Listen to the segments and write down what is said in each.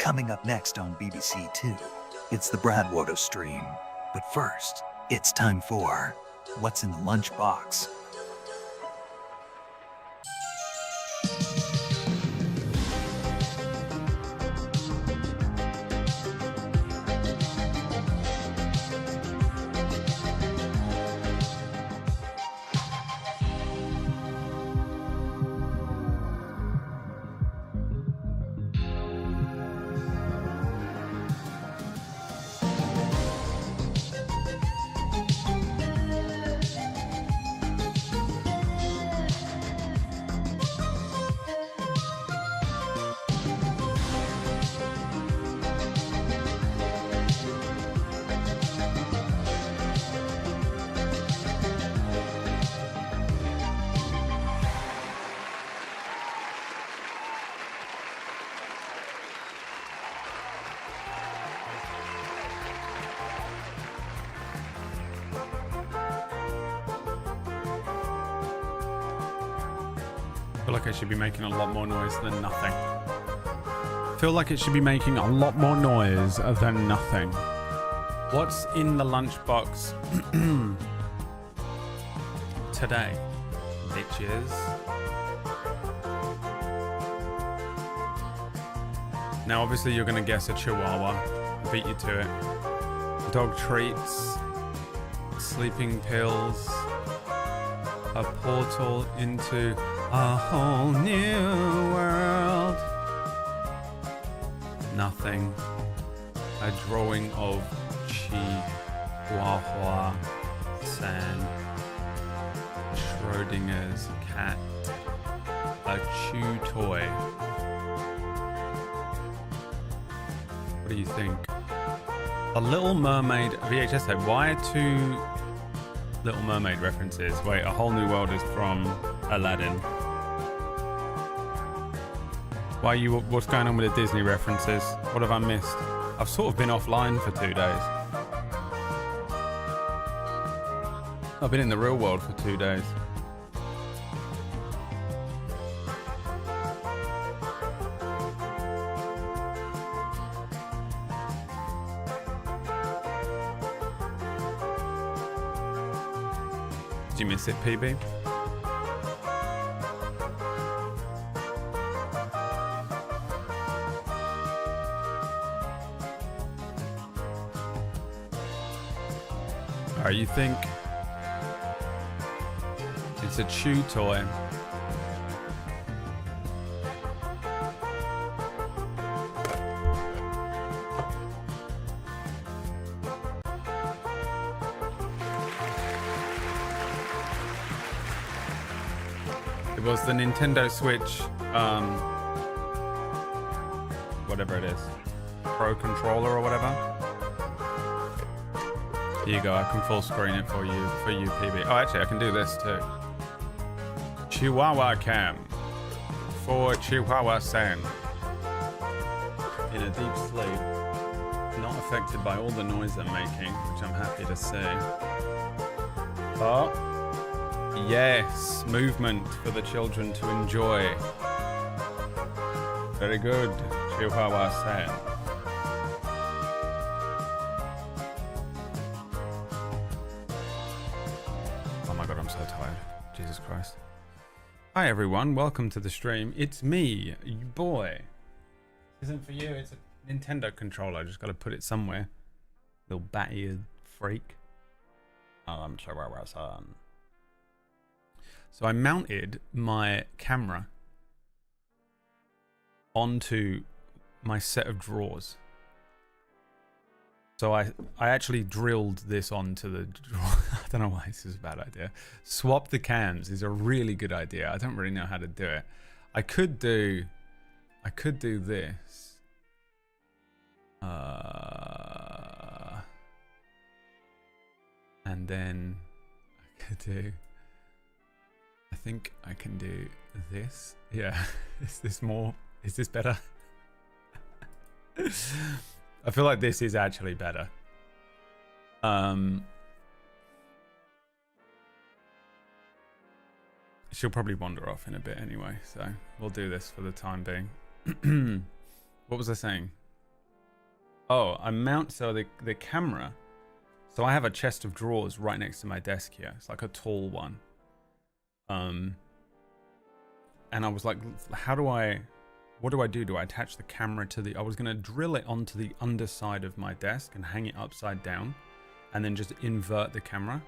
Coming up next on BBC Two, it's the BradWOTO stream. But first, it's time for What's in the Lunchbox? I feel like I should be making a lot more noise than nothing. I feel like it should be making a lot more noise than nothing. What's in the lunchbox today, bitches? Now, obviously, you're going to guess a chihuahua. I beat you to it. Dog treats, sleeping pills, a portal into a whole new world. Nothing. A drawing of Chihuahua San. Schrodinger's cat. A chew toy. What do you think? A Little Mermaid VHS tape. Why two Little Mermaid references? Wait, A Whole New World is from Aladdin. What's going on with the Disney references? What have I missed? I've sort of been offline for 2 days. I've been in the real world for 2 days. Did you miss it, PB? Alright, you think it's a chew toy. It was the Nintendo Switch, whatever it is, Pro Controller or whatever. Here you go, I can full screen it for you, PB. Oh, actually, I can do this too. Chihuahua cam for Chihuahua San. In a deep sleep, not affected by all the noise I'm making, which I'm happy to see. Oh, yes, movement for the children to enjoy. Very good, Chihuahua San. Jesus Christ. Hi everyone, welcome to the stream. It's me, you boy. This isn't for you, it's a Nintendo controller. I just gotta put it somewhere. Little bat-eared freak. I'm Chihuahua-san. So I mounted my camera onto my set of drawers. So I actually drilled this onto the drawer. I don't know why this is a bad idea. Swap the cams is a really good idea. I don't really know how to do it. I could do this. And then I think I can do this. Yeah. Is this better? I feel like this is actually better. She'll probably wander off in a bit anyway, so we'll do this for the time being. What was I saying? Oh, I mount so the camera. So I have a chest of drawers right next to my desk here. It's like a tall one. And I was like, what do I do? Do I attach the camera to I was going to drill it onto the underside of my desk and hang it upside down and then just invert the camera.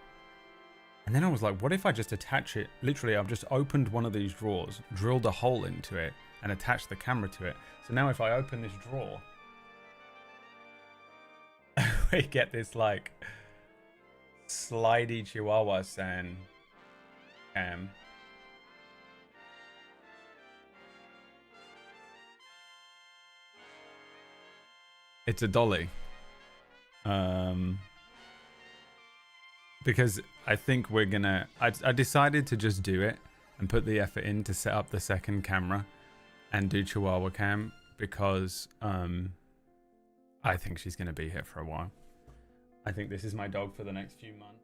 And then I was like, what if I just attach it? Literally, I've just opened one of these drawers, drilled a hole into it and attached the camera to it. So now if I open this drawer, we get this like slidey Chihuahua San cam. It's a dolly. Because I think we're gonna I decided to just do it and put the effort in to set up the second camera and do Chihuahua cam because I think she's gonna be here for a while. I think this is my dog for the next few months.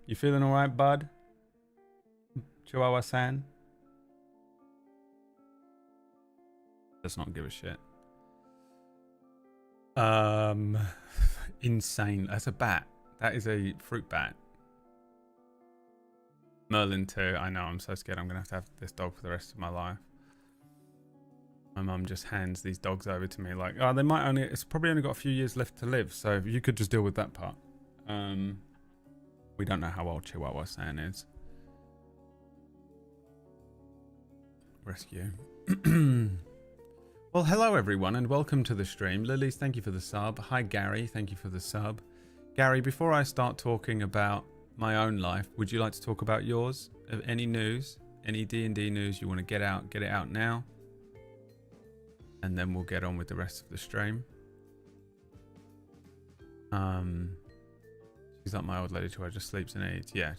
You feeling all right, bud? Chihuahua San? Does not give a shit. Insane. That's a bat. That is a fruit bat. Merlin too. I know, I'm so scared I'm gonna have this dog for the rest of my life. My mum just hands these dogs over to me like, oh, it's probably only got a few years left to live, so you could just deal with that part. We don't know how old Chihuahua San is. Rescue. Well, hello everyone and welcome to the stream. Lilies, thank you for the sub. Hi Gary, thank you for the sub. Gary, before I start talking about my own life, would you like to talk about yours? Any news? Any D&D news you want to get it out now. And then we'll get on with the rest of the stream. She's not my old lady who just sleeps and eats. Yeah,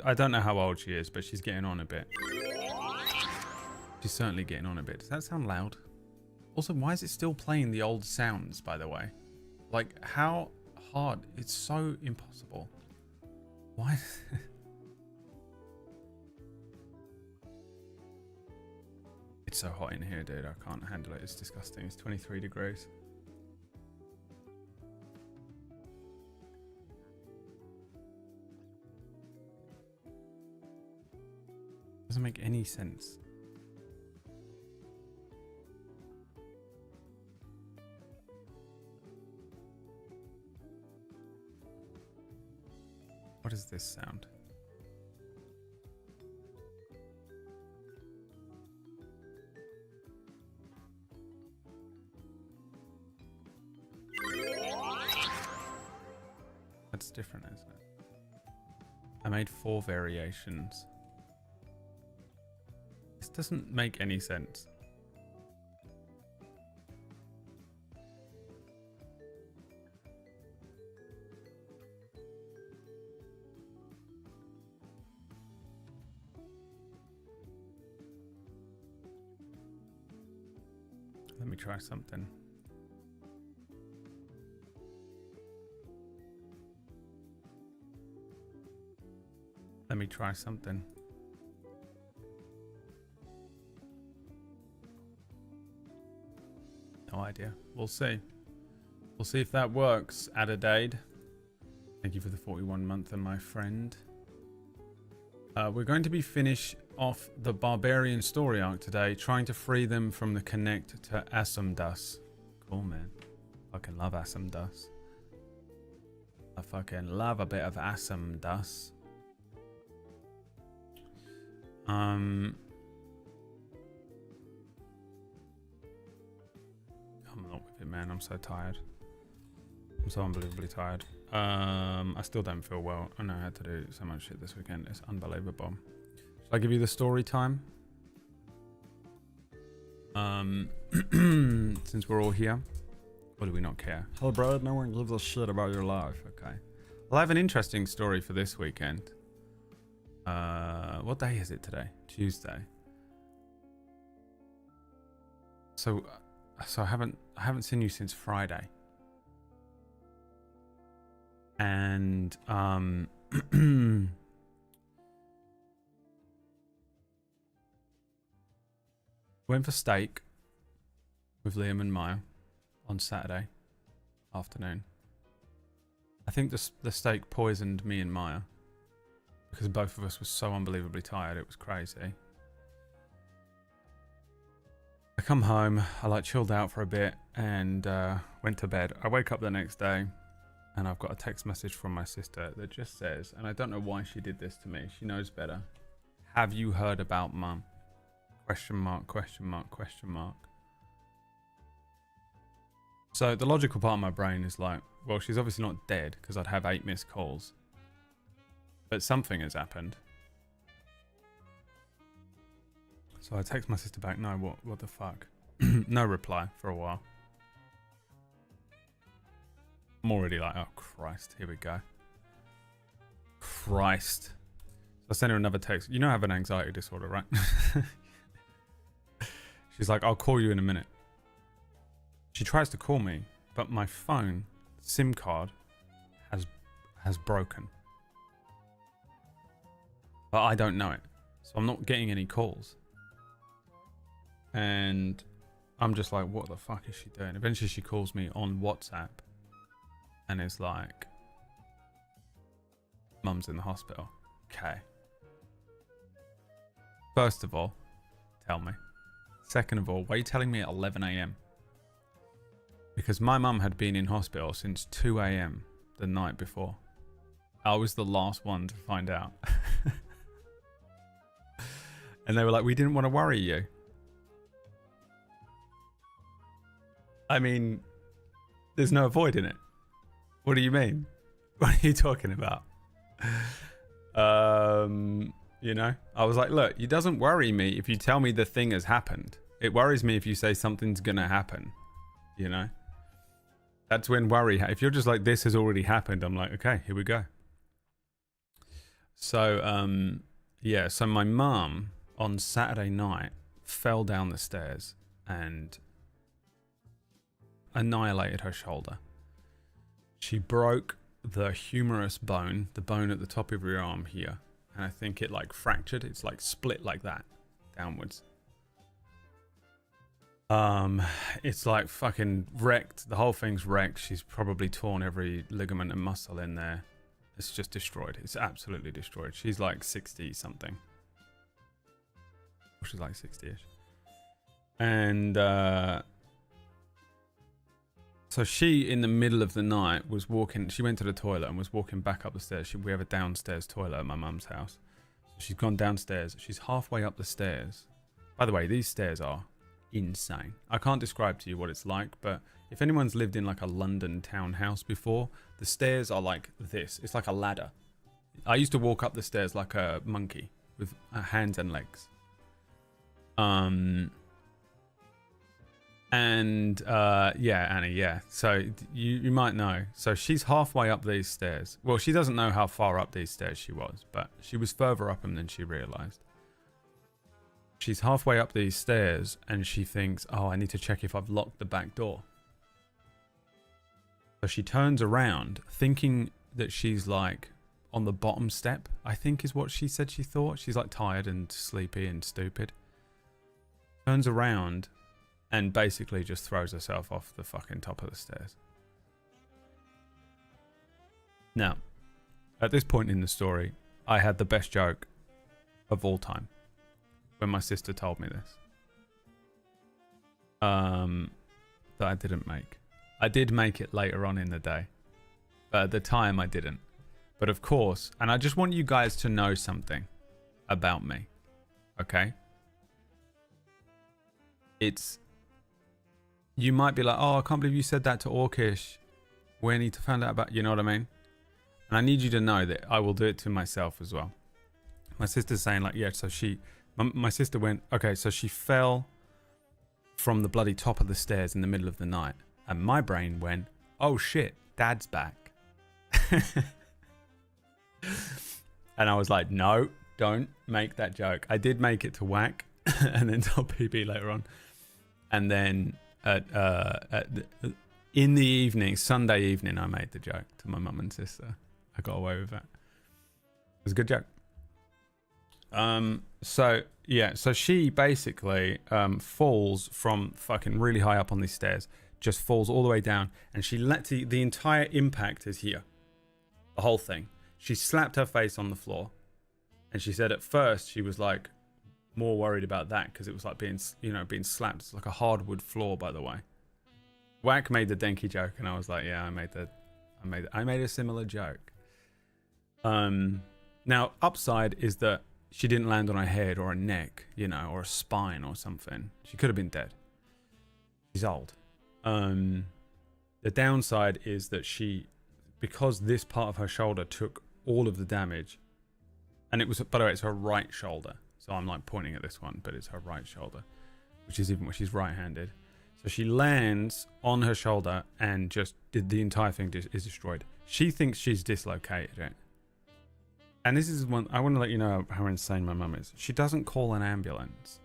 I don't know how old she is, but she's getting on a bit. She's certainly getting on a bit. Does that sound loud? Also, why is it still playing the old sounds, by the way? Like, how hard? It's so impossible. Why? It's so hot in here, dude. I can't handle it. It's disgusting. It's 23 degrees. Doesn't make any sense. What is this sound? That's different, isn't it? I made 4 variations. This doesn't make any sense. Let me try something. Let me try something. No idea. We'll see. We'll see if that works, Adelaide. Thank you for the 41 month, and my friend. We're going to be finish off the Barbarian story arc today, trying to free them from the connect to Asumdus. Cool, man. Fucking love Asumdus. I fucking love a bit of Asumdus. I'm not with it, man. I'm so tired. I'm so unbelievably tired. I still don't feel well. I know I had to do so much shit this weekend. It's unbelievable. Shall I give you the story time? Since we're all here. Or do we not care? Hello, bro. No one gives a shit about your life. Okay. Well, I have an interesting story for this weekend. What day is it today? Tuesday. So I haven't seen you since Friday. And went for steak with Liam and Maya on Saturday afternoon. I think the steak poisoned me and Maya because both of us were so unbelievably tired. It was crazy. I come home, I like chilled out for a bit and went to bed. I wake up the next day and I've got a text message from my sister that just says, and I don't know why she did this to me, she knows better. Have you heard about Mum? Question mark, question mark, question mark. So the logical part of my brain is like, well, she's obviously not dead because I'd have 8 missed calls. But something has happened. So I text my sister back, no, what the fuck? No reply for a while. I'm already like, oh Christ, here we go. Christ. So I sent her another text. You know I have an anxiety disorder, right? She's like, I'll call you in a minute. She tries to call me, but my phone SIM card has broken. But I don't know it. So I'm not getting any calls. And I'm just like, what the fuck is she doing? Eventually she calls me on WhatsApp and is like, Mum's in the hospital. Okay. First of all, tell me. Second of all, why are you telling me at 11 a.m? Because my mum had been in hospital since 2 a.m. the night before. I was the last one to find out. And they were like, we didn't want to worry you. I mean, there's no avoiding it. What do you mean? What are you talking about? You know, I was like, look, it doesn't worry me if you tell me the thing has happened. It worries me if you say something's going to happen, you know? That's when worry, if you're just like, this has already happened, I'm like, okay, here we go. So, yeah, so my mum on Saturday night fell down the stairs and annihilated her shoulder. She broke the humerus bone, the bone at the top of your arm here. And I think it like fractured. It's like split like that downwards. It's like fucking wrecked. The whole thing's wrecked. She's probably torn every ligament and muscle in there. It's just destroyed. It's absolutely destroyed. She's like 60 something. She's like 60ish. And so she, in the middle of the night, was walking. She went to the toilet and was walking back up the stairs. We have a downstairs toilet at my mum's house. So she's gone downstairs. She's halfway up the stairs. By the way, these stairs are insane. I can't describe to you what it's like, but if anyone's lived in like a London townhouse before, the stairs are like this. It's like a ladder. I used to walk up the stairs like a monkey with hands and legs. And yeah, Annie, yeah. So you might know. So she's halfway up these stairs. Well, she doesn't know how far up these stairs she was, but she was further up them than she realized. She's halfway up these stairs and she thinks, oh, I need to check if I've locked the back door. So she turns around thinking that she's like on the bottom step, I think is what she said she thought. She's like tired and sleepy and stupid. Turns around and basically just throws herself off the fucking top of the stairs. Now, at this point in the story, I had the best joke of all time when my sister told me this. That I didn't make. I did make it later on in the day, but at the time I didn't. But of course, and I just want you guys to know something about me, okay? You might be like, oh, I can't believe you said that to Orkish when he found out about, you know what I mean? And I need you to know that I will do it to myself as well. My sister's saying like, yeah, so my sister went, okay, so she fell from the bloody top of the stairs in the middle of the night. And my brain went, oh shit, Dad's back. And I was like, no, don't make that joke. I did make it to Whack and then tell PB later on. And then in the evening, Sunday evening, I made the joke to my mum and sister. I got away with it. It was a good joke. So yeah, so she basically falls from fucking really high up on these stairs, just falls all the way down, and she let the entire impact is here, the whole thing. She slapped her face on the floor, and she said at first she was like more worried about that because it was like being slapped. It's like a hardwood floor, by the way. Whack made the denki joke, and I was like, yeah, I made a similar joke. Now upside is that she didn't land on her head or a neck, or a spine or something. She could have been dead. She's old. The downside is that because this part of her shoulder took all of the damage, and it was, by the way, it's her right shoulder. So I'm like pointing at this one, but it's her right shoulder, which is even when she's right-handed. So she lands on her shoulder and just the entire thing is destroyed. She thinks she's dislocated it. And this is one, I want to let you know how insane my mum is. She doesn't call an ambulance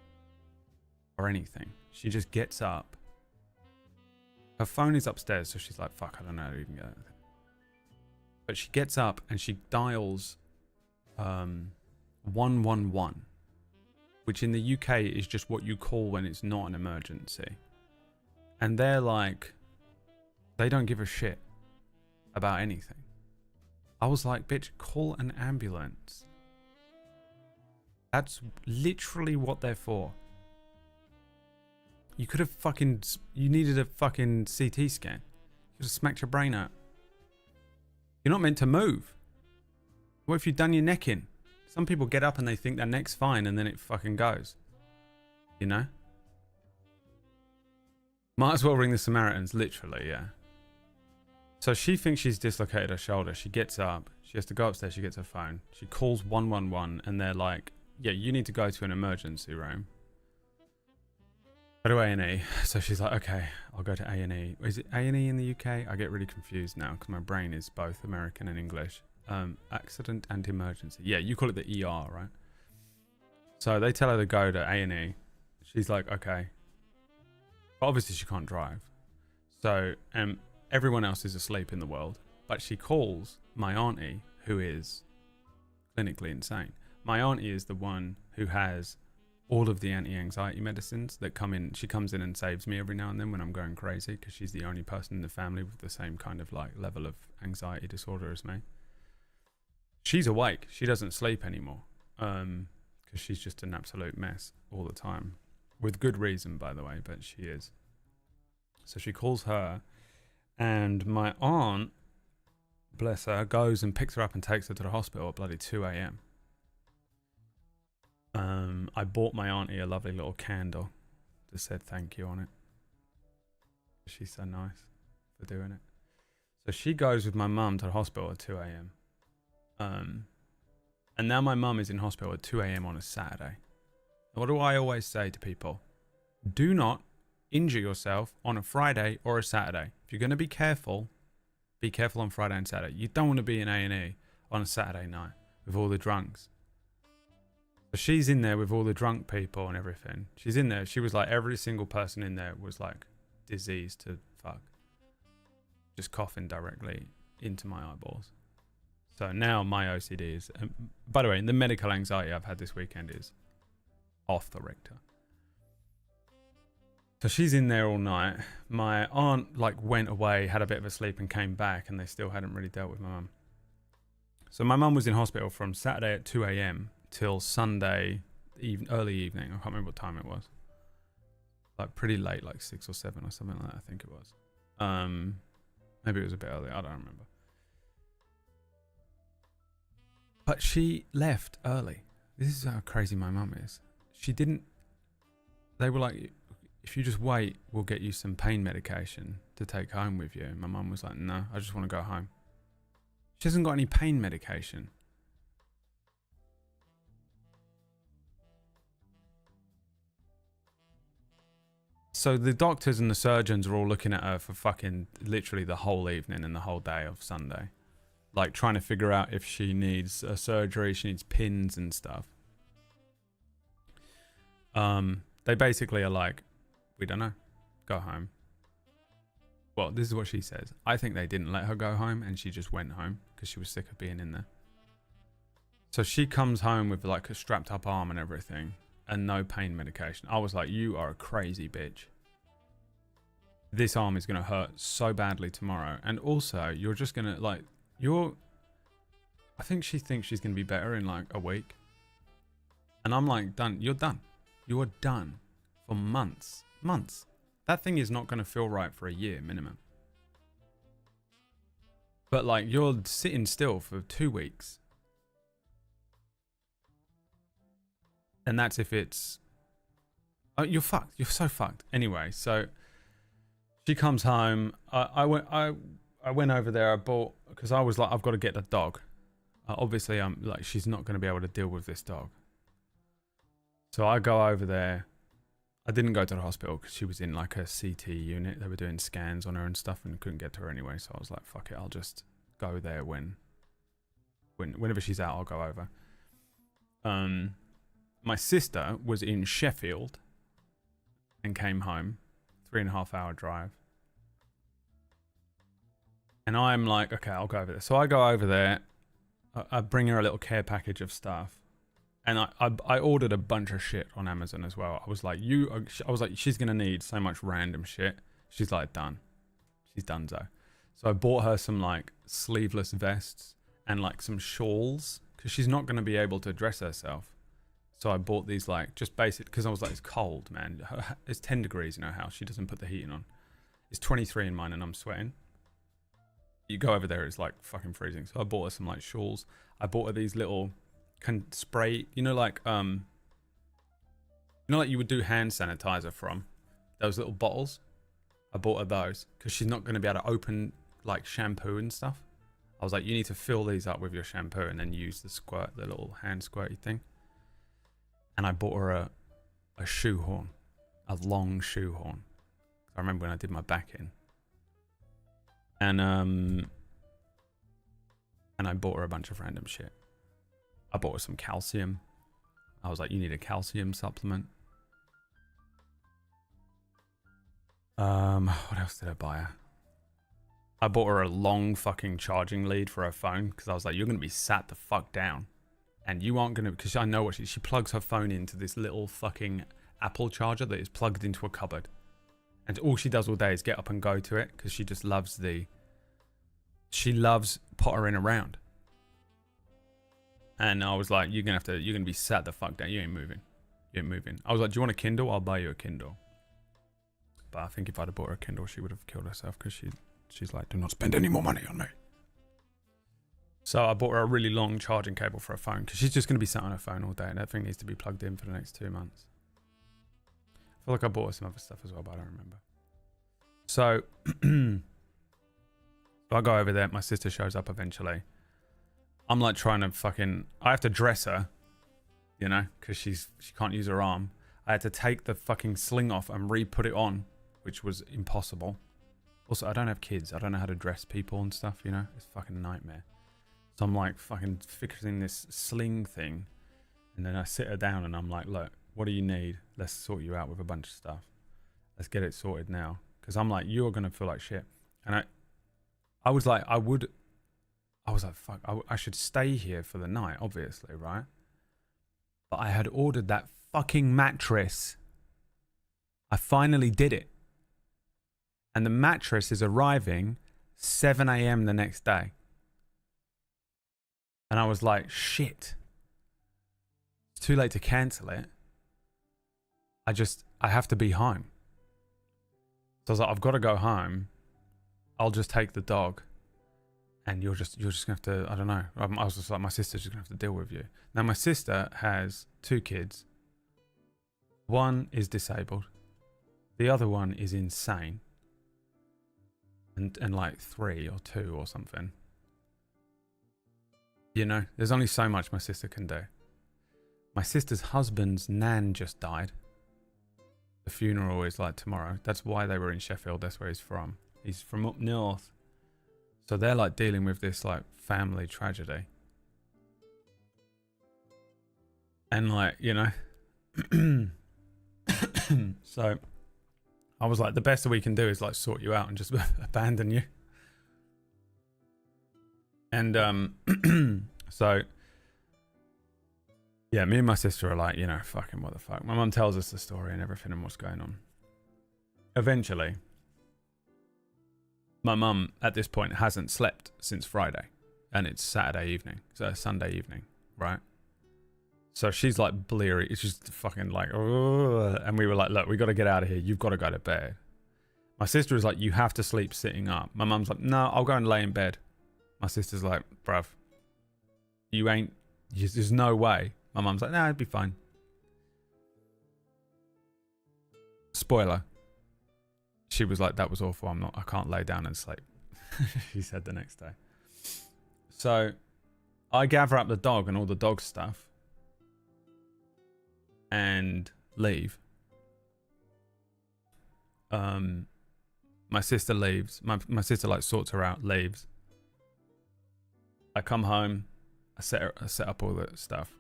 or anything. She just gets up. Her phone is upstairs, so she's like, fuck, I don't know how to even get it. But she gets up and she dials 111, which in the UK is just what you call when it's not an emergency. And they're like, they don't give a shit about anything. I was like, bitch, call an ambulance. That's literally what they're for. You could have you needed a fucking CT scan. You could have smacked your brain out. You're not meant to move. What if you've done your neck in? Some people get up and they think their neck's fine and then it fucking goes. Might as well ring the Samaritans, literally, yeah. So she thinks she's dislocated her shoulder. She gets up. She has to go upstairs. She gets her phone. She calls 111 and they're like, yeah, you need to go to an emergency room. Go to A&E. So she's like, okay, I'll go to A&E. Is it A&E in the UK? I get really confused now because my brain is both American and English. Accident and emergency. Yeah, you call it the ER, right? So they tell her to go to A&E. She's like, okay. Obviously she can't drive. So everyone else is asleep in the world. But she calls my auntie, who is clinically insane. My auntie is the one who has all of the anti-anxiety medicines that come in. She comes in and saves me every now and then when I'm going crazy because she's the only person in the family with the same kind of like level of anxiety disorder as me. She's awake. She doesn't sleep anymore because she's just an absolute mess all the time. With good reason, by the way, but she is. So she calls her, and my aunt, bless her, goes and picks her up and takes her to the hospital at bloody 2 a.m. I bought my auntie a lovely little candle that said thank you on it. She's so nice for doing it. So she goes with my mum to the hospital at 2 a.m. And now my mum is in hospital at 2 a.m. on a Saturday. What do I always say to people? Do not injure yourself on a Friday or a Saturday. If you're going to be careful on Friday and Saturday. You don't want to be in A&E on a Saturday night with all the drunks. So she's in there with all the drunk people and everything. She's in there. She was like, every single person in there was like diseased to fuck. Just coughing directly into my eyeballs. So now my OCD is... by the way, the medical anxiety I've had this weekend is off the Richter. So she's in there all night. My aunt went away, had a bit of a sleep and came back, and they still hadn't really dealt with my mum. So my mum was in hospital from Saturday at 2 a.m. till Sunday early evening. I can't remember what time it was. Like pretty late, like 6 or 7 or something like that, I think it was. Maybe it was a bit early, I don't remember. But she left early. This is how crazy my mum is. She didn't... They were like, if you just wait, we'll get you some pain medication to take home with you. And my mum was like, no, I just want to go home. She hasn't got any pain medication. So the doctors and the surgeons are all looking at her for fucking literally the whole evening and the whole day of Sunday. Like trying to figure out if she needs a surgery, she needs pins and stuff. They basically are like, we don't know, go home. Well, this is what she says. I think they didn't let her go home and she just went home because she was sick of being in there. So she comes home with like a strapped up arm and everything and no pain medication. I was like, you are a crazy bitch. This arm is going to hurt so badly tomorrow. And also, you're just going to like, I think she thinks she's going to be better in like a week. And I'm like, done. You're done. You are done for months. Months. That thing is not going to feel right for a year minimum. But like, you're sitting still for 2 weeks. And that's if it's... Oh, you're fucked. You're so fucked. Anyway, so she comes home. I went over there. I bought... Because I was like, I've got to get the dog. Obviously, I'm like, she's not going to be able to deal with this dog. So I go over there. I didn't go to the hospital because she was in like a CT unit. They were doing scans on her and stuff and couldn't get to her anyway. So I was like, fuck it. I'll just go there whenever she's out, I'll go over. My sister was in Sheffield and came home. 3.5 hour drive. And I'm like, okay, I'll go over there. So I go over there. I bring her a little care package of stuff. And I ordered a bunch of shit on Amazon as well. I was like, she's going to need so much random shit. She's like, done. She's donezo. So I bought her some like sleeveless vests and like some shawls because she's not going to be able to dress herself. So I bought these like just basic because I was like, it's cold, man. It's 10 degrees in her house. She doesn't put the heating on. It's 23 in mine and I'm sweating. You go over there, it's like fucking freezing. So I bought her some like shawls. I bought her these little spray, like you would do hand sanitizer from those little bottles. I bought her those because she's not going to be able to open like shampoo and stuff. I was like, you need to fill these up with your shampoo and then use the little hand squirty thing. And I bought her a shoehorn, a long shoehorn. I remember when I did my back in. And I bought her a bunch of random shit. I bought her some calcium. I was like, you need a calcium supplement. What else did I buy her? I bought her a long fucking charging lead for her phone because I was like, you're going to be sat the fuck down. And you aren't going to, because I know what she plugs her phone into this little fucking Apple charger that is plugged into a cupboard. And all she does all day is get up and go to it because she just loves she loves pottering around. And I was like, you're going to be sat the fuck down. You ain't moving. You ain't moving. I was like, do you want a Kindle? I'll buy you a Kindle. But I think if I'd have bought her a Kindle, she would have killed herself because she's like, do not spend any more money on me. So I bought her a really long charging cable for her phone because she's just going to be sat on her phone all day and that thing needs to be plugged in for the next 2 months. I feel like I bought her some other stuff as well, but I don't remember. So I go over there. My sister shows up eventually. I'm like trying to I have to dress her, because she can't use her arm. I had to take the fucking sling off and re-put it on, which was impossible. Also, I don't have kids. I don't know how to dress people and stuff, It's a fucking nightmare. So I'm like fucking fixing this sling thing. And then I sit her down and I'm like, look, what do you need? Let's sort you out with a bunch of stuff. Let's get it sorted now. Because I'm like, you're going to feel like shit. And I was like, fuck, I should stay here for the night, obviously, right? But I had ordered that fucking mattress. I finally did it. And the mattress is arriving 7 a.m. the next day. And I was like, shit. It's too late to cancel it. I have to be home. So I was like, I've got to go home. I'll just take the dog. And you're just going to have to, I don't know. I was just like, my sister's just going to have to deal with you. Now, my sister has 2 kids. One is disabled. The other one is insane. And like 3 or 2 or something. There's only so much my sister can do. My sister's husband's nan just died. The funeral is like tomorrow. That's why they were in Sheffield. That's where he's from. He's from up north. So they're like dealing with this like family tragedy. And like, so I was like, the best that we can do is like sort you out and just abandon you. And so Yeah, me and my sister are like, you know, fucking what the fuck. My mum tells us the story and everything and what's going on. Eventually, my mum at this point hasn't slept since Friday, and it's Saturday evening, so Sunday evening, right? So she's like bleary. It's just fucking like, ugh. And we were like, look, we got to get out of here. You've got to go to bed. My sister is like, you have to sleep sitting up. My mum's like, no, I'll go and lay in bed. My sister's like, bruv, you ain't, there's no way. My mum's like, nah, it'd be fine. Spoiler. She was like, that was awful. I can't lay down and sleep. She said the next day. So I gather up the dog and all the dog stuff and leave. My sister leaves. My sister like sorts her out, leaves. I come home. I set up all the stuff.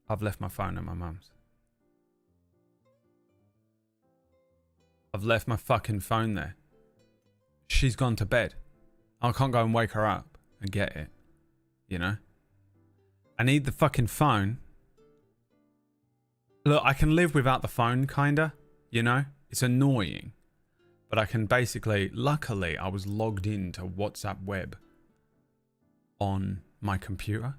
I've left my phone at my mum's. I've left my fucking phone there. She's gone to bed. I can't go and wake her up and get it. You know? I need the fucking phone. Look, I can live without the phone, kinda. You know? It's annoying. But I can basically... Luckily, I was logged into WhatsApp web on my computer.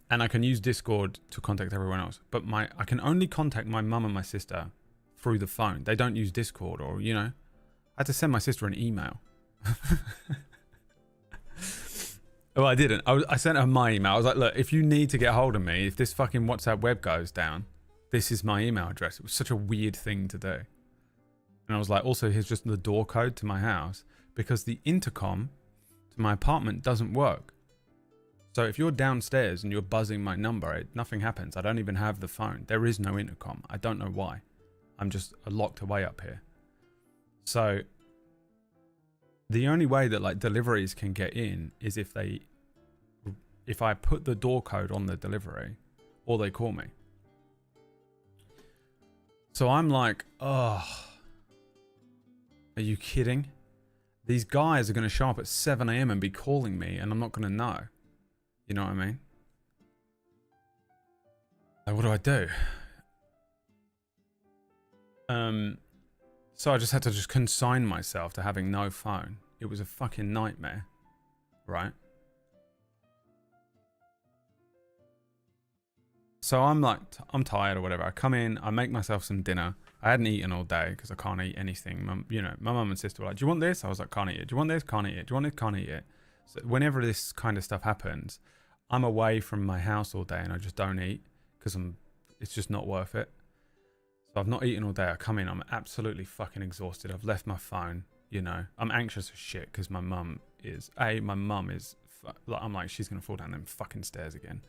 And I can use Discord to contact everyone else. But I can only contact my mum and my sister through the phone. They don't use Discord or, you know. I had to send my sister an email. Well, I didn't. I sent her my email. I was like, look, if you need to get hold of me, if this fucking WhatsApp web goes down, this is my email address. It was such a weird thing to do. And I was like, also, here's just the door code to my house because the intercom to my apartment doesn't work. So if you're downstairs and you're buzzing my number, nothing happens. I don't even have the phone. There is no intercom. I don't know why. I'm just locked away up here. So the only way that like deliveries can get in is if I put the door code on the delivery or they call me. So I'm like, oh, are you kidding? These guys are going to show up at 7 a.m. and be calling me and I'm not going to know. You know what I mean? Like, what do? So I just had to just consign myself to having no phone. It was a fucking nightmare, right? So I'm like, I'm tired or whatever. I come in, I make myself some dinner. I hadn't eaten all day because I can't eat anything. My mum and sister were like, do you want this? I was like, can't eat it. Do you want this? Can't eat it. Do you want this? Can't eat it. So whenever this kind of stuff happens, I'm away from my house all day and I just don't eat because it's just not worth it. So I've not eaten all day. I come in, I'm absolutely fucking exhausted. I've left my phone, you know. I'm anxious as shit because my mum is, I'm like, she's going to fall down them fucking stairs again.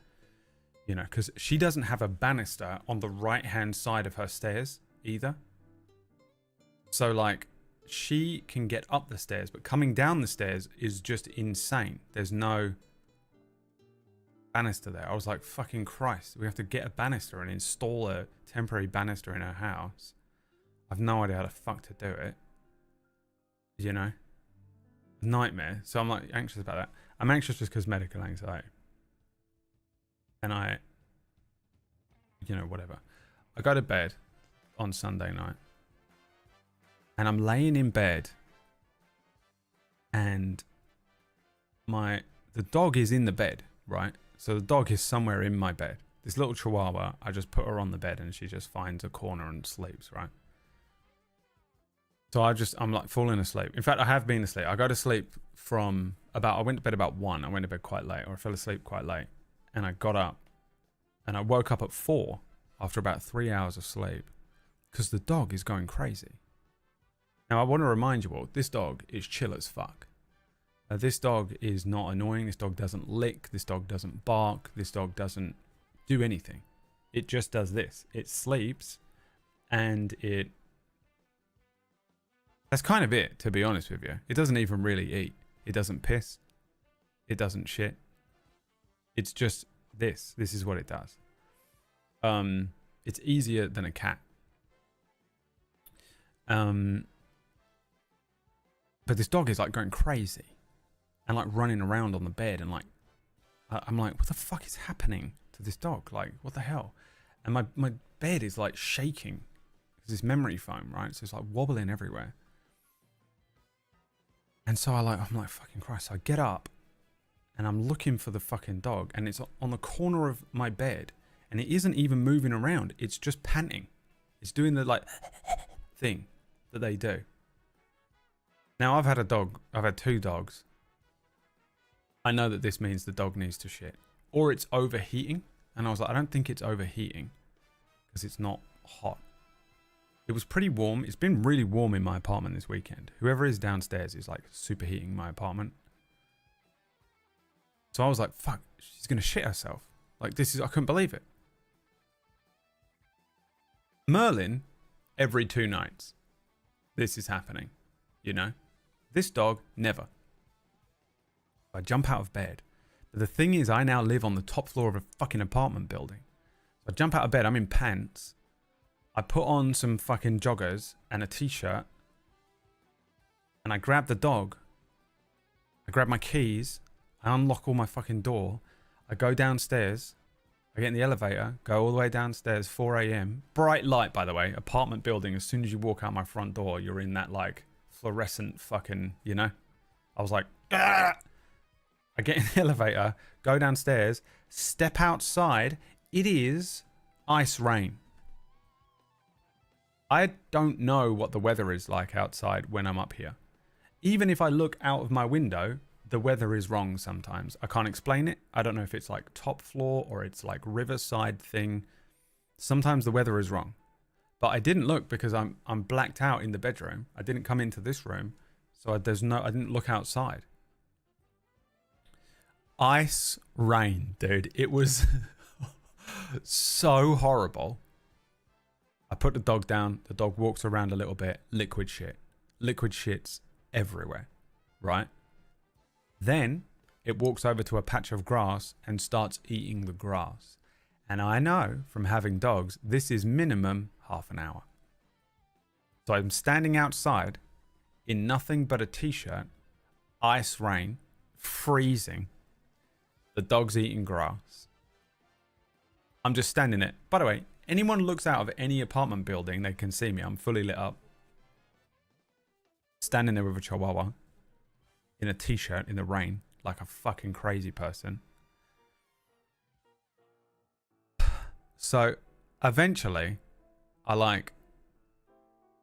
You know, because she doesn't have a banister on the right-hand side of her stairs either. So, like, she can get up the stairs, but coming down the stairs is just insane. There's no banister there. I was like, fucking Christ, we have to get a banister and install a temporary banister in her house. I've no idea how the fuck to do it. You know? Nightmare. So I'm like anxious about that. I'm anxious just because medical anxiety. And whatever. I go to bed on Sunday night. And I'm laying in bed. And the dog is in the bed, right? So the dog is somewhere in my bed. This little chihuahua, I just put her on the bed and she just finds a corner and sleeps, right? So I'm like falling asleep. In fact, I have been asleep. I go to sleep I went to bed about 1. I went to bed quite late, or I fell asleep quite late. And I got up and I woke up at 4 after about 3 hours of sleep because the dog is going crazy. Now, I want to remind you all, this dog is chill as fuck. This dog is not annoying. This dog doesn't lick. This dog doesn't bark. This dog doesn't do anything. It just does this. It sleeps and that's kind of it, to be honest with you. It doesn't even really eat. It doesn't piss. It doesn't shit. It's just this. This is what it does. It's easier than a cat. But this dog is like going crazy and like running around on the bed and like, I'm like, what the fuck is happening? to this dog. Like, what the hell? And my bed is like shaking. It's this memory foam, right? So it's like wobbling everywhere. And so I'm like, fucking Christ. So I get up and I'm looking for the fucking dog, and it's on the corner of my bed, and it isn't even moving around. It's just panting. It's doing the like thing that they do. Now I've had 2 dogs. I know that this means the dog needs to shit, or it's overheating. And I was like, I don't think it's overheating because it's not hot. It was pretty warm. It's been really warm in my apartment this weekend. Whoever is downstairs is like superheating my apartment. So I was like, fuck, she's going to shit herself. Like, I couldn't believe it. Merlin, every 2 nights, this is happening, you know? This dog, never. I jump out of bed. But the thing is, I now live on the top floor of a fucking apartment building. So I jump out of bed, I'm in pants. I put on some fucking joggers and a t-shirt. And I grab the dog. I grab my keys. I unlock all my fucking door. I go downstairs. I get in the elevator, go all the way downstairs, 4 a.m. Bright light, by the way. Apartment building. As soon as you walk out my front door, you're in that like fluorescent fucking, you know? I was like, ah! I get in the elevator, go downstairs, step outside. It is ice rain. I don't know what the weather is like outside when I'm up here. Even if I look out of my window, the weather is wrong sometimes. I can't explain it. I don't know if it's like top floor or it's like riverside thing. Sometimes the weather is wrong. But I didn't look because I'm blacked out in the bedroom. I didn't come into this room. So I didn't look outside. Ice rain, dude. It was so horrible. I put the dog down. The dog walks around a little bit. Liquid shit. Liquid shits everywhere. Right? Then it walks over to a patch of grass and starts eating the grass. And I know from having dogs, this is minimum half an hour. So I'm standing outside in nothing but a t-shirt, ice rain, freezing. The dog's eating grass. I'm just standing there. By the way, anyone looks out of any apartment building, they can see me. I'm fully lit up. Standing there with a chihuahua in a t-shirt in the rain like a fucking crazy person. So eventually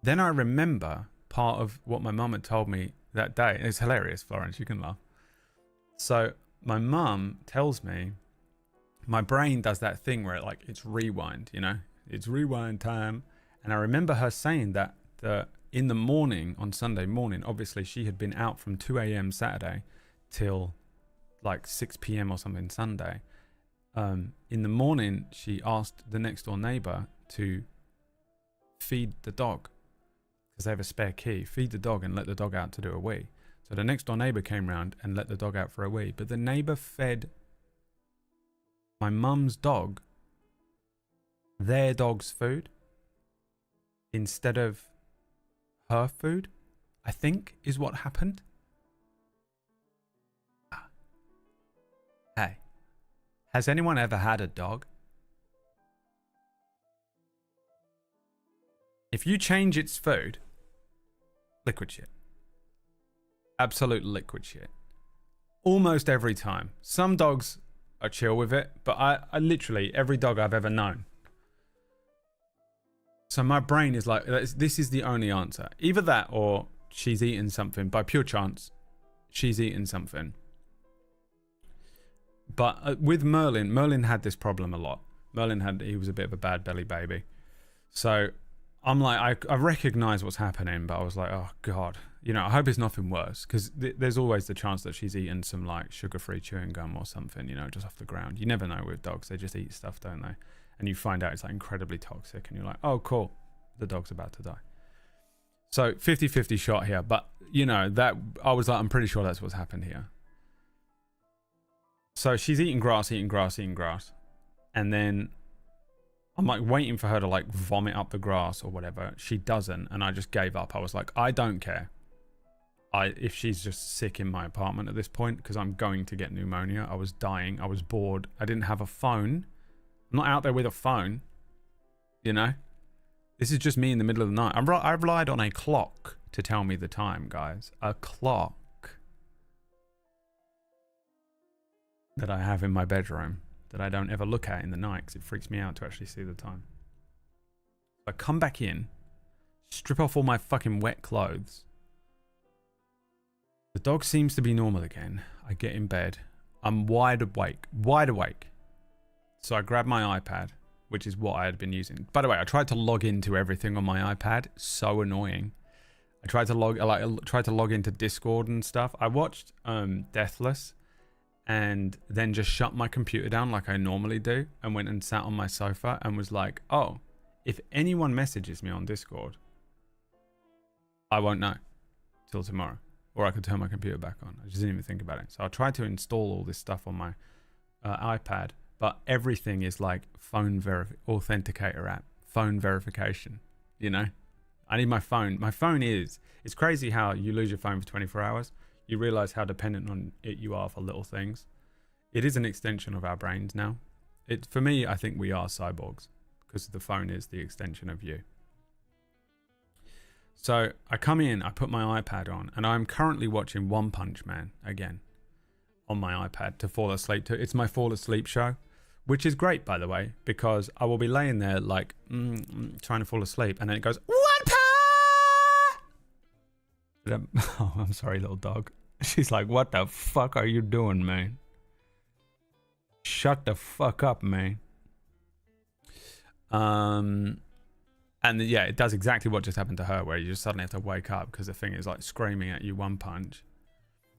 then I remember part of what my mum had told me that day. It's hilarious, Florence, you can laugh. So my mum tells me, my brain does that thing where it's rewind, you know, it's rewind time. And I remember her saying that in the morning, on Sunday morning, obviously she had been out from 2 a.m. Saturday till like 6 p.m. or something Sunday. In the morning, she asked the next door neighbor to feed the dog because they have a spare key, feed the dog and let the dog out to do a wee. So the next door neighbor came round and let the dog out for a wee, but the neighbor fed my mum's dog their dog's food instead of her food, I think is what happened. Hey, has anyone ever had a dog? If you change its food, liquid shit. Absolute liquid shit. Almost every time. Some dogs are chill with it, but I literally, every dog I've ever known. So my brain is like, this is the only answer. Either that or she's eaten something. By pure chance, she's eaten something. But with Merlin had this problem a lot. He was a bit of a bad belly baby. So I'm like, I recognize what's happening, but I was like, oh God, you know, I hope it's nothing worse, because there's always the chance that she's eaten some like sugar-free chewing gum or something, you know, just off the ground. You never know with dogs. They just eat stuff, don't they? And you find out it's like incredibly toxic and you're like, oh, cool. The dog's about to die. So 50-50 shot here. But, you know, that I was like, I'm pretty sure that's what's happened here. So she's eating grass. And then I'm like waiting for her to like vomit up the grass or whatever. She doesn't. And I just gave up. I was like, I don't care. If she's just sick in my apartment at this point, because I'm going to get pneumonia. I was dying. I was bored. I didn't have a phone. I'm not out there with a phone, you know? This is just me in the middle of the night. I relied on a clock to tell me the time, guys. A clock that I have in my bedroom that I don't ever look at in the night because it freaks me out to actually see the time. I come back in, strip off all my fucking wet clothes. The dog seems to be normal again. I get in bed. I'm wide awake. So I grab my iPad, which is what I had been using. By the way, I tried to log into everything on my iPad. So annoying. I tried to log into Discord and stuff. I watched Deathless and then just shut my computer down like I normally do and went and sat on my sofa and was like, oh, if anyone messages me on Discord, I won't know till tomorrow. Or I could turn my computer back on. I just didn't even think about it. So I tried to install all this stuff on my iPad, but everything is like phone authenticator app, phone verification, you know? I need my phone. My phone it's crazy how you lose your phone for 24 hours. You realize how dependent on it you are for little things. It is an extension of our brains now. For me, I think we are cyborgs because the phone is the extension of you. So I come in, I put my iPad on, and I'm currently watching One Punch Man again on my iPad to fall asleep to. It's my fall asleep show, which is great, by the way, because I will be laying there like trying to fall asleep, and then it goes, One Punch! Oh, I'm sorry, little dog. She's like, what the fuck are you doing, man? Shut the fuck up, man. And yeah, it does exactly what just happened to her, where you just suddenly have to wake up because the thing is like screaming at you One Punch.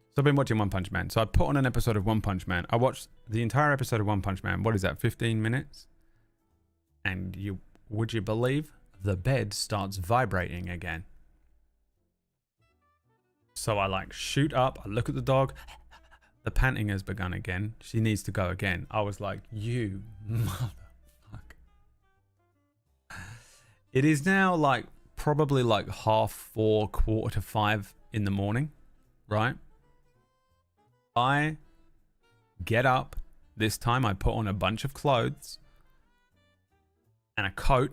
So I've been watching One Punch Man. So I put on an episode of One Punch Man. I watched the entire episode of One Punch Man. What is that, 15 minutes? And would you believe the bed starts vibrating again? So I like shoot up, I look at the dog. The panting has begun again. She needs to go again. I was like, you motherfucker. It is now like probably like 4:30, 4:45 in the morning, right? I get up. This time I put on a bunch of clothes and a coat,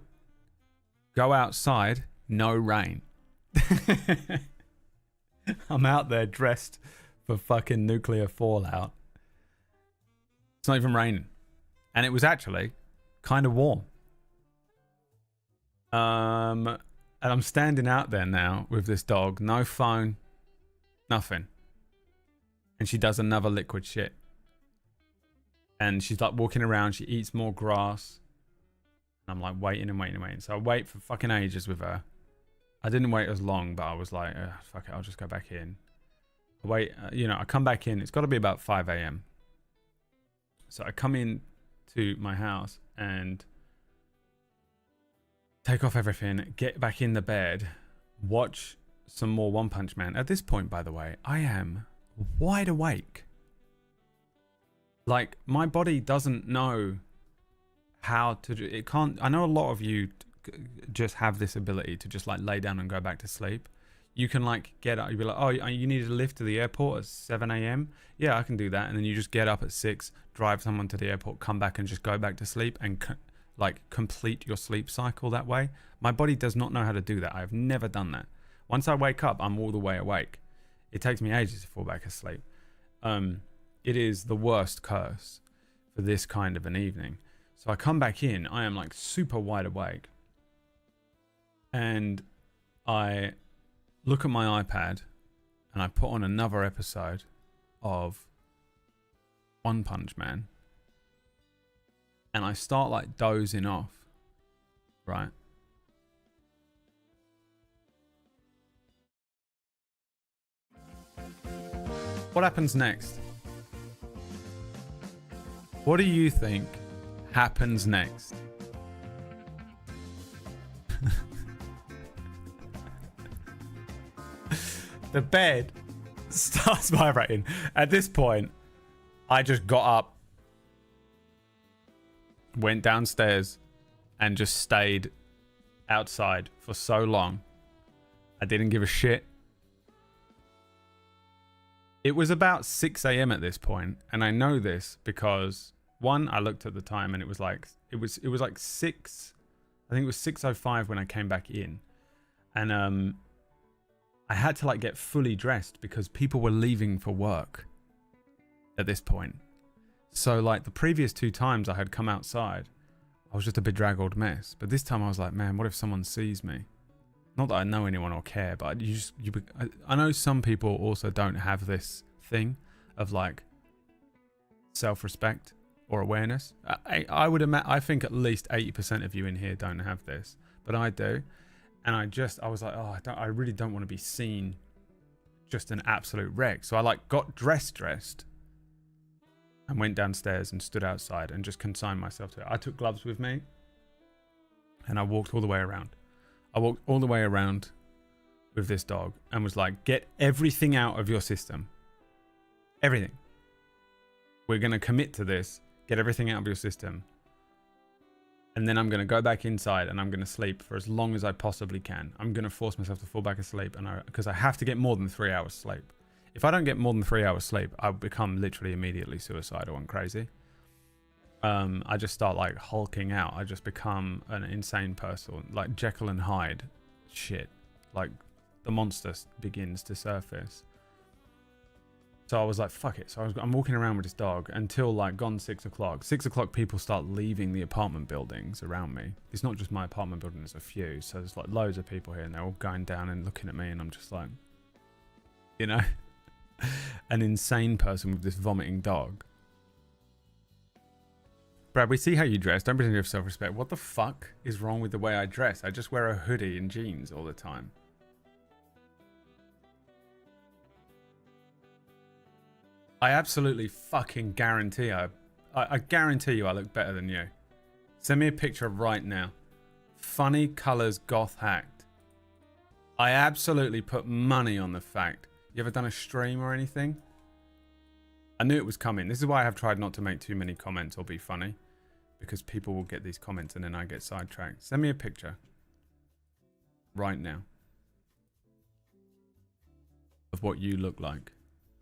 go outside, no rain. I'm out there dressed for fucking nuclear fallout. It's not even raining. And it was actually kind of warm. And I'm standing out there now with this dog, no phone, nothing. And she does another liquid shit. And she's like walking around, she eats more grass. And I'm like waiting. So I wait for fucking ages with her. I didn't wait as long, but I was like, fuck it, I'll just go back in. I wait, I come back in, it's got to be about 5 a.m. So I come in to my house and take off everything, get back in the bed, watch some more One Punch Man. At this point, by the way, I am wide awake. Like, my body doesn't know how to do it. Can't. I know a lot of you just have this ability to just like lay down and go back to sleep. You can like get up, you'll be like, oh, you need a lift to the airport at 7 a.m. Yeah, I can do that. And then you just get up at 6, drive someone to the airport, come back and just go back to sleep and like complete your sleep cycle that way. My body does not know how to do that. I've never done that. Once I wake up, I'm all the way awake. It takes me ages to fall back asleep. It is the worst curse for this kind of an evening. So I come back in, I am like super wide awake. And I look at my iPad and I put on another episode of One Punch Man. And I start like dozing off, right? What happens next? What do you think happens next? The bed starts vibrating. At this point, I just got up, went downstairs, and just stayed outside for so long. I didn't give a shit. It was about 6 a.m. at this point, and I know this because, one, I looked at the time and it was like It was like 6, I think it was 6:05 when I came back in. And I had to like get fully dressed because people were leaving for work at this point. So like the previous 2 times I had come outside, I was just a bedraggled mess. But this time I was like, man, what if someone sees me? Not that I know anyone or care, but I know some people also don't have this thing of like self-respect or awareness. I think at least 80% of you in here don't have this, but I do. And I was like, oh, I really don't want to be seen just an absolute wreck. So I like got dressed and went downstairs and stood outside and just consigned myself to it. I took gloves with me and I walked all the way around. I walked all the way around with this dog and was like, get everything out of your system. Everything. We're going to commit to this. Get everything out of your system. And then I'm going to go back inside and I'm going to sleep for as long as I possibly can. I'm going to force myself to fall back asleep because I have to get more than 3 hours sleep. If I don't get more than 3 hours sleep, I'll become literally immediately suicidal and crazy. I just start like hulking out. I just become an insane person, like Jekyll and Hyde shit. Like the monster begins to surface. So I was like, fuck it. So I'm walking around with this dog until like gone 6 o'clock. 6 o'clock, people start leaving the apartment buildings around me. It's not just my apartment building, there's a few. So there's like loads of people here and they're all going down and looking at me and I'm just like, you know, an insane person with this vomiting dog. Brad, we see how you dress. Don't pretend you have self-respect. What the fuck is wrong with the way I dress? I just wear a hoodie and jeans all the time. I absolutely fucking guarantee I guarantee you I look better than you. Send me a picture right now. Funny colours goth hacked. I absolutely put money on the fact. You ever done a stream or anything? I knew it was coming. This is why I have tried not to make too many comments or be funny. Because people will get these comments and then I get sidetracked. Send me a picture. Right now. Of what you look like.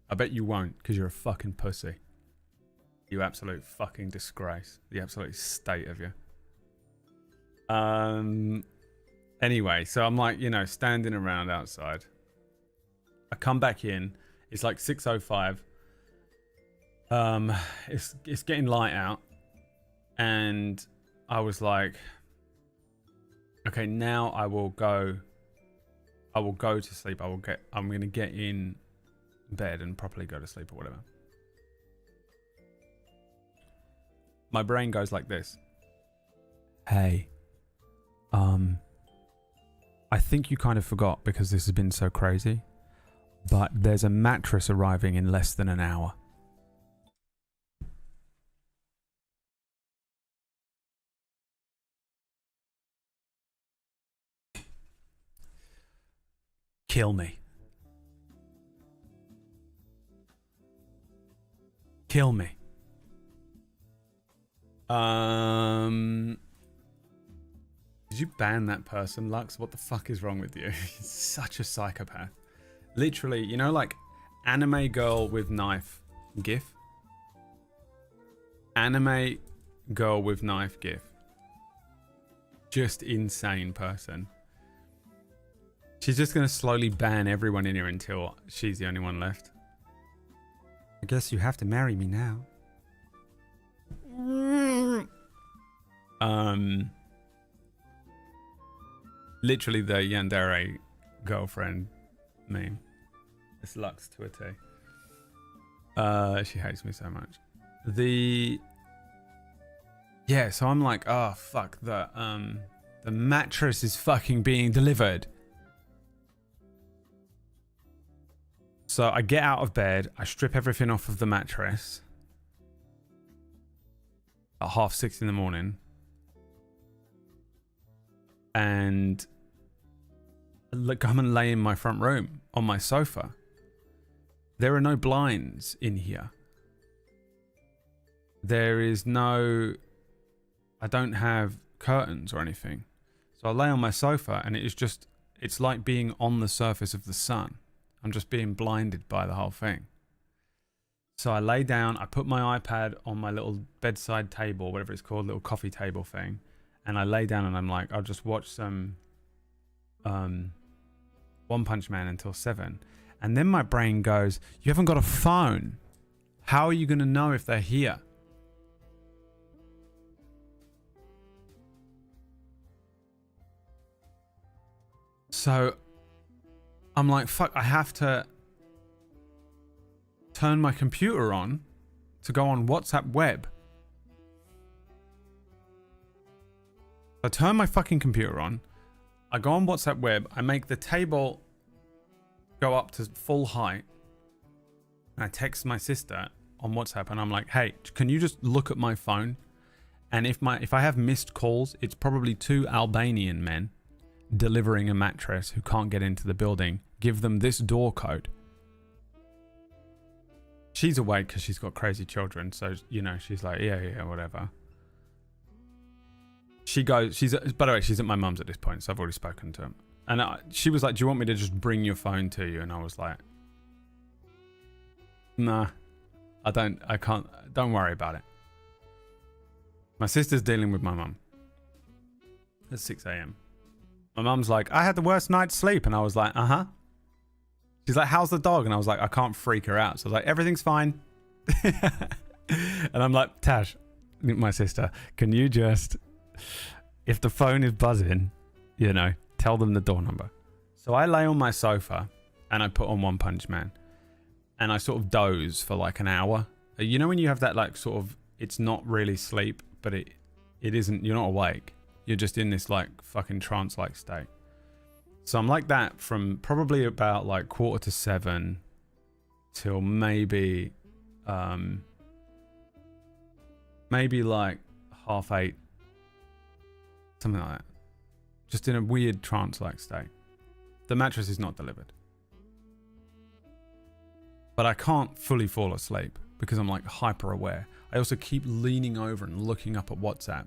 I bet you won't, because you're a fucking pussy. You absolute fucking disgrace. The absolute state of you. Anyway, so I'm like, you know, standing around outside. I come back in. It's like 6:05. It's getting light out. And I was like, okay, now I will go to sleep. I'm going to get in bed and properly go to sleep or whatever. My brain goes like this. Hey, I think you kind of forgot because this has been so crazy, but there's a mattress arriving in less than an hour. Kill me. Kill me. Did you ban that person, Lux? What the fuck is wrong with you? He's such a psychopath. Literally, you know, like anime girl with knife gif? Anime girl with knife gif. Just insane person. She's just going to slowly ban everyone in here until she's the only one left. I guess you have to marry me now. Literally the Yandere girlfriend meme. It's Lux to a T. She hates me so much. Yeah, so I'm like, oh fuck, the mattress is fucking being delivered. So I get out of bed, I strip everything off of the mattress at 6:30 in the morning, and come and lay in my front room on my sofa. There are no blinds in here. There is no, I don't have curtains or anything. So I lay on my sofa and it's like being on the surface of the sun. I'm just being blinded by the whole thing. So I lay down, I put my iPad on my little bedside table, whatever it's called, little coffee table thing. And I lay down and I'm like, I'll just watch some One Punch Man until 7. And then my brain goes, you haven't got a phone. How are you going to know if they're here? So I'm like, fuck, I have to turn my computer on to go on WhatsApp web. I turn my fucking computer on. I go on WhatsApp web. I make the table go up to full height. And I text my sister on WhatsApp and I'm like, hey, can you just look at my phone? And if I have missed calls, it's probably 2 Albanian men delivering a mattress who can't get into the building. Give them this door code. She's awake because she's got crazy children. So, you know, she's like, yeah, whatever. She goes, by the way, she's at my mum's at this point. So I've already spoken to him. And she was like, do you want me to just bring your phone to you? And I was like, nah, I can't, don't worry about it. My sister's dealing with my mum. It's 6 a.m. My mum's like, I had the worst night's sleep. And I was like, uh-huh. She's like, how's the dog? And I was like, I can't freak her out. So I was like, everything's fine. And I'm like, Tash, my sister, can you just, if the phone is buzzing, you know, tell them the door number. So I lay on my sofa and I put on One Punch Man. And I sort of doze for like an hour. You know when you have that like sort of, it's not really sleep, but it isn't, you're not awake. You're just in this like fucking trance-like state. So I'm like that from probably about like 7:15 till maybe like 8:30. Something like that. Just in a weird trance-like state. The mattress is not delivered. But I can't fully fall asleep because I'm like hyper aware. I also keep leaning over and looking up at WhatsApp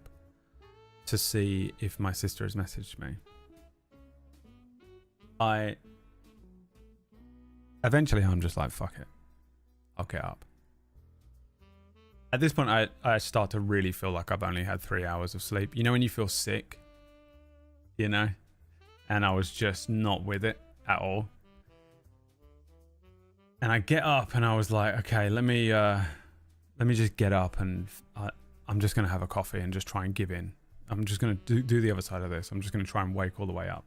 to see if my sister has messaged me. Eventually I'm just like, fuck it. I'll get up. At this point, I start to really feel like I've only had 3 hours of sleep. You know when you feel sick? You know? And I was just not with it at all. And I get up and I was like, okay, let me just get up and I'm just going to have a coffee and just try and give in. I'm just going to do the other side of this. I'm just going to try and wake all the way up.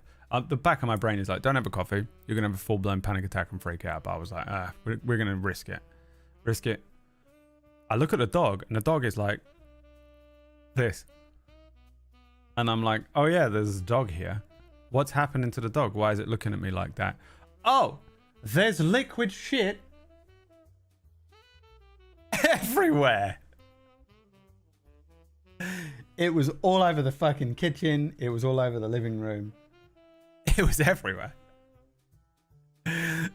The back of my brain is like, don't have a coffee. You're going to have a full-blown panic attack and freak out. But I was like, we're going to risk it. Risk it. I look at the dog and the dog is like this. And I'm like, oh yeah, there's a dog here. What's happening to the dog? Why is it looking at me like that? Oh, there's liquid shit everywhere. It was all over the fucking kitchen. It was all over the living room. It was everywhere.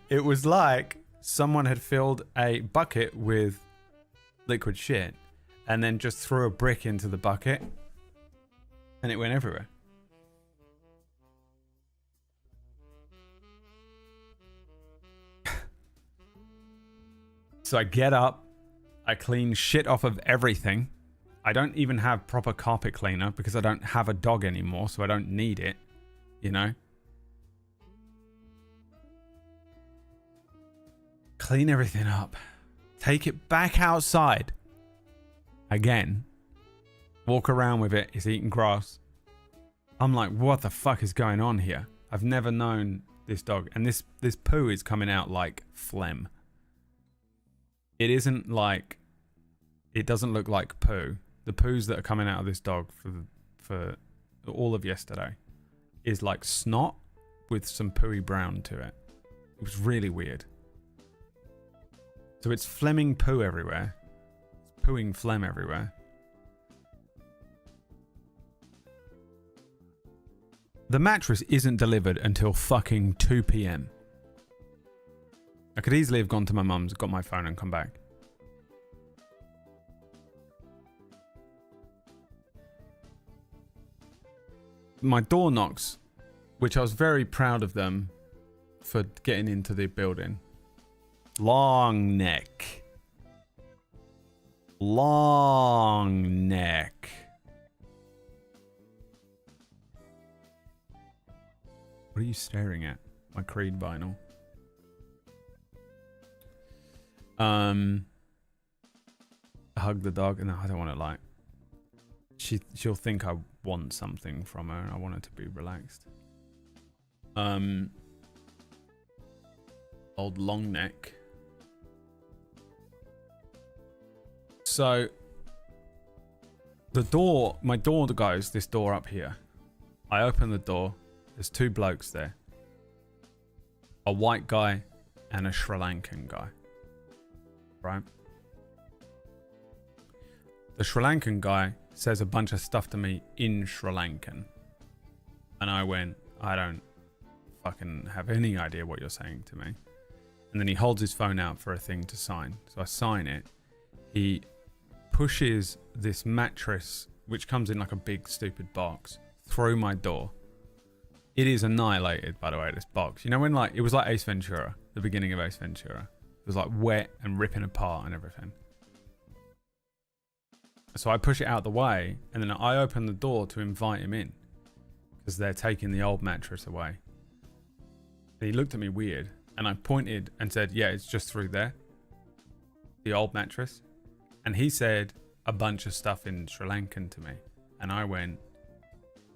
It was like someone had filled a bucket with liquid shit and then just threw a brick into the bucket and it went everywhere. So I get up, I clean shit off of everything. I don't even have proper carpet cleaner because I don't have a dog anymore, so I don't need it, you know? Clean everything up. Take it back outside. Again. Walk around with it. It's eating grass. I'm like, what the fuck is going on here? I've never known this dog. And this poo is coming out like phlegm. It isn't like... It doesn't look like poo. The poos that are coming out of this dog for all of yesterday is like snot with some pooey brown to it. It was really weird. So it's phlegming poo everywhere. It's pooing phlegm everywhere. The mattress isn't delivered until fucking 2 p.m. I could easily have gone to my mum's, got my phone and come back. My door knocks, which I was very proud of them for getting into the building. Long neck. Long neck. What are you staring at? My Creed vinyl. Hug the dog. No, I don't want to like. She'll think I want something from her, and I want her to be relaxed. Old long neck. So the door, my door goes this door up here. I open the door. There's two blokes there. A white guy and a Sri Lankan guy. Right? The Sri Lankan guy says a bunch of stuff to me in Sri Lankan. And I went, I don't fucking have any idea what you're saying to me. And then he holds his phone out for a thing to sign. So I sign it. He pushes this mattress, which comes in like a big stupid box, through my door. It is annihilated, by the way, this box. You know when like, it was like Ace Ventura, the beginning of Ace Ventura. It was like wet and ripping apart and everything. So I push it out the way, and then I open the door to invite him in because they're taking the old mattress away. And he looked at me weird, and I pointed and said, yeah, it's just through there. The old mattress. And he said a bunch of stuff in Sri Lankan to me. And I went,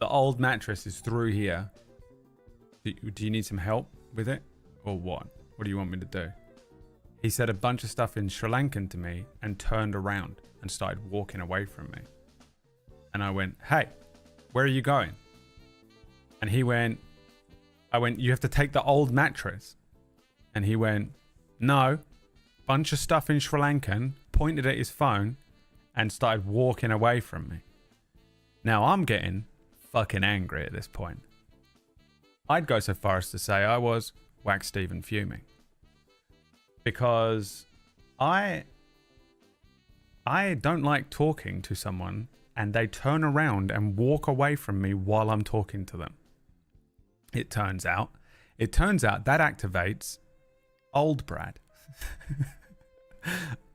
the old mattress is through here. Do you need some help with it? Or what? What do you want me to do? He said a bunch of stuff in Sri Lankan to me and turned around and started walking away from me. And I went, hey, where are you going? And I went, you have to take the old mattress. And he went, no. Bunch of stuff in Sri Lankan, pointed at his phone and started walking away from me. Now I'm getting fucking angry at this point. I'd go so far as to say I was Wax Steven fuming. Because I don't like talking to someone and they turn around and walk away from me while I'm talking to them. It turns out that activates old Brad.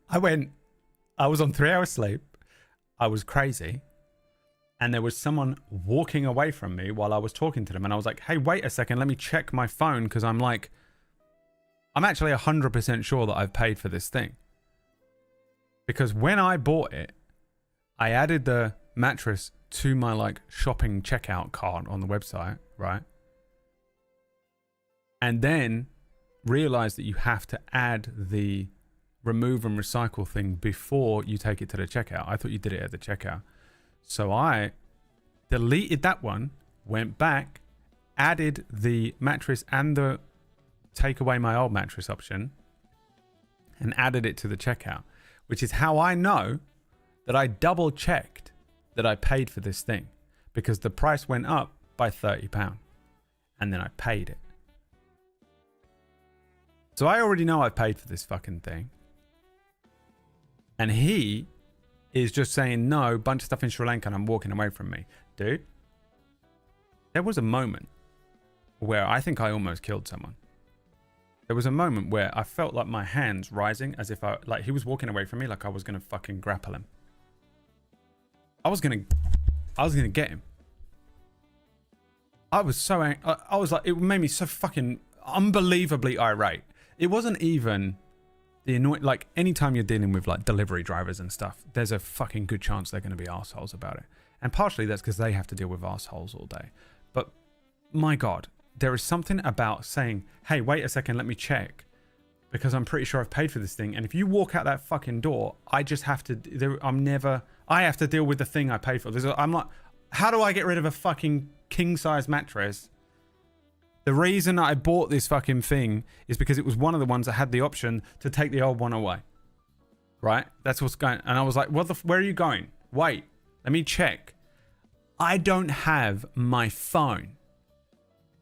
I was on 3 hours sleep. I was crazy. And there was someone walking away from me while I was talking to them. And I was like, hey, wait a second. Let me check my phone. Because I'm actually 100% sure that I've paid for this thing. Because when I bought it, I added the mattress to my like shopping checkout cart on the website, right? And then realized that you have to add the remove and recycle thing before you take it to the checkout. I thought you did it at the checkout. So I deleted that one, went back, added the mattress and the take away my old mattress option, and added it to the checkout, which is how I know that I double checked that I paid for this thing, because the price went up by £30 and then I paid it. So I already know I paid for this fucking thing. And he is just saying, no, bunch of stuff in Sri Lanka and I'm walking away from me. Dude, there was a moment where I think I almost killed someone. There was a moment where I felt like my hands rising as if like he was walking away from me like I was going to fucking grapple him. I was going to get him. I was so angry. I was like, it made me so fucking unbelievably irate. It wasn't even the annoying, like anytime you're dealing with like delivery drivers and stuff, there's a fucking good chance they're going to be assholes about it. And partially that's because they have to deal with assholes all day. But my God, there is something about saying, hey, wait a second, let me check. Because I'm pretty sure I've paid for this thing. And if you walk out that fucking door, I just have to, I have to deal with the thing I paid for. I'm like, how do I get rid of a fucking king size mattress? The reason I bought this fucking thing is because it was one of the ones that had the option to take the old one away. Right? That's what's going. And I was like, where are you going? Wait, let me check. I don't have my phone.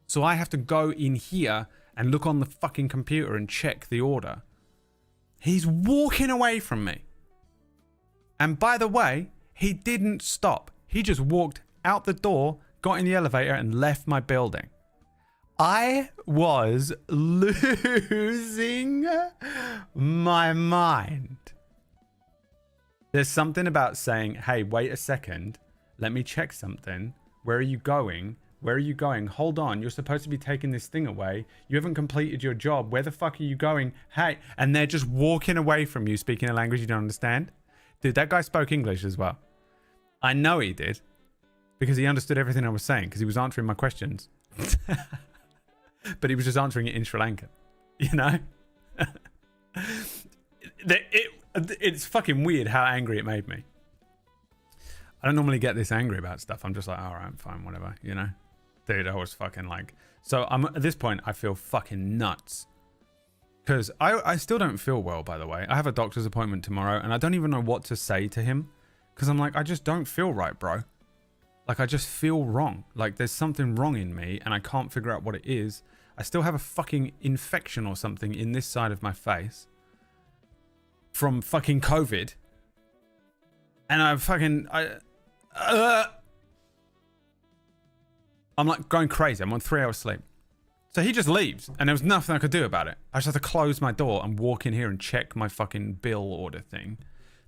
So I have to go in here and look on the fucking computer and check the order. He's walking away from me. And by the way, he didn't stop. He just walked out the door, got in the elevator and left my building. I was losing my mind. There's something about saying, hey, wait a second. Let me check something. Where are you going? Where are you going? Hold on. You're supposed to be taking this thing away. You haven't completed your job. Where the fuck are you going? Hey. And they're just walking away from you speaking a language you don't understand. Dude, that guy spoke English as well. I know he did. Because he understood everything I was saying. Because he was answering my questions. But he was just answering it in Sri Lankan. You know? It's fucking weird how angry it made me. I don't normally get this angry about stuff. I'm just like, all right, fine, whatever, you know? Dude, I was fucking like... So I'm at this point, I feel fucking nuts. Because I still don't feel well, by the way. I have a doctor's appointment tomorrow, and I don't even know what to say to him. Because I'm like, I just don't feel right, bro. Like, I just feel wrong. Like, there's something wrong in me, and I can't figure out what it is. I still have a fucking infection or something in this side of my face. From fucking COVID. And I'm like going crazy. I'm on 3 hours sleep. So he just leaves and there was nothing I could do about it. I just have to close my door and walk in here and check my fucking bill order thing.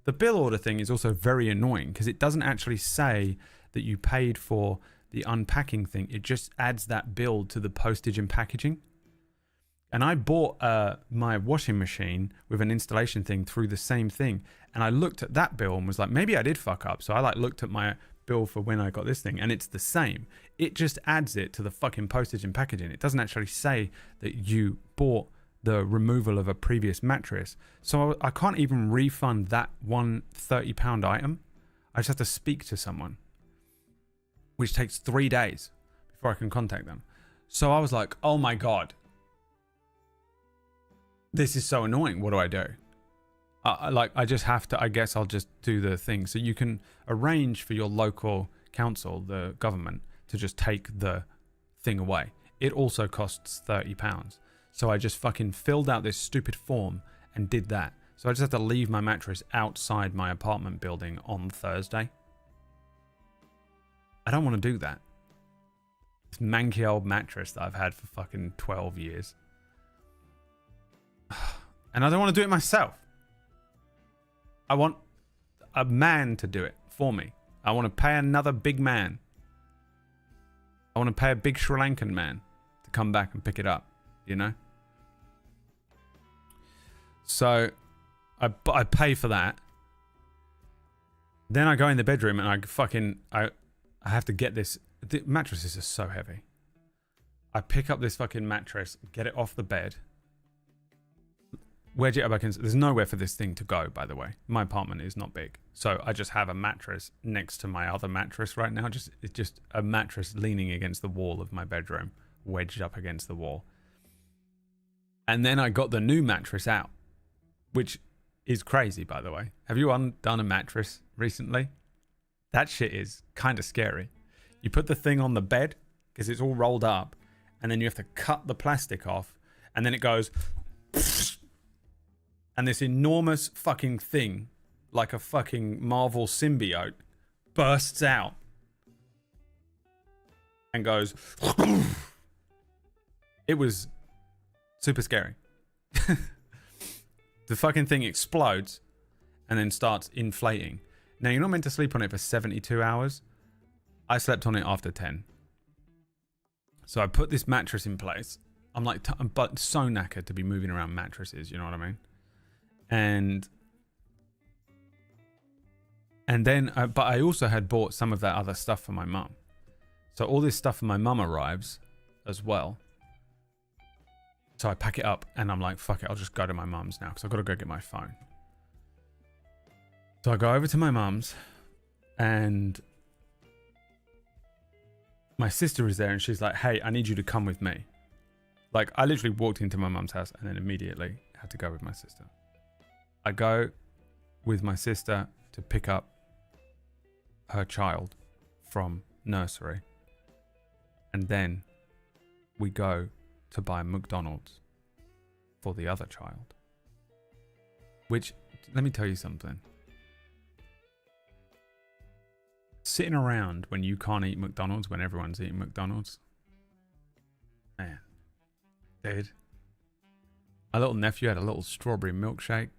The bill order thing is also very annoying because it doesn't actually say that you paid for the unpacking thing. It just adds that bill to the postage and packaging. And I bought my washing machine with an installation thing through the same thing. And I looked at that bill and was like, maybe I did fuck up. So I like looked at my bill for when I got this thing and it's the same. It just adds it to the fucking postage and packaging. It doesn't actually say that you bought the removal of a previous mattress. So I can't even refund that one £30 item. I just have to speak to someone, which takes 3 days before I can contact them. So I was like, oh my God. This is so annoying. What do I do? I just have to, I guess I'll just do the thing. So you can arrange for your local council, the government, to just take the thing away. It also costs £30. So I just fucking filled out this stupid form and did that. So I just have to leave my mattress outside my apartment building on Thursday. I don't want to do that. This manky old mattress that I've had for fucking 12 years. And I don't want to do it myself. I want a man to do it for me. I want to pay another big man. I want to pay a big Sri Lankan man to come back and pick it up, you know? So I pay for that. Then I go in the bedroom and I have to get this. The mattresses are so heavy. I pick up this fucking mattress, get it off the bed. Wedge it up against. There's nowhere for this thing to go, by the way. My apartment is not big. So I just have a mattress next to my other mattress right now. It's just a mattress leaning against the wall of my bedroom, wedged up against the wall. And then I got the new mattress out, which is crazy, by the way. Have you undone a mattress recently? That shit is kind of scary. You put the thing on the bed because it's all rolled up, and then you have to cut the plastic off, and then it goes... And this enormous fucking thing, like a fucking Marvel symbiote, bursts out and goes... It was super scary. The fucking thing explodes and then starts inflating. Now, you're not meant to sleep on it for 72 hours. I slept on it after 10. So I put this mattress in place. I'm like, I'm so knackered to be moving around mattresses, you know what I mean? And then, but I also had bought some of that other stuff for my mum. So all this stuff for my mum arrives as well. So I pack it up and I'm like, fuck it, I'll just go to my mum's now because I've got to go get my phone. So I go over to my mum's and my sister is there and she's like, hey, I need you to come with me. Like, I literally walked into my mum's house and then immediately had to go with my sister. I go with my sister to pick up her child from nursery. And then we go to buy McDonald's for the other child. Which, let me tell you something. Sitting around when you can't eat McDonald's when everyone's eating McDonald's. Man. Dude. My little nephew had a little strawberry milkshake.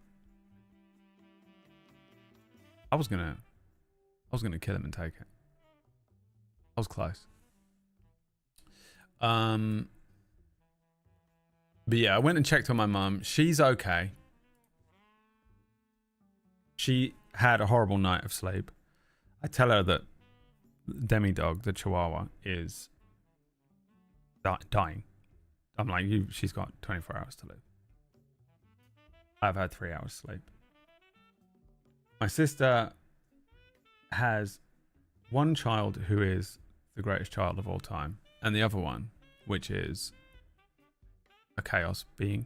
I was gonna kill him and take it. I was close. But yeah, I went and checked on my mum. She's okay. She had a horrible night of sleep. I tell her that Demi Dog, the Chihuahua, is dying. I'm like, she's got 24 hours to live. I've had 3 hours sleep. My sister has one child who is the greatest child of all time, and the other one, which is a chaos being.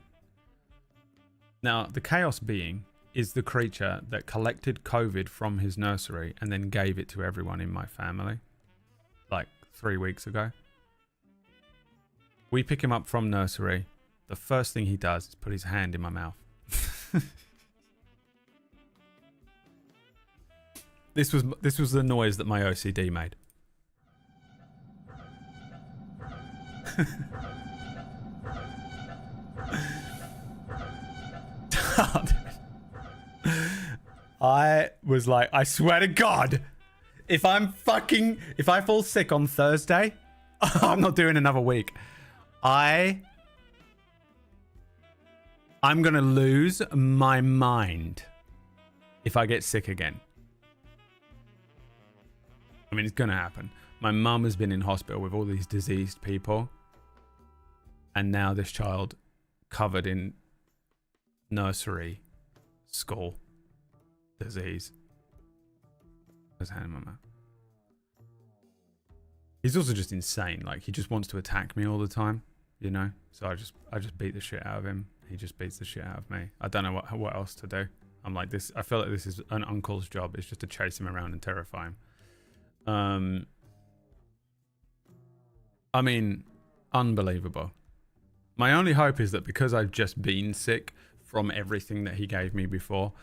Now, the chaos being is the creature that collected COVID from his nursery and then gave it to everyone in my family, like 3 weeks ago. We pick him up from nursery. The first thing he does is put his hand in my mouth. This was the noise that my OCD made. I was like, I swear to God, if I fall sick on Thursday, I'm not doing another week. I'm gonna lose my mind if I get sick again. I mean, it's gonna happen. My mum has been in hospital with all these diseased people, and now this child covered in nursery school disease. His hand in my mouth. He's also just insane. Like, he just wants to attack me all the time, you know? So I just beat the shit out of him. He just beats the shit out of me. I don't know what else to do. I'm like this. I feel like this is an uncle's job. It's just to chase him around and terrify him. I mean, unbelievable. My only hope is that because I've just been sick from everything that he gave me before,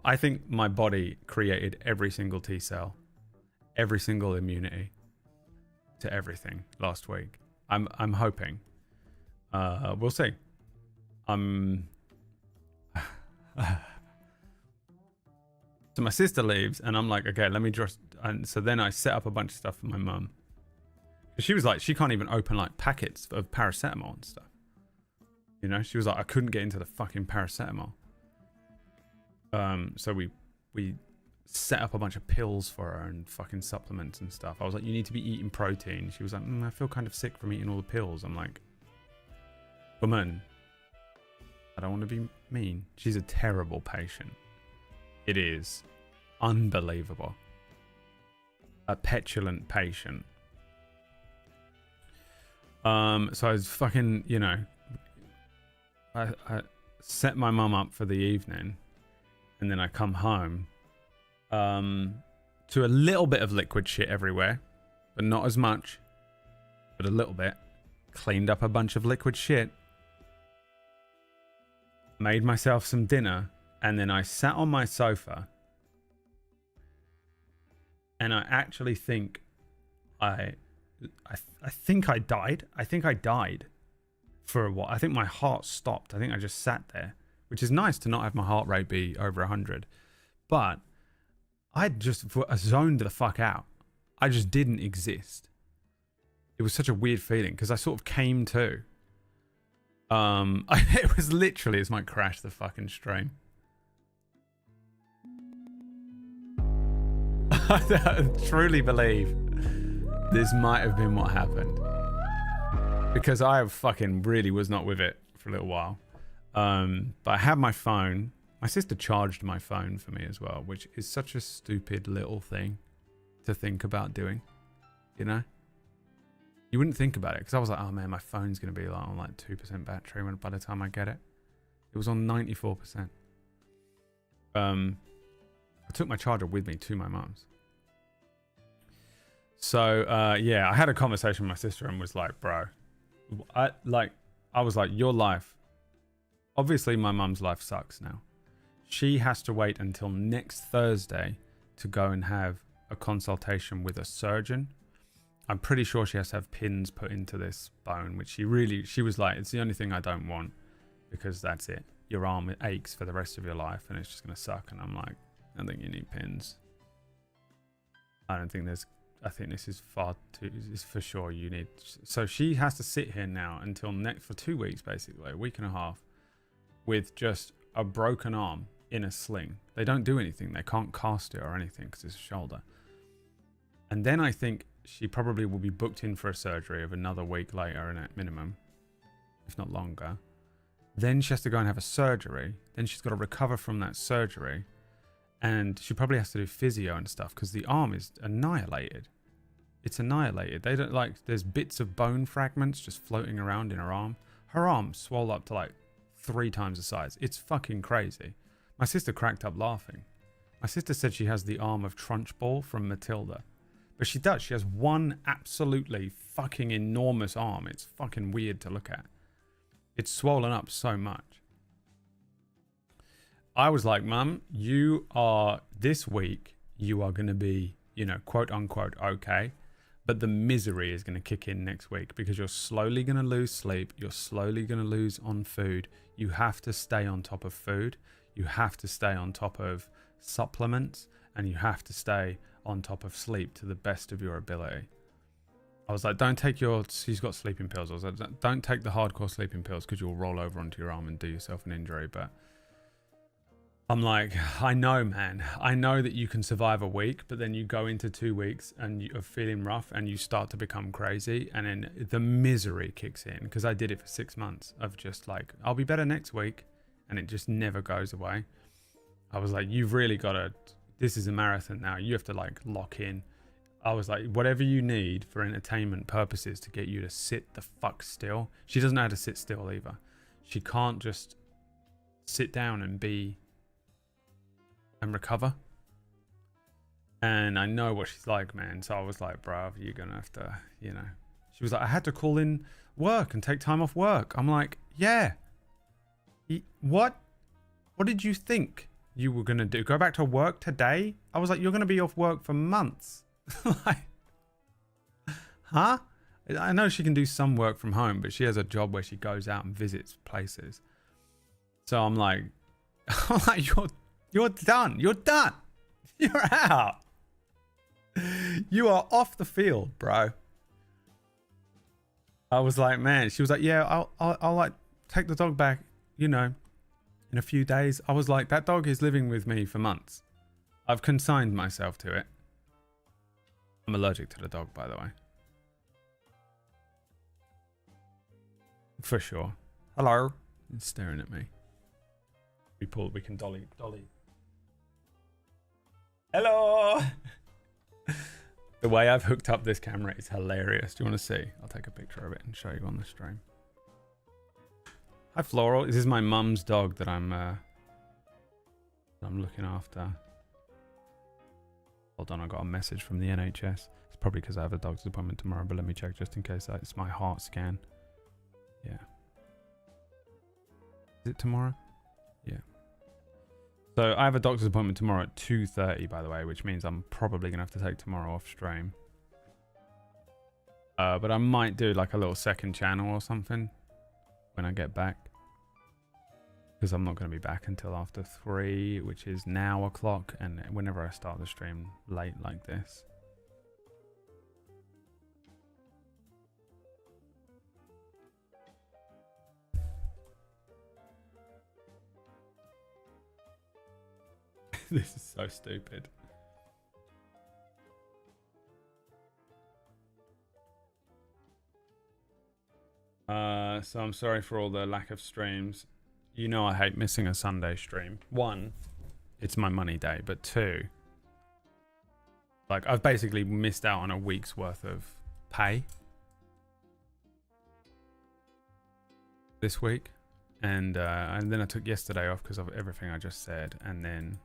I think my body created every single T cell, every single immunity to everything last week. I'm hoping. We'll see. So my sister leaves, and I'm like, okay, let me just. And so then I set up a bunch of stuff for my mum. She was like, she can't even open like packets of paracetamol and stuff. You know, she was like, I couldn't get into the fucking paracetamol. So we set up a bunch of pills for her and fucking supplements and stuff. I was like, you need to be eating protein. She was like, I feel kind of sick from eating all the pills. I'm like, woman, I don't want to be mean. She's a terrible patient. It is unbelievable. A petulant patient. So I was fucking, you know, I set my mum up for the evening, and then I come home to a little bit of liquid shit everywhere, but not as much, but a little bit. Cleaned up a bunch of liquid shit, made myself some dinner, and then I sat on my sofa, and I actually think I think I died. I think I died for a while. I think my heart stopped. I think I just sat there, which is nice to not have my heart rate be over 100. But I just zoned the fuck out. I just didn't exist. It was such a weird feeling because I sort of came to. It was literally, this might crash the fucking stream. I truly believe this might have been what happened, because I fucking really was not with it for a little while. But I had my phone. My sister charged my phone for me as well, which is such a stupid little thing to think about doing, you know? You wouldn't think about it, because I was like, oh man, my phone's going to be like on like 2% battery by the time I get it. It was on 94%. I took my charger with me to my mum's. So, yeah, I had a conversation with my sister and was like, bro, I was like, your life, obviously my mum's life sucks now. She has to wait until next Thursday to go and have a consultation with a surgeon. I'm pretty sure she has to have pins put into this bone, which she was like, it's the only thing I don't want, because that's it. Your arm aches for the rest of your life and it's just going to suck. And I'm like, I think you need pins. I don't think there's. I think this is far too. Is for sure. You need. So she has to sit here now until next for 2 weeks, basically a week and a half, with just a broken arm in a sling. They don't do anything. They can't cast it or anything because it's a shoulder. And then I think she probably will be booked in for a surgery of another week later, in at minimum, if not longer. Then she has to go and have a surgery. Then she's got to recover from that surgery. And she probably has to do physio and stuff because the arm is annihilated. It's annihilated. They don't like, there's bits of bone fragments just floating around in her arm. Her arm swelled up to like 3 times the size. It's fucking crazy. My sister cracked up laughing. My sister said she has the arm of Trunchbull from Matilda. But she does. She has one absolutely fucking enormous arm. It's fucking weird to look at. It's swollen up so much. I was like, Mum, this week, you are going to be, quote unquote, okay. But the misery is going to kick in next week because you're slowly going to lose sleep. You're slowly going to lose on food. You have to stay on top of food. You have to stay on top of supplements. And you have to stay on top of sleep to the best of your ability. I was like, she's got sleeping pills. I was like, don't take the hardcore sleeping pills because you'll roll over onto your arm and do yourself an injury. But I'm like, I know, man. I know that you can survive a week, but then you go into 2 weeks and you're feeling rough and you start to become crazy. And then the misery kicks in because I did it for 6 months of just like, I'll be better next week. And it just never goes away. I was like, you've really got to, this is a marathon now. You have to like lock in. I was like, whatever you need for entertainment purposes to get you to sit the fuck still. She doesn't know how to sit still either. She can't just sit down and recover. And I know what she's like, man. So I was like, bruv, you're going to have to, She was like, I had to call in work and take time off work. I'm like, yeah. What? What did you think you were going to do? Go back to work today? I was like, you're going to be off work for months. Like, huh? I know she can do some work from home, but she has a job where she goes out and visits places. So I'm like, you're done. You're done. You're out. You are off the field, bro. I was like, man. She was like, yeah, I'll like take the dog back, in a few days. I was like, that dog is living with me for months. I've consigned myself to it. I'm allergic to the dog, by the way. For sure. Hello. It's staring at me. We can dolly. Hello. The way I've hooked up this camera is hilarious. Do you want to see? I'll take a picture of it and show you on the stream. Hi, Floral. This is my mum's dog that I'm looking after. Hold on, I got a message from the NHS. It's probably because I have a doctor's appointment tomorrow, but let me check just in case. It's my heart scan. Yeah. Is it tomorrow? Yeah. So I have a doctor's appointment tomorrow at 2:30, by the way, which means I'm probably going to have to take tomorrow off stream. But I might do like a little second channel or something when I get back. Because I'm not going to be back until after 3, which is now o'clock, and whenever I start the stream late like this. This is so stupid. So I'm sorry for all the lack of streams. I hate missing a Sunday stream. 1, it's my money day, but 2, like I've basically missed out on a week's worth of pay this week, and then I took yesterday off because of everything I just said, and then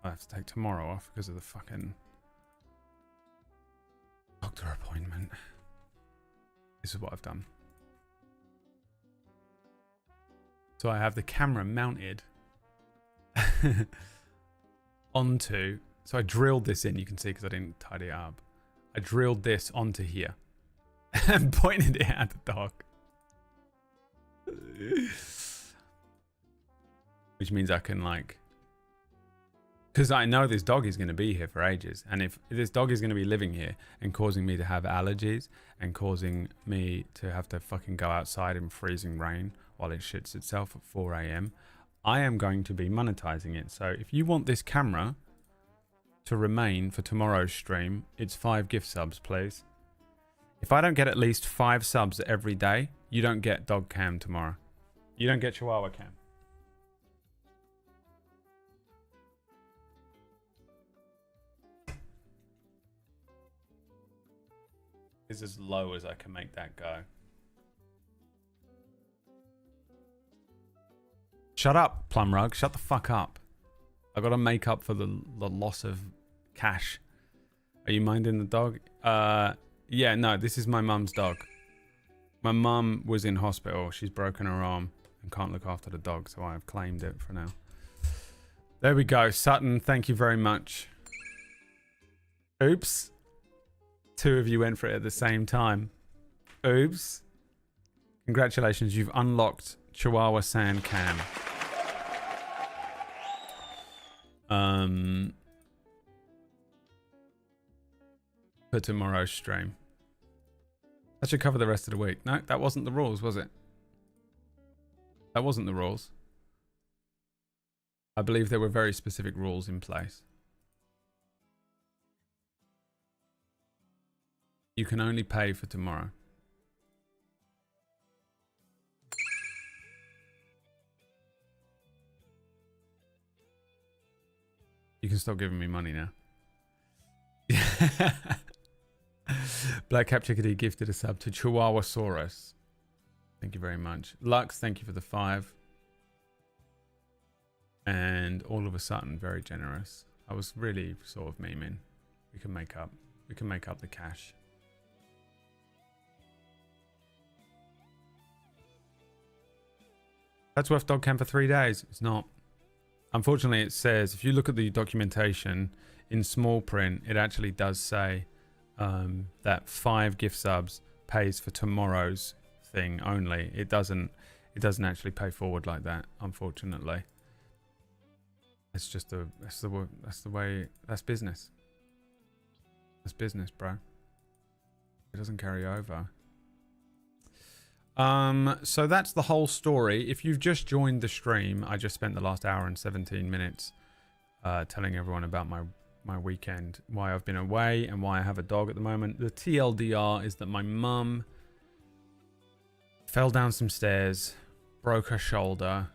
I have to take tomorrow off because of the fucking doctor appointment. This is what I've done. So I have the camera mounted onto... So I drilled this in, you can see because I didn't tidy it up. I drilled this onto here and pointed it at the dog. Which means I can like Because I know this dog is going to be here for ages. And if this dog is going to be living here and causing me to have allergies and causing me to have to fucking go outside in freezing rain while it shits itself at 4 a.m., I am going to be monetizing it. So if you want this camera to remain for tomorrow's stream, it's 5 gift subs, please. If I don't get at least 5 subs every day, you don't get dog cam tomorrow. You don't get Chihuahua cam. Is as low as I can make that go. Shut up, Plum Rug. Shut the fuck up. I gotta make up for the loss of cash. Are you minding the dog? Yeah, no, this is my mum's dog. My mum was in hospital. She's broken her arm and can't look after the dog, so I've claimed it for now. There we go. Sutton, thank you very much. Oops. 2 of you went for it at the same time. Oops. Congratulations, you've unlocked Chihuahua Sand Cam. For tomorrow's stream. That should cover the rest of the week. No, that wasn't the rules, was it? That wasn't the rules. I believe there were very specific rules in place. You can only pay for tomorrow. You can stop giving me money now. Black Cap Chickadee gifted a sub to Chihuahuasaurus. Thank you very much. Lux, thank you for the 5. And all of a sudden, very generous. I was really sort of memeing. We can make up the cash. That's worth dog cam for 3 days. It's not. Unfortunately, it says, if you look at the documentation in small print, it actually does say that 5 gift subs pays for tomorrow's thing only. It doesn't actually pay forward like that, unfortunately. It's just that's the way, that's business. That's business, bro. It doesn't carry over. So that's the whole story. If you've just joined the stream, I just spent the last hour and 17 minutes telling everyone about my weekend, why I've been away and why I have a dog at the moment. The TLDR is that my mum fell down some stairs, broke her shoulder,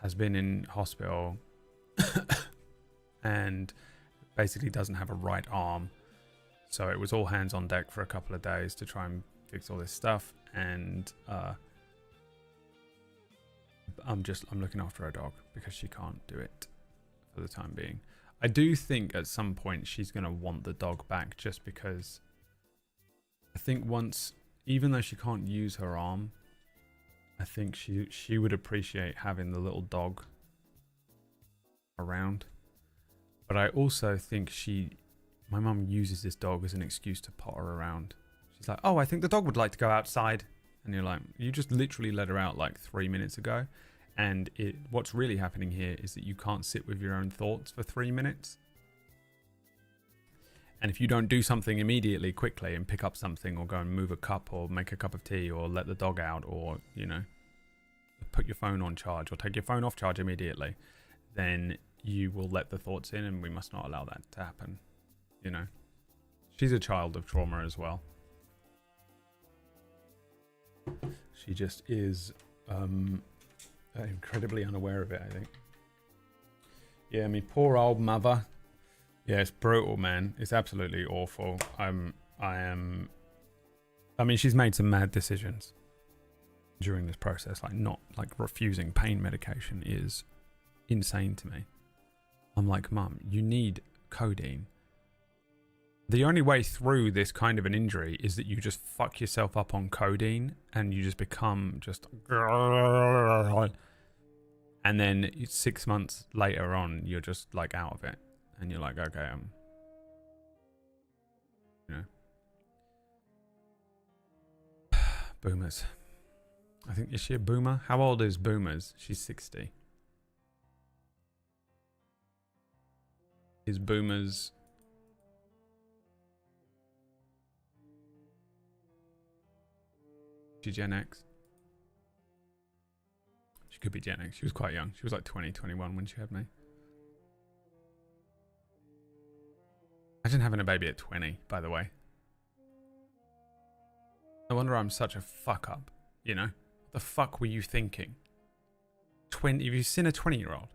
has been in hospital, and basically doesn't have a right arm. So it was all hands on deck for a couple of days to try and fix all this stuff. And I'm looking after her dog because she can't do it for the time being. I do think at some point she's going to want the dog back, just because I think once, even though she can't use her arm, I think she would appreciate having the little dog around. But I also think my mum uses this dog as an excuse to potter around. She's like, oh, I think the dog would like to go outside. And you're like, you just literally let her out like 3 minutes ago. And what's really happening here is that you can't sit with your own thoughts for 3 minutes. And if you don't do something immediately, quickly, and pick up something, or go and move a cup, or make a cup of tea, or let the dog out, or, you know, put your phone on charge, or take your phone off charge immediately, then you will let the thoughts in, and we must not allow that to happen. You know, she's a child of trauma as well. She just is incredibly unaware of it, I think. Yeah, I mean, poor old mother. Yeah, it's brutal, man. It's absolutely awful. I mean, she's made some mad decisions during this process. Like refusing pain medication is insane to me. I'm like, Mum, you need codeine. The only way through this kind of an injury is that you just fuck yourself up on codeine and you just become just... And then 6 months later on, you're just like out of it. And you're like, okay, you know. Boomers. I think, is she a boomer? How old is boomers? She's 60. His boomers. She Gen X. She could be Gen X. She was quite young. She was like 20, 21 when she had me. Imagine having a baby at 20, by the way. No wonder I'm such a fuck up, you know? What the fuck were you thinking? 20, have you seen a 20-year-old?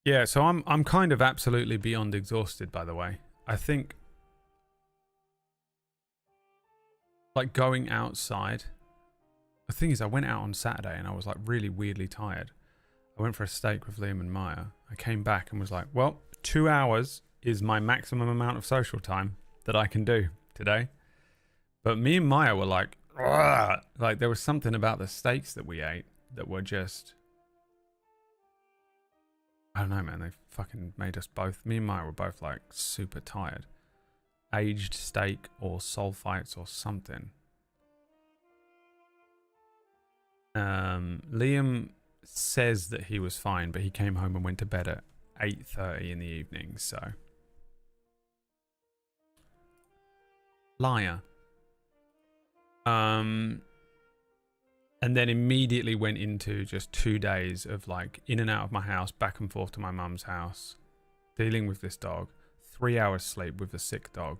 Yeah, so I'm kind of absolutely beyond exhausted, by the way. I think like going outside. The thing is, I went out on Saturday and I was like really weirdly tired. I went for a steak with Liam and Maya. I came back and was like, well, 2 hours is my maximum amount of social time that I can do today. But me and Maya were like, ugh! Like there was something about the steaks that we ate that were just, I don't know, man. They fucking made us both. Me and Maya were both like super tired. Aged steak or sulfites or something. Liam says that he was fine, but he came home and went to bed at 8:30 in the evening. So, liar. And then immediately went into just 2 days of like in and out of my house, back and forth to my mum's house, dealing with this dog. 3 hours sleep with the sick dog.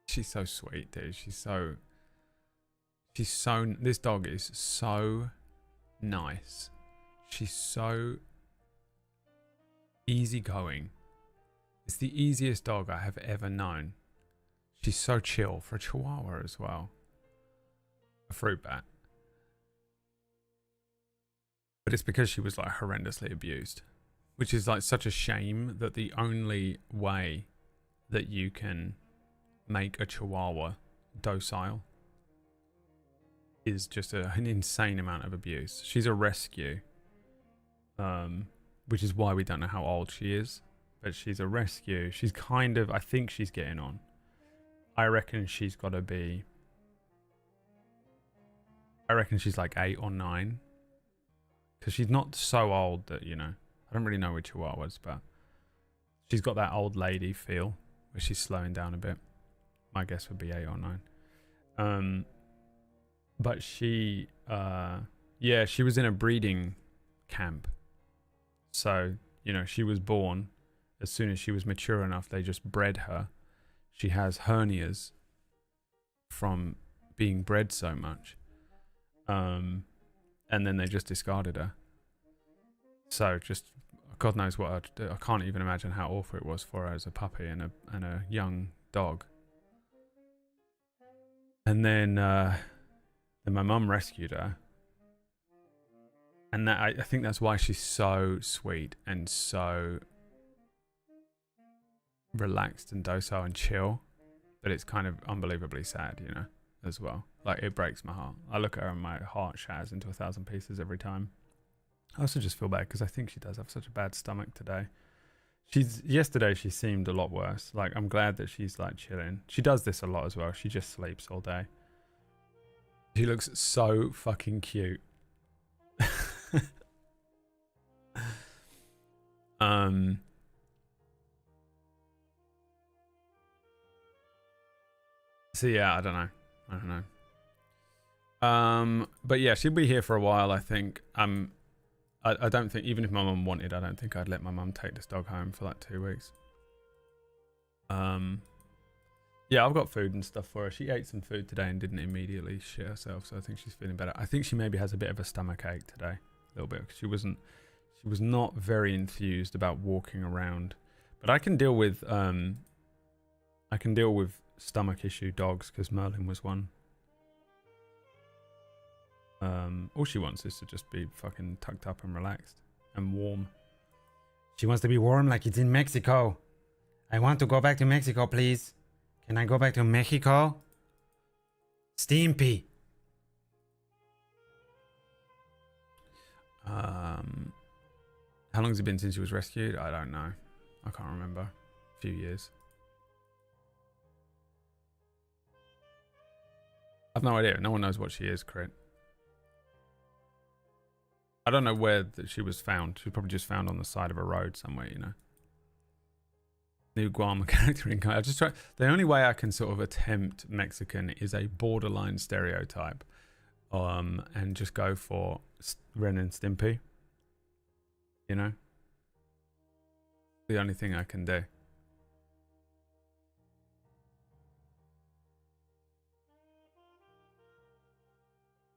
She's so sweet, dude. She's so, this dog is so nice. She's so easygoing. It's the easiest dog I have ever known. She's so chill for a Chihuahua as well. A fruit bat. But it's because she was like horrendously abused, which is like such a shame that the only way that you can make a Chihuahua docile is just an insane amount of abuse. She's a rescue, which is why we don't know how old she is, but she's a rescue. She's kind of, I think she's getting on. I reckon she's got to be, I reckon she's like 8 or 9, because she's not so old that, you know, I don't really know with Chihuahuas, but she's got that old lady feel where she's slowing down a bit. My guess would be 8 or 9. But she, yeah, she was in a breeding camp. So, you know, she was born. As soon as she was mature enough, they just bred her. She has hernias from being bred so much. And then they just discarded her. So just, God knows what I'd do. I can't even imagine how awful it was for her as a puppy and a young dog. And then my mum rescued her. And that I think that's why she's so sweet and so relaxed and docile and chill. But it's kind of unbelievably sad, you know, as well. Like, it breaks my heart. I look at her and my heart shatters into 1,000 pieces every time. I also just feel bad because I think she does have such a bad stomach today. Yesterday she seemed a lot worse. Like, I'm glad that she's like chilling. She does this a lot as well. She just sleeps all day. She looks so fucking cute. So yeah, I don't know. But yeah, she'll be here for a while, I think. I don't think, even if my mum wanted, I don't think I'd let my mum take this dog home for like 2 weeks. Yeah, I've got food and stuff for her. She ate some food today and didn't immediately shit herself, so I think she's feeling better. I think she maybe has a bit of a stomach ache today, a little bit, because she was not very enthused about walking around. But I can deal with stomach issue dogs, because Merlin was one. All she wants is to just be fucking tucked up and relaxed and warm. She wants to be warm like it's in Mexico. I want to go back to Mexico, please. Can I go back to Mexico? Stimpy. How long has it been since he was rescued? I don't know. I can't remember. A few years. I've no idea. No one knows what she is, Crit. I don't know where that she was found. She was probably just found on the side of a road somewhere, you know. New Guam character in. I just try. The only way I can sort of attempt Mexican is a borderline stereotype, and just go for Ren and Stimpy. You know, the only thing I can do.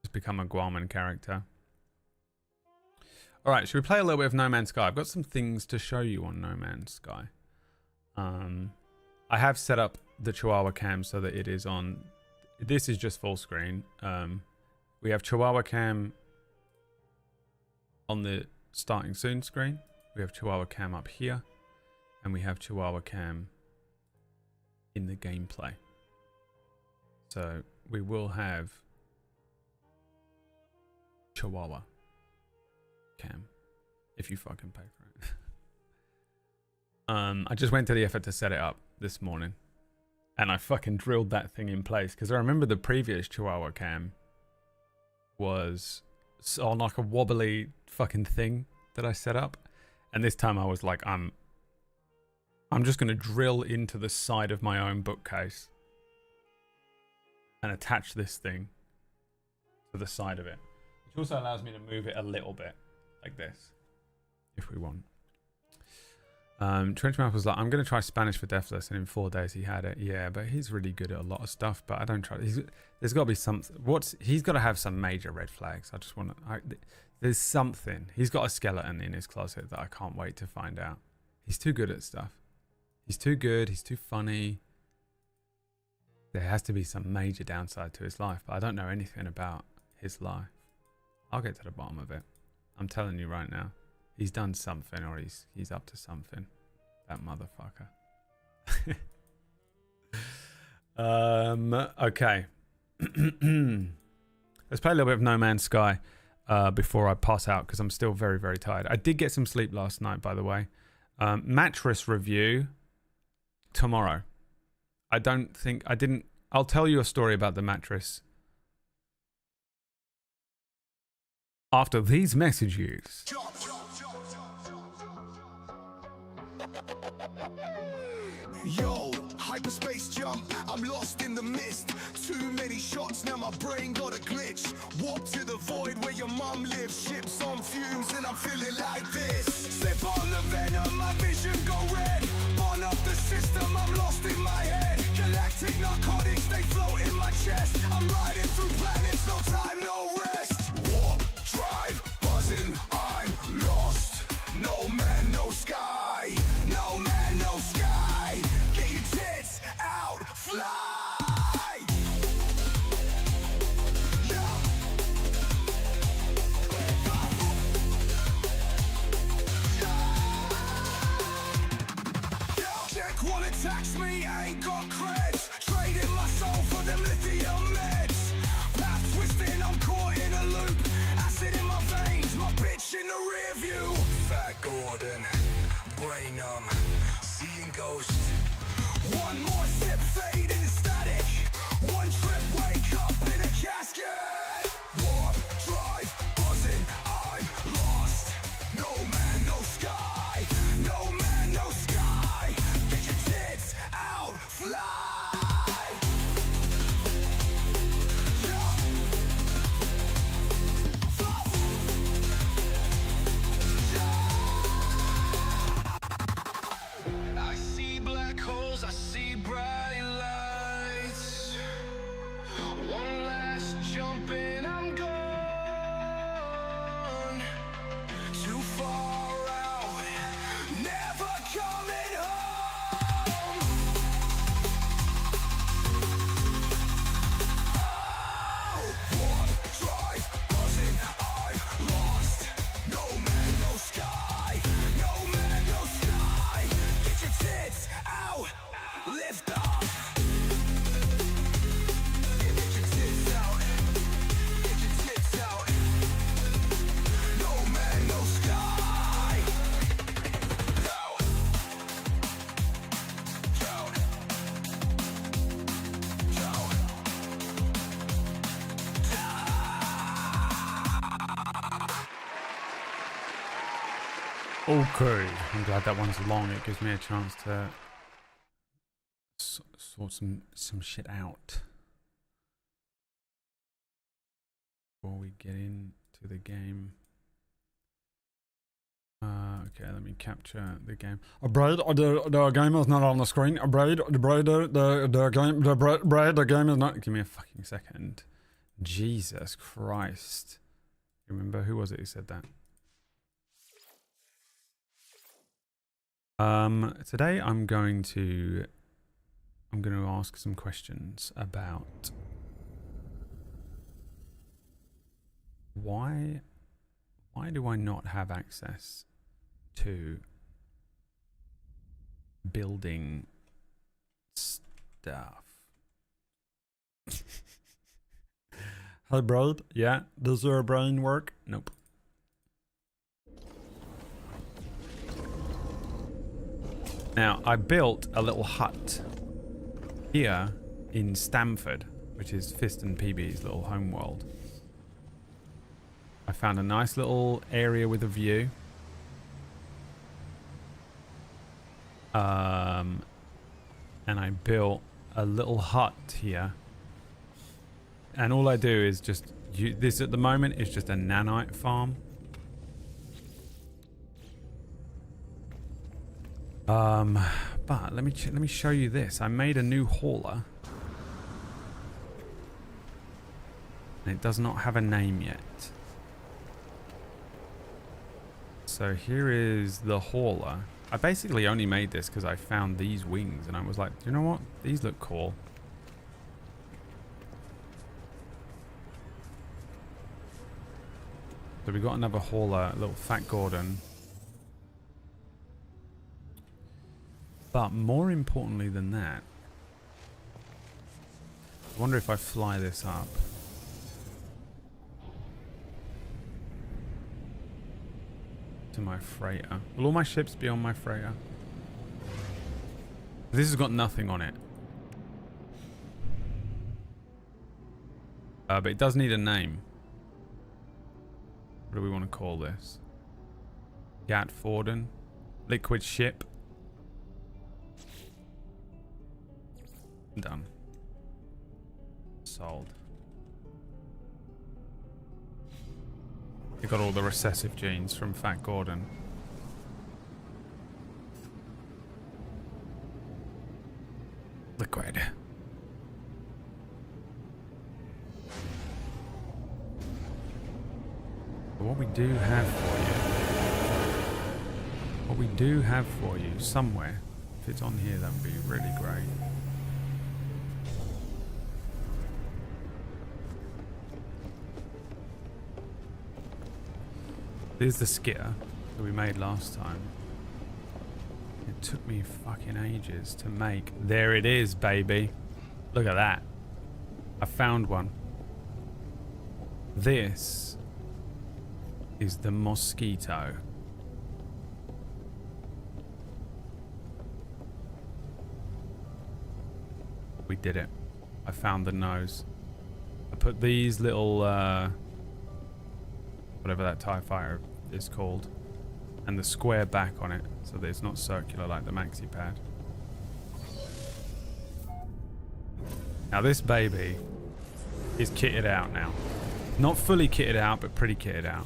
Just become a Guaman character. All right, should we play a little bit of No Man's Sky? I've got some things to show you on No Man's Sky. I have set up the Chihuahua cam so that it is on. This is just full screen. We have Chihuahua cam on the starting soon screen. We have Chihuahua cam up here, and we have Chihuahua cam in the gameplay. So we will have Chihuahua cam if you fucking pay for it. I just went to the effort to set it up this morning, and I fucking drilled that thing in place because I remember the previous Chihuahua cam was on like a wobbly fucking thing that I set up, and this time I was like, I'm just gonna drill into the side of my own bookcase and attach this thing to the side of it, which also allows me to move it a little bit like this if we want. Trenchmouth was like, I'm going to try Spanish for Deathless, and in 4 days he had it. Yeah, but he's really good at a lot of stuff, but I don't try. There's got to be something. He's got to have some major red flags. I just want to. There's something. He's got a skeleton in his closet that I can't wait to find out. He's too good at stuff. He's too good. He's too funny. There has to be some major downside to his life, but I don't know anything about his life. I'll get to the bottom of it. I'm telling you right now. He's done something, or he's up to something. That motherfucker. Okay. Let's play a little bit of No Man's Sky before I pass out, because I'm still very, very tired. I did get some sleep last night, by the way. Mattress review tomorrow. I'll tell you a story about the mattress after these messages. Yo, hyperspace jump, I'm lost in the mist. Too many shots, now my brain got a glitch. Walk to the void where your mum lives. Ships on fumes and I'm feeling like this. Slip on the venom, my vision go red. Burn up the system, I'm lost in my head. Galactic narcotics, they float in my chest. I'm riding through planets, no time, no rest. Warp, drive, buzzing, I'm lost. No man, no sky. No man, no sky. Get your tits out, fly. Check one attacks me, ain't got creds. Trading my soul for them lithium meds. Path twisting, I'm caught in a loop. Acid in my veins, my bitch in the rear view. Fat Gordon, brain numb, seeing ghosts. One more sip, fade in static. One trip, wake up in a casket. Warp, drive, buzzing, I'm lost. No man, no sky. No man, no sky. Get your tits out, fly. I see black holes, I see bright lights. Okay, I'm glad that one's long. It gives me a chance to sort some shit out before we get into the game. Okay, let me capture the game. Brad, the game is not on the screen. Brad, the game is not. Give me a fucking second. Jesus Christ. Remember who was it who said that? Today I'm going to ask some questions about why do I not have access to building stuff? Hey, bro. Yeah, does your brain work? Nope. Now, I built a little hut here in Stamford, which is Fist and PB's little homeworld. I found a nice little area with a view. And I built a little hut here. And all I do is just... this at the moment is just a nanite farm. But let me show you this. I made a new hauler. And it does not have a name yet. So here is the hauler. I basically only made this because I found these wings and I was like, you know what? These look cool. So we got another hauler, little Fat Gordon. But more importantly than that, I wonder if I fly this up. To my freighter. Will all my ships be on my freighter? This has got nothing on it. But it does need a name. What do we want to call this? Gat Forden. Liquid ship. Done. Sold. They got all the recessive genes from Fat Gordon. Liquid. But what we do have for you, somewhere, if it's on here, that would be really great. Here's the skitter that we made last time. It took me fucking ages to make. There it is, baby. Look at that. I found one. This is the mosquito. We did it. I found the nose. I put these little, whatever that TIE fighter is called, and the square back on it so that it's not circular like the maxi pad. Now this baby is kitted out now. Not fully kitted out, but pretty kitted out.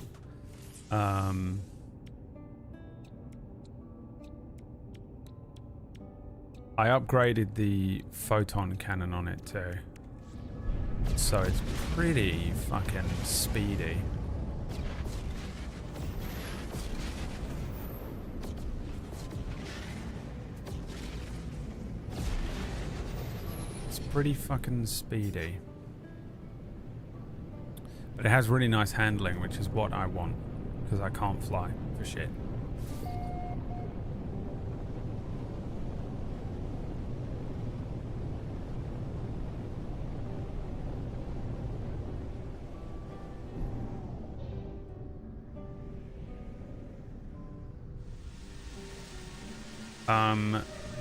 I upgraded the photon cannon on it too, so it's pretty fucking speedy. Pretty fucking speedy. But it has really nice handling, which is what I want, because I can't fly for shit.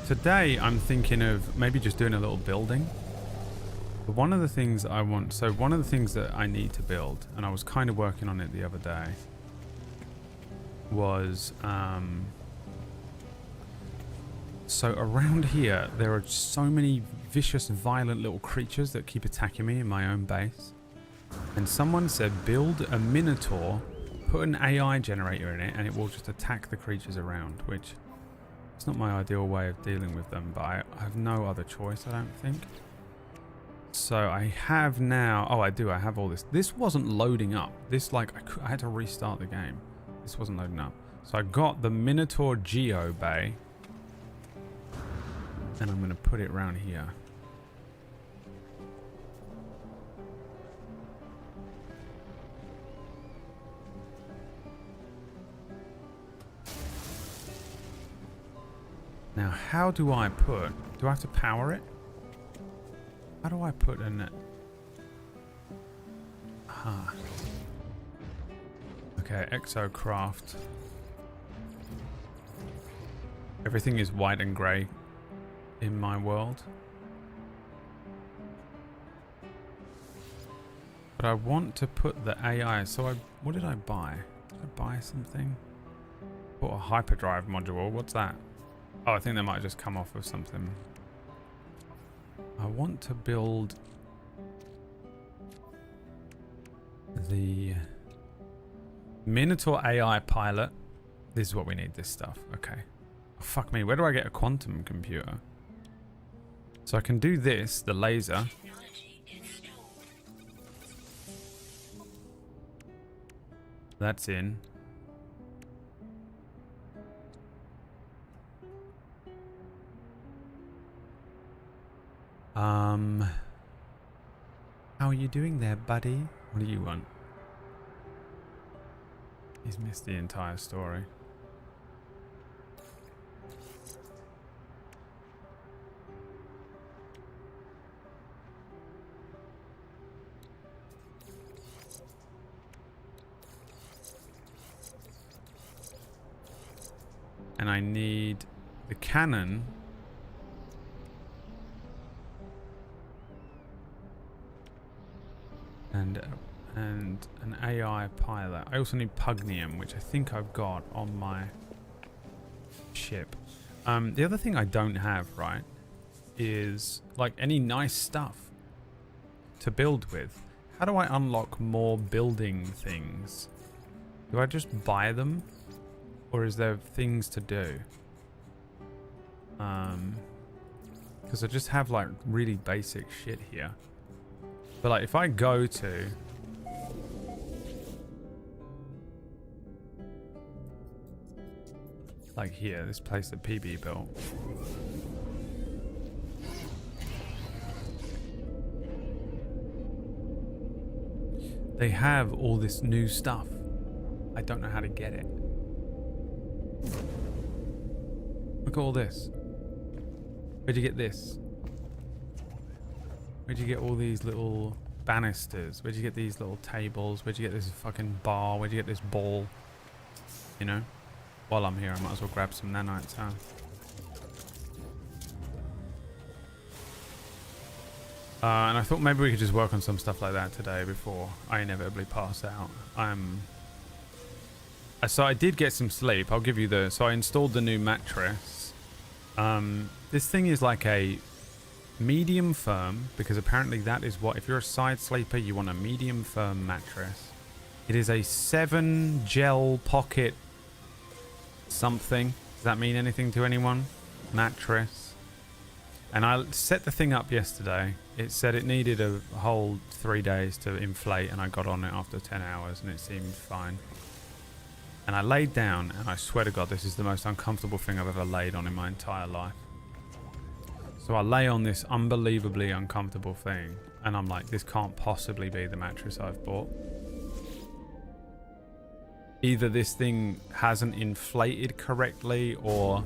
Today I'm thinking of maybe just doing a little building. But one of the things I want, so one of the things that I need to build, and I was kind of working on it the other day, was so around here there are so many vicious, violent little creatures that keep attacking me in my own base. And someone said build a minotaur, put an AI generator in it, and it will just attack the creatures around, which it's not my ideal way of dealing with them, but I have no other choice, I don't think. So I have now, oh I do, I have all this. This wasn't loading up. This, like, I had to restart the game. This wasn't loading up. So I got the Minotaur Geo Bay, and I'm going to put it around here. Now, how do I have to power it? How do I put in it? Aha. Okay, Exocraft. Everything is white and grey in my world. But I want to put the AI, so what did I buy? Did I buy something? Bought a hyperdrive module, what's that? Oh, I think that might just come off of something. I want to build the Minotaur AI pilot. This is what we need, this stuff. Okay. Oh, fuck me, where do I get a quantum computer? So I can do this, the laser. That's in. How are you doing there, buddy? What do you want? He's missed the entire story. And I need the cannon. And an AI pilot. I also need Pugnium, which I think I've got on my ship. The other thing I don't have, right, is like any nice stuff to build with. How do I unlock more building things? Do I just buy them? Or is there things to do? Because I just have like really basic shit here. But like if I go to like here, this place that PB built. They have all this new stuff. I don't know how to get it. Look at all this. Where'd you get this? Where'd you get all these little banisters? Where'd you get these little tables? Where'd you get this fucking bar? Where'd you get this ball? You know? While I'm here, I might as well grab some nanites, huh? And I thought maybe we could just work on some stuff like that today before I inevitably pass out. So I did get some sleep. I'll give you so I installed the new mattress. This thing is like a medium firm, because apparently that is what, if you're a side sleeper, you want a medium firm mattress. It is a 7 gel pocket something. Does that mean anything to anyone? Mattress. And I set the thing up yesterday. It said it needed a whole 3 days to inflate, and I got on it after 10 hours and it seemed fine. And I laid down, and I swear to God, this is the most uncomfortable thing I've ever laid on in my entire life. So I lay on this unbelievably uncomfortable thing, and I'm like, this can't possibly be the mattress I've bought. Either this thing hasn't inflated correctly, or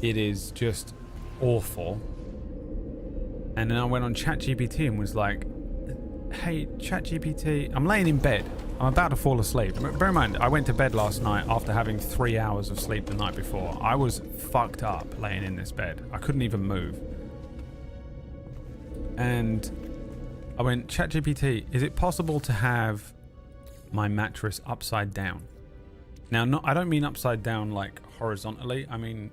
it is just awful. And then I went on ChatGPT and was like, hey, ChatGPT, I'm laying in bed. I'm about to fall asleep. Bear in mind, I went to bed last night after having 3 hours of sleep the night before. I was fucked up laying in this bed. I couldn't even move. And I went, ChatGPT, is it possible to have my mattress upside down? Now, I don't mean upside down like horizontally. I mean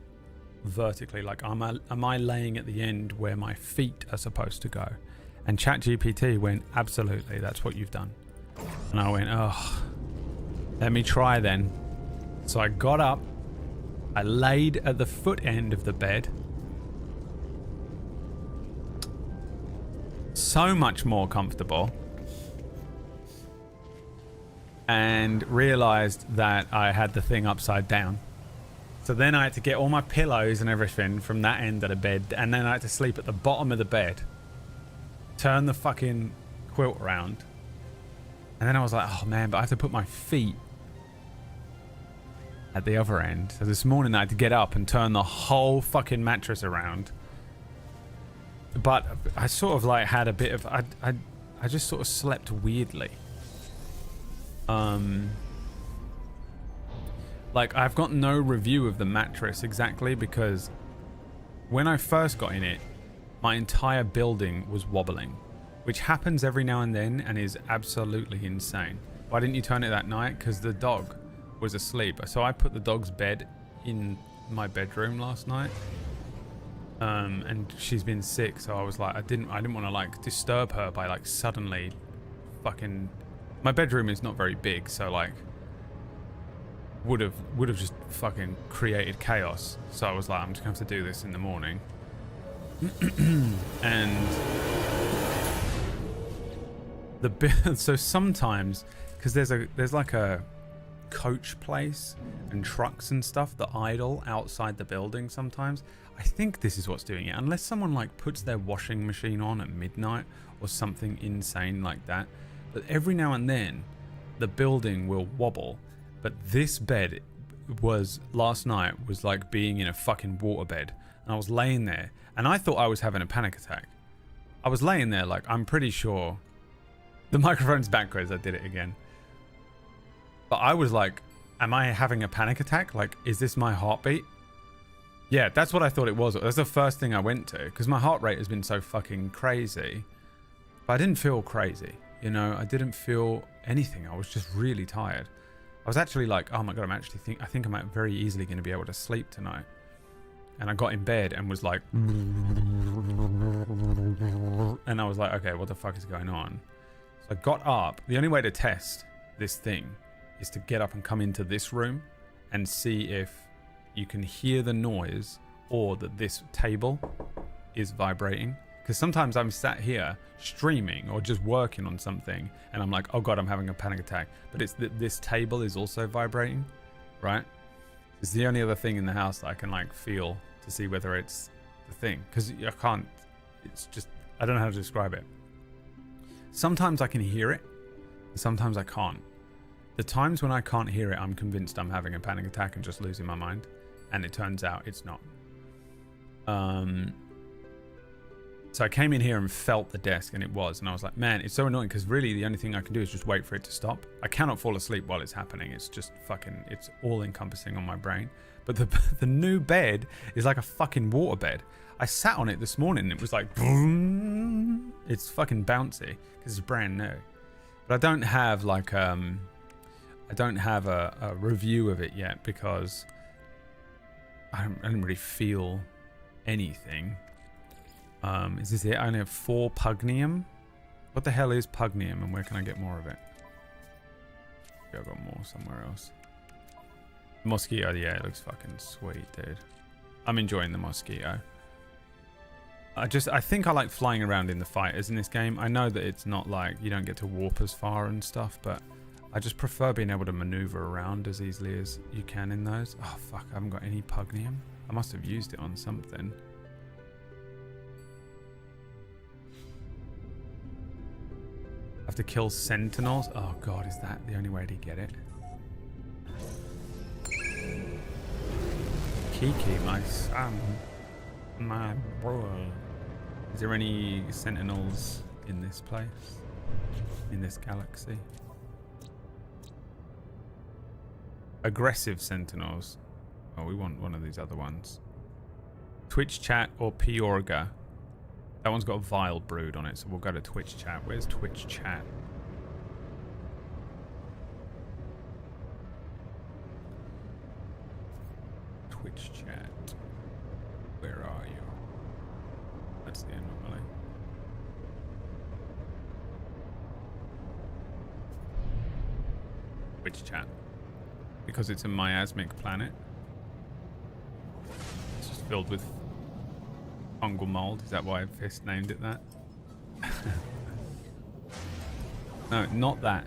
vertically. Like, am I laying at the end where my feet are supposed to go? And ChatGPT went, absolutely, that's what you've done. And I went, oh, let me try then. So I got up, I laid at the foot end of the bed. So much more comfortable. And realized that I had the thing upside down. So then I had to get all my pillows and everything from that end of the bed, and then I had to sleep at the bottom of the bed. Turn the fucking quilt around. And then I was like, oh man, but I have to put my feet at the other end. So this morning I had to get up and turn the whole fucking mattress around. But I sort of like had a bit of, I just sort of slept weirdly. Like, I've got no review of the mattress exactly, because when I first got in it, my entire building was wobbling, which happens every now and then and is absolutely insane. Why didn't you turn it that night? Because the dog was asleep. So I put the dog's bed in my bedroom last night, and she's been sick, so I was like, I didn't want to like disturb her by like suddenly fucking. My bedroom is not very big, so like would have just fucking created chaos. So I was like, I'm just gonna have to do this in the morning. And so sometimes, because there's like a coach place and trucks and stuff that idle outside the building sometimes. I think this is what's doing it, unless someone like puts their washing machine on at midnight or something insane like that. But every now and then the building will wobble. But this bed was, last night, was like being in a fucking waterbed. And I was laying there and I thought I was having a panic attack. I was laying there like, I'm pretty sure the microphone's backwards. I did it again. But I was like, am I having a panic attack? Like, is this my heartbeat? Yeah, that's what I thought it was. That's the first thing I went to, because my heart rate has been so fucking crazy. But I didn't feel crazy. You know, I didn't feel anything. I was just really tired. I was actually like, oh my God, I think I'm very easily going to be able to sleep tonight. And I got in bed and was like, and I was like, okay, what the fuck is going on? So I got up. The only way to test this thing is to get up and come into this room and see if you can hear the noise or that this table is vibrating. Because sometimes I'm sat here streaming or just working on something and I'm like, oh God, I'm having a panic attack. But it's that this table is also vibrating, right? It's the only other thing in the house that I can like feel to see whether it's the thing. Because I can't, it's just, I don't know how to describe it. Sometimes I can hear it, and sometimes I can't. The times when I can't hear it, I'm convinced I'm having a panic attack and just losing my mind. And it turns out it's not. So I came in here and felt the desk, and it was. And I was like, man, it's so annoying, because really the only thing I can do is just wait for it to stop. I cannot fall asleep while it's happening. It's just fucking, it's all encompassing on my brain. But the new bed is like a fucking water bed. I sat on it this morning and it was like, boom. It's fucking bouncy because it's brand new. But I don't have like, I don't have a review of it yet, because I don't really feel anything. Is this it? I only have 4 pugnium. What the hell is pugnium, and where can I get more of it? Maybe I've got more somewhere else. Mosquito, yeah, it looks fucking sweet, dude. I'm enjoying the mosquito. I think I like flying around in the fighters in this game. I know that it's not like you don't get to warp as far and stuff, but I just prefer being able to maneuver around as easily as you can in those. Oh fuck, I haven't got any pugnium. I must have used it on something. I have to kill sentinels. Oh god, is that the only way to get it? Kiki, my son, my boy. Is there any sentinels in this place? In this galaxy? Aggressive sentinels. Oh, we want one of these other ones. Twitch chat or Piorga. That one's got a vile brood on it, so we'll go to Twitch chat. Where's Twitch chat? Twitch chat. Where are you? That's the anomaly. Twitch chat. Because it's a miasmic planet. It's just filled with fungal mold. Is that why Fist named it that? No, not that.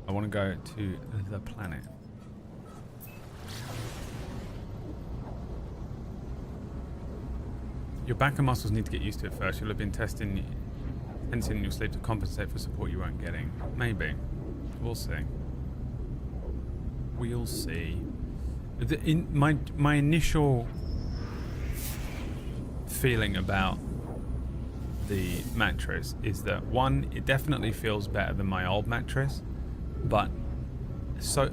I want to go to the planet. Your back and muscles need to get used to it first. You'll have been tensing in your sleep to compensate for support you weren't getting. Maybe. We'll see. We'll see. My initial feeling about the mattress is that, one, it definitely feels better than my old mattress, but so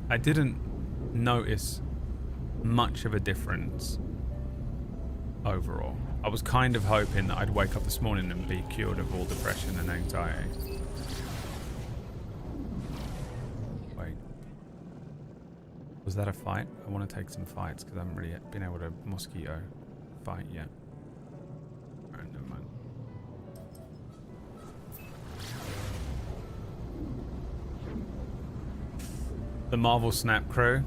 I didn't notice much of a difference overall. I was kind of hoping that I'd wake up this morning and be cured of all depression and anxiety. Wait. Was that a fight? I want to take some fights because I haven't really been able to mosquito fight yet. Alright, never mind. The Marvel Snap crew.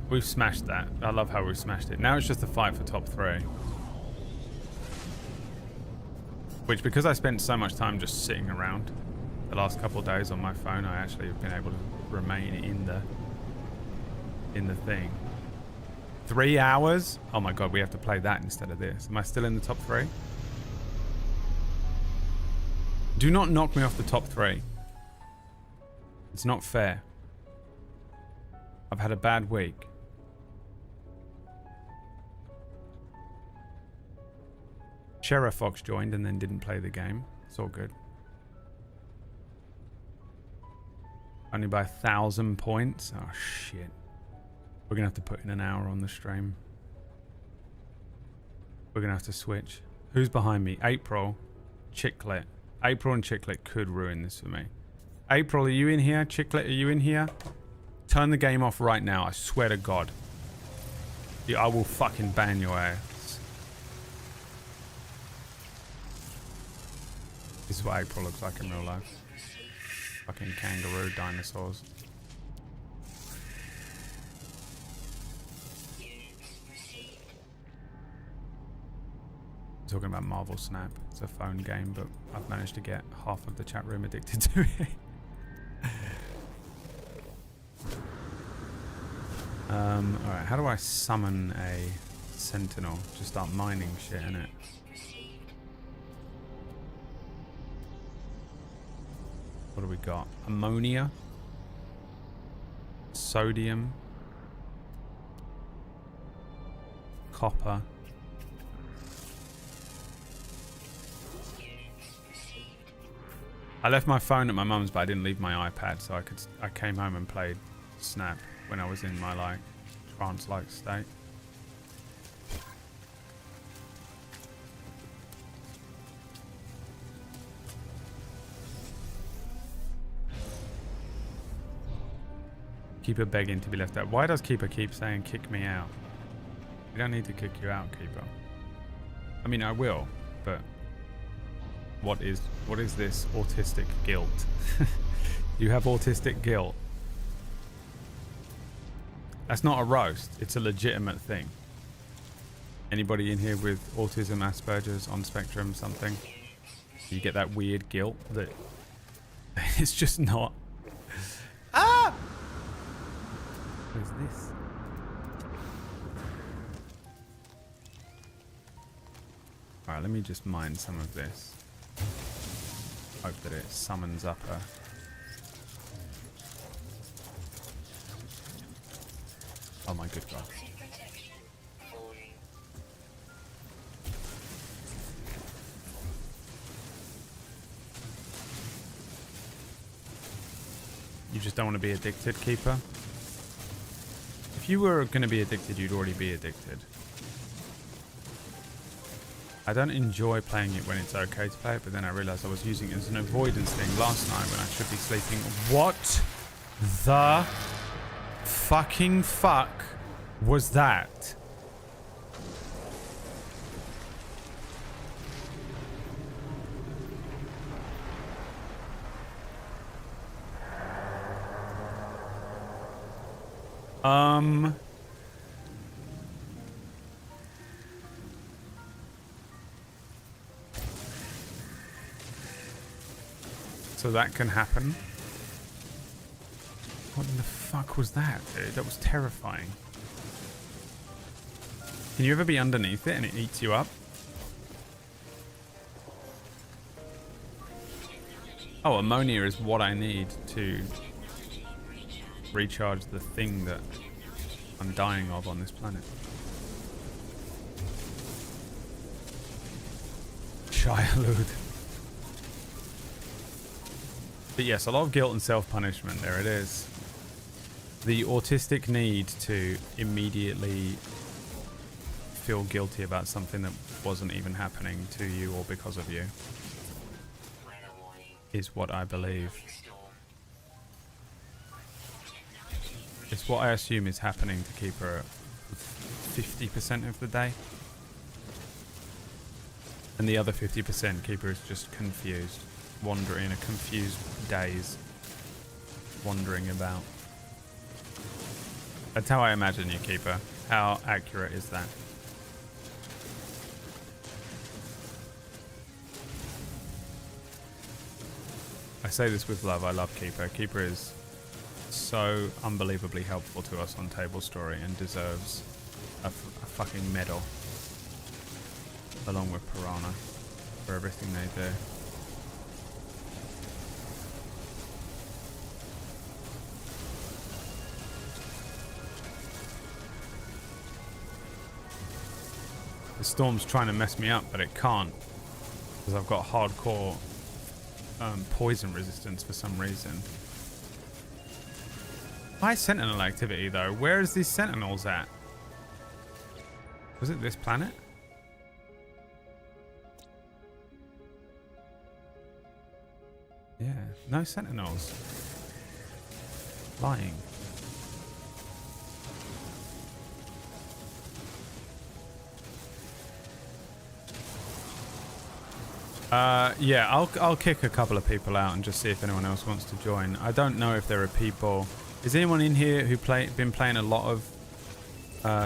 We've smashed that. I love how we smashed it. Now it's just a fight for top 3. Which, because I spent so much time just sitting around the last couple of days on my phone, I actually have been able to remain in the thing. 3 hours? Oh my god, we have to play that instead of this. Am I still in the top 3? Do not knock me off the top 3. It's not fair. I've had a bad week. Sheriff Fox joined and then didn't play the game. It's all good. Only by 1,000 points. Oh shit. We're gonna have to put in an hour on the stream. We're gonna have to switch. Who's behind me? April. Chicklet. April and Chicklet could ruin this for me. April, are you in here? Chicklet, are you in here? Turn the game off right now. I swear to God. I will fucking ban your ass. This is what April looks like in real life. Fucking kangaroo dinosaurs. I'm talking about Marvel Snap. It's a phone game, but I've managed to get half of the chat room addicted to it. Alright, how do I summon a sentinel? Just start mining shit, innit? What do we got? Ammonia. Sodium. Copper. I left my phone at my mum's, but I didn't leave my iPad, so I came home and played Snap when I was in my like trance-like state. Keeper begging to be left out. Why does Keeper keep saying kick me out? You don't need to kick you out, Keeper. I mean, I will, but what is this autistic guilt? You have autistic guilt. That's not a roast. It's a legitimate thing. Anybody in here with autism, Asperger's, on spectrum, something? You get that weird guilt that it's just not. Ah! What is this? Alright, let me just mine some of this. Hope that it summons up a... Oh my good god. You just don't want to be addicted, Keeper? If you were going to be addicted, you'd already be addicted. I don't enjoy playing it when it's okay to play it, but then I realized I was using it as an avoidance thing last night when I should be sleeping. What the fuck? fucking fuck was that? So that can happen. What in the fuck was that, dude? That was terrifying. Can you ever be underneath it and it eats you up? Oh, ammonia is what I need to recharge the thing that I'm dying of on this planet. Childhood. But yes, a lot of guilt and self-punishment. There it is. The autistic need to immediately feel guilty about something that wasn't even happening to you or because of you is what I believe. It's what I assume is happening to keep her 50% of the day. And the other 50% keeper is just confused. Wandering in a confused daze. Wandering about. That's how I imagine you, Keeper. How accurate is that? I say this with love. I love Keeper. Keeper is so unbelievably helpful to us on Table Story and deserves a fucking medal. Along with Piranha. For everything they do. The storm's trying to mess me up, but it can't. Because I've got hardcore poison resistance for some reason. High sentinel activity though. Where is these sentinels at? Was it this planet? Yeah, no sentinels. Lying. Yeah, I'll kick a couple of people out and just see if anyone else wants to join. I don't know if there are people. Is anyone in here who been playing a lot of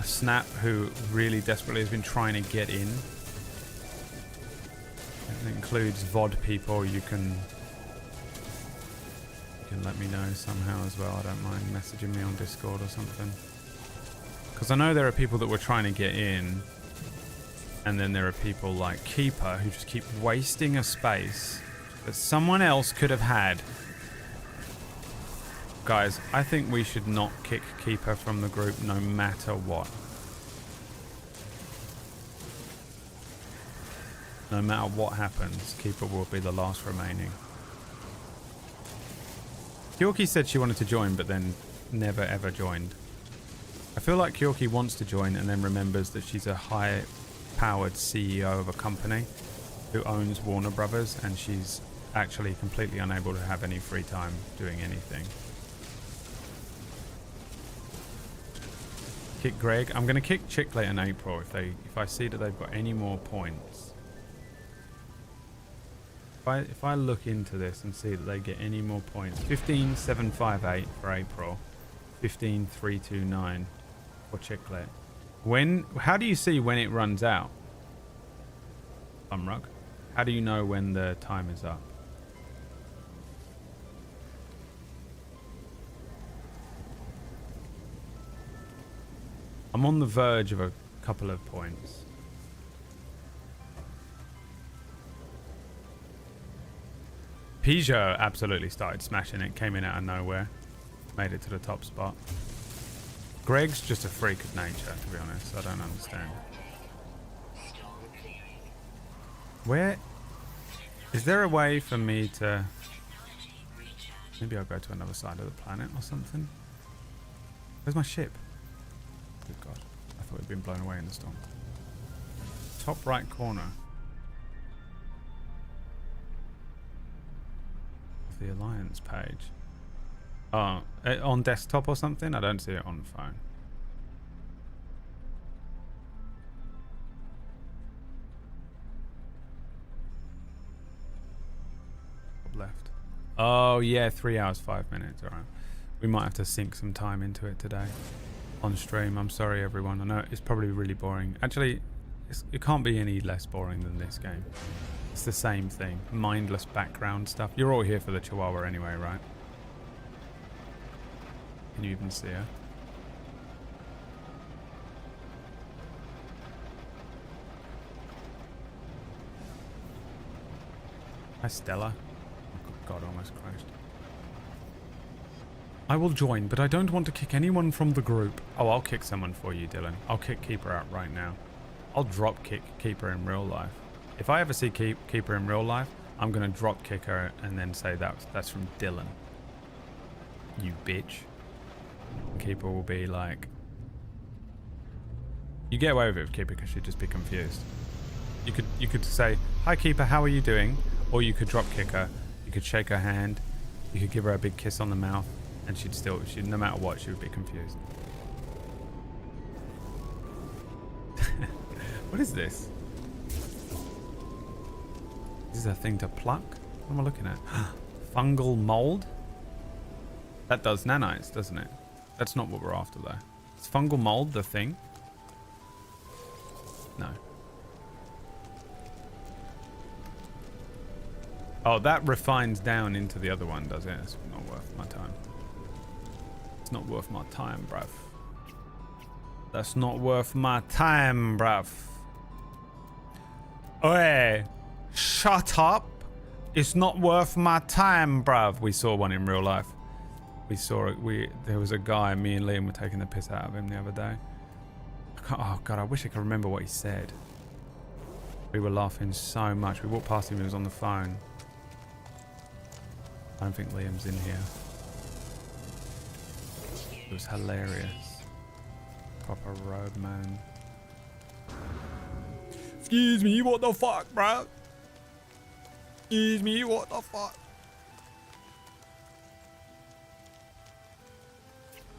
Snap who really desperately has been trying to get in? It includes VOD people. You can let me know somehow as well. I don't mind messaging me on Discord or something. Because I know there are people that were trying to get in. And then there are people like Keeper who just keep wasting a space that someone else could have had. Guys, I think we should not kick Keeper from the group no matter what. No matter what happens, Keeper will be the last remaining. Kyorki said she wanted to join, but then never ever joined. I feel like Kyorki wants to join and then remembers that she's a high-powered CEO of a company who owns Warner Brothers, and she's actually completely unable to have any free time doing anything. Kick Greg. I'm going to kick Chicklet and April if I see that they've got any more points. If I look into this and see that they get any more points. 15,758 for April. 15,329 for Chicklet. How do you see when it runs out? Umrug. How do you know when the time is up? I'm on the verge of a couple of points. Peugeot absolutely started smashing it, came in out of nowhere, made it to the top spot. Greg's just a freak of nature, to be honest. I don't understand. Where is there a way for me to? Maybe I'll go to another side of the planet or something. Where's my ship? Good God, I thought it'd been blown away in the storm. Top right corner. The Alliance page. Oh, on desktop or something? I don't see it on phone. Left. Oh yeah, 3 hours 5 minutes. All right, we might have to sink some time into it today on stream. I'm sorry everyone, I know it's probably really boring. Actually, it can't be any less boring than this game. It's the same thing, mindless background stuff. You're all here for the chihuahua anyway, right? Can you even see her? Hi Stella. God, almost crashed. I will join, but I don't want to kick anyone from the group. Oh, I'll kick someone for you, Dylan. I'll kick Keeper out right now. I'll drop kick Keeper in real life. If I ever see Keeper in real life, I'm going to drop kick her and then say that's from Dylan. You bitch. Keeper will be like... You get away with it with Keeper because she'd just be confused. You could say, hi Keeper, how are you doing? Or you could drop kick her. You could shake her hand, you could give her a big kiss on the mouth, and she'd no matter what, she would be confused. What is this? Is this a thing to pluck? What am I looking at? Fungal mold? That does nanites, doesn't it? That's not what we're after though. Is fungal mold the thing? No. Oh, that refines down into the other one, does it? It's not worth my time. It's not worth my time, bruv. That's not worth my time, bruv. Oi! Shut up! It's not worth my time, bruv. We saw one in real life. We saw it. There was a guy, me and Liam were taking the piss out of him the other day. Oh, God, I wish I could remember what he said. We were laughing so much. We walked past him, he was on the phone. I don't think Liam's in here. It was hilarious. Proper road man. Excuse me, what the fuck, bro? Excuse me, what the fuck?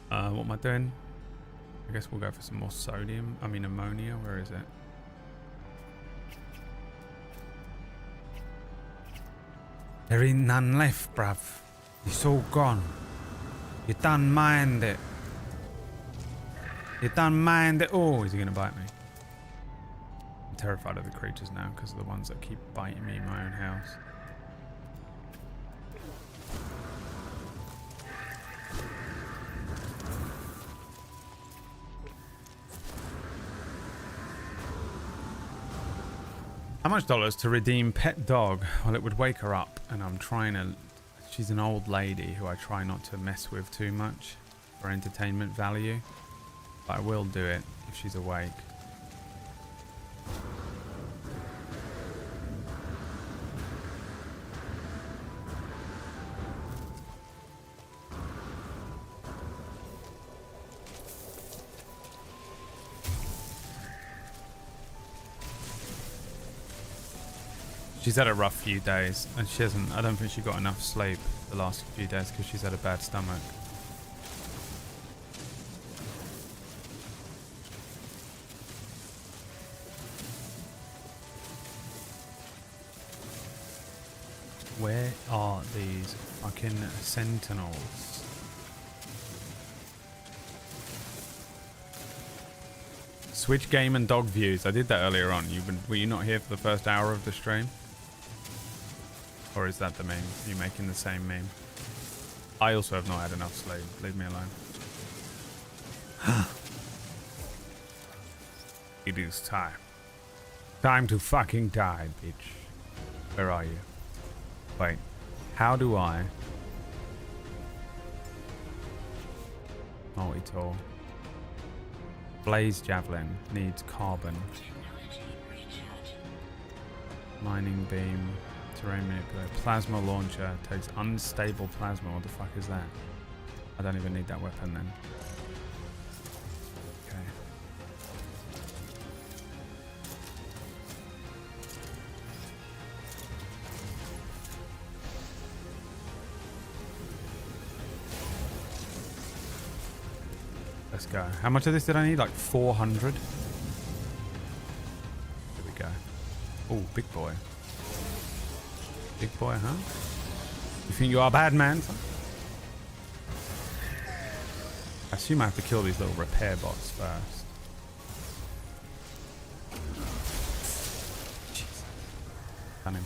What am I doing? I guess we'll go for some more sodium. I mean ammonia. Where is it? There ain't none left, bruv. It's all gone. You done mind it. You done mind it. Oh, is he gonna bite me? I'm terrified of the creatures now because of the ones that keep biting me in my own house. How much dollars to redeem pet dog? Well, it would wake her up, and I'm trying to... She's an old lady who I try not to mess with too much for entertainment value. But I will do it if she's awake. She's had a rough few days, and she hasn't... I don't think she got enough sleep the last few days because she's had a bad stomach. Where are these fucking sentinels? Switch game and dog views. I did that earlier on. Were you not here for the first hour of the stream? Or is that the meme? Are you making the same meme? I also have not had enough sleep. Leave me alone. It is time. Time to fucking die, bitch. Where are you? Wait. How do I... Multi-tool. Blaze javelin needs carbon. Mining beam. Terrain manipulator. Plasma launcher takes unstable plasma. What the fuck is that? I don't even need that weapon then. Okay. Let's go. How much of this did I need? Like 400? Here we go. Oh, big boy. Big boy, huh? You think you are a bad man? I assume I have to kill these little repair bots first. Jesus. Done him.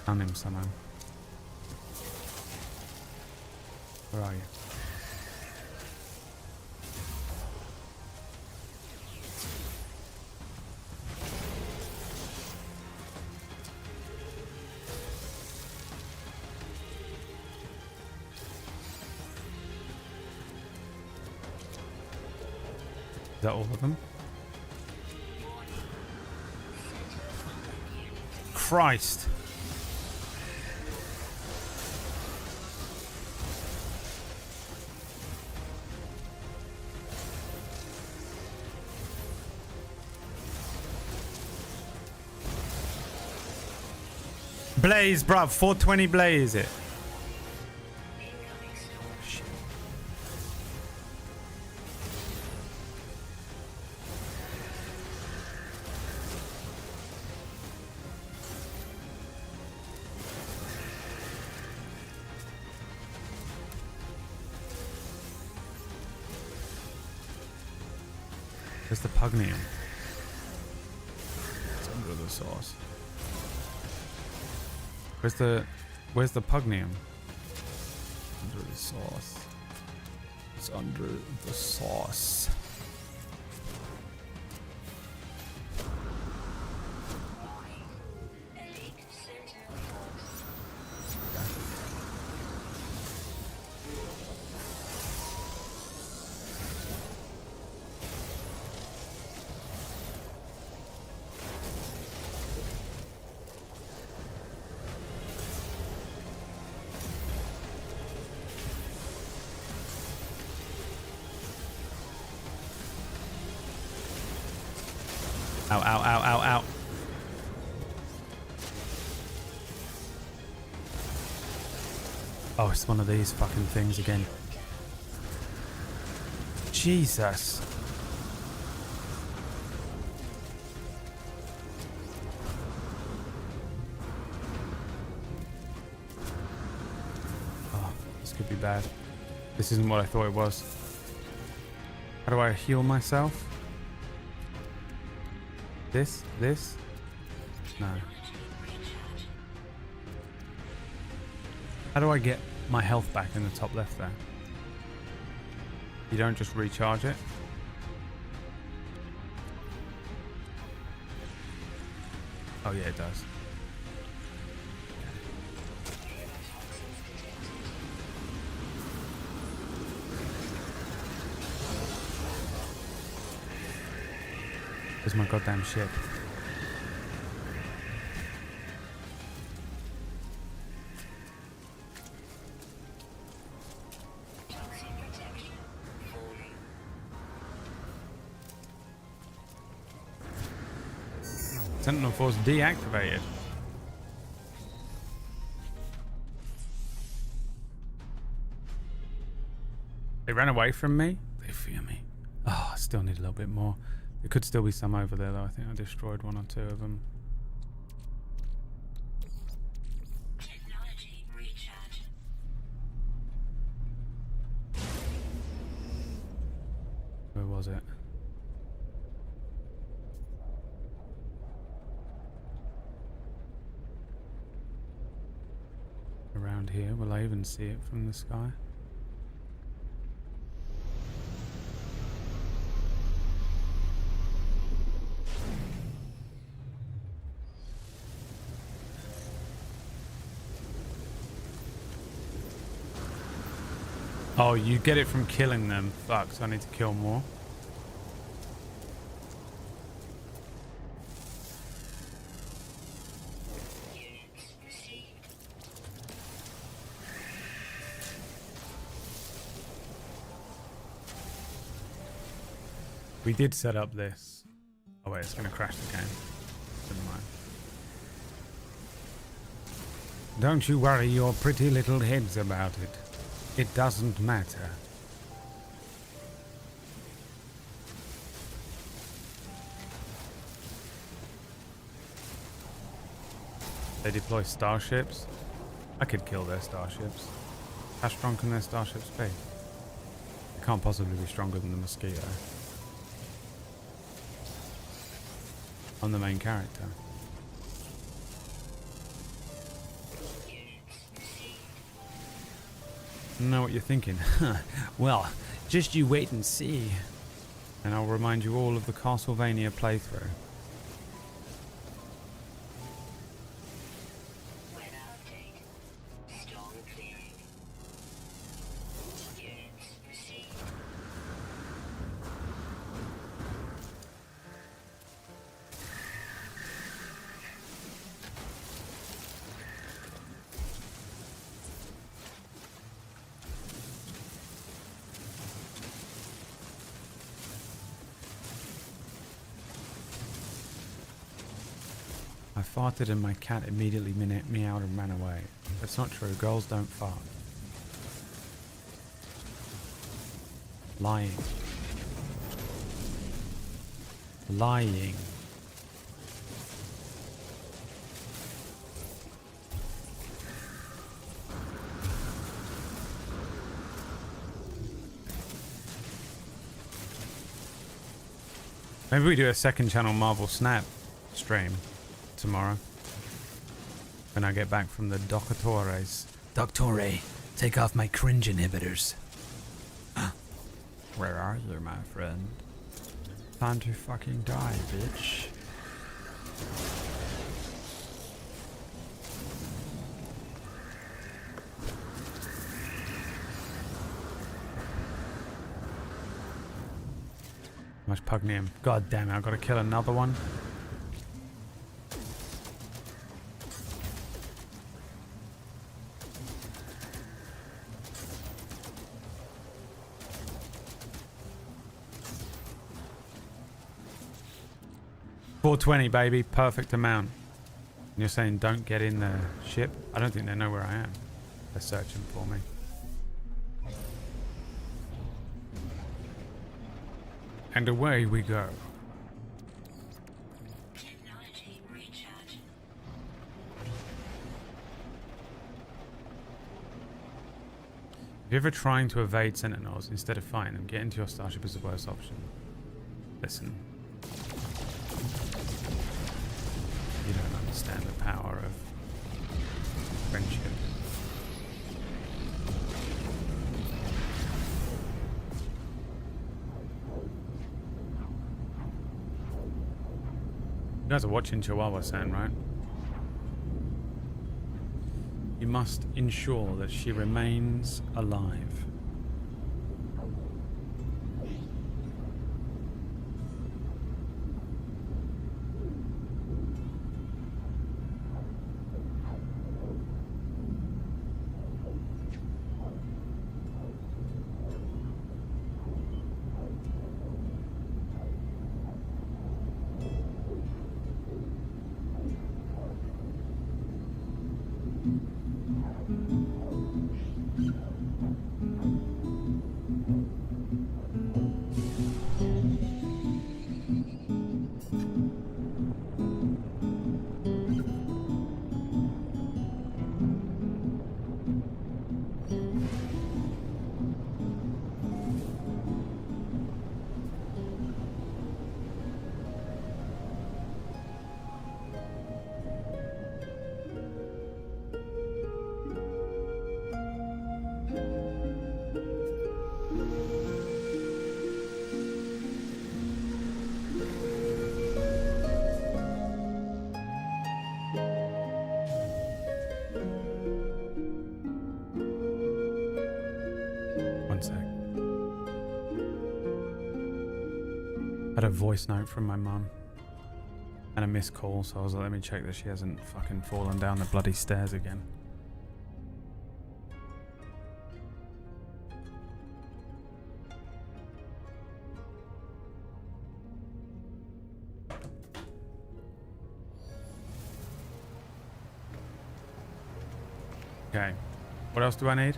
Done him somehow. Where are you? Is that all of them? Christ! Blaze, bruv. 420 blaze it. Shit. Where's the pugnium? It's under the sauce. Where's the pugnium? Under the sauce. It's under the sauce. Ow, ow, ow, ow, ow. Oh, it's one of these fucking things again. Jesus. Oh, this could be bad. This isn't what I thought it was. How do I heal myself? This? No. How do I get my health back in the top left there? You don't just recharge it? Oh yeah, it does. Where's my goddamn ship? Sentinel Force deactivated. They ran away from me? They fear me. Oh, I still need a little bit more. There could still be some over there though. I think I destroyed one or two of them. Technology recharge. Where was it? Around here. Will I even see it from the sky? Oh, you get it from killing them. Fuck, so I need to kill more. We did set up this. Oh wait, it's gonna crash the game. Never mind. Don't you worry your pretty little heads about it. It doesn't matter. They deploy starships. I could kill their starships. How strong can their starships be? They can't possibly be stronger than the Mosquito. I'm the main character. I know what you're thinking. Well, just you wait and see. And I'll remind you all of the Castlevania playthrough. I farted and my cat immediately meowed and ran away. That's not true. Girls don't fart. Lying. Lying. Maybe we do a second channel Marvel Snap stream tomorrow when I get back from the Doctores. Doctore, take off my cringe inhibitors. Where are you, my friend? Time to fucking die, bitch. Much pugnium. God damn it, I've got to kill another one. $420, baby. Perfect amount. And you're saying don't get in the ship? I don't think they know where I am. They're searching for me. And away we go. Technology recharge. If you're ever trying to evade Sentinels instead of fighting them, get into your starship is the worst option. Listen. You don't understand the power of friendship. You guys are watching Chihuahua-san, right? You must ensure that she remains alive. One sec. Had a voice note from my mum and a missed call, so I was like, let me check that she hasn't fucking fallen down the bloody stairs again. Okay, what else do I need?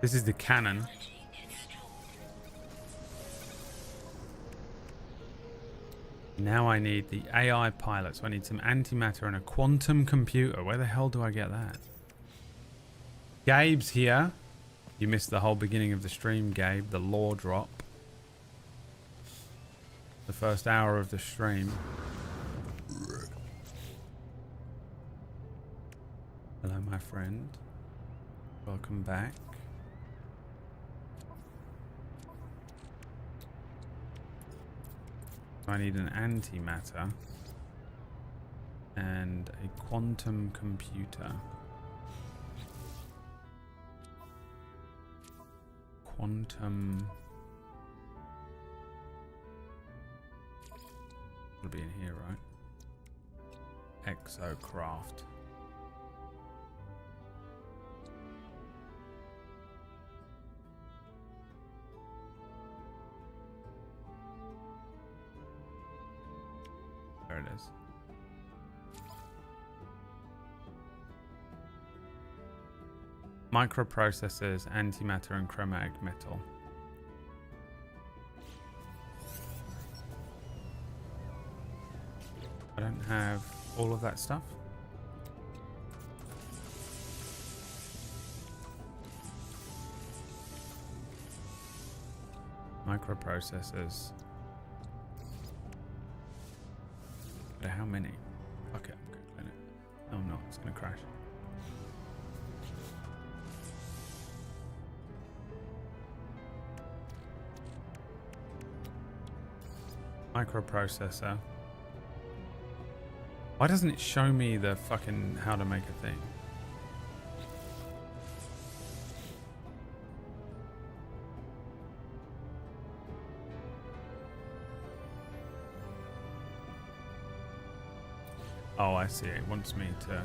This is the cannon. Now I need the AI pilot. So I need some antimatter and a quantum computer. Where the hell do I get that? Gabe's here. You missed the whole beginning of the stream, Gabe. The lore drop. The first hour of the stream. Hello, my friend. Welcome back. I need an antimatter and a quantum computer. Quantum. It'll be in here, right? Exocraft. There it is. Microprocessors, antimatter, and chromatic metal. I don't have all of that stuff. Microprocessors. But how many? Okay, I'm googling it. Oh no, it's gonna crash. Microprocessor. Why doesn't it show me the fucking how to make a thing? Oh, I see. It wants me to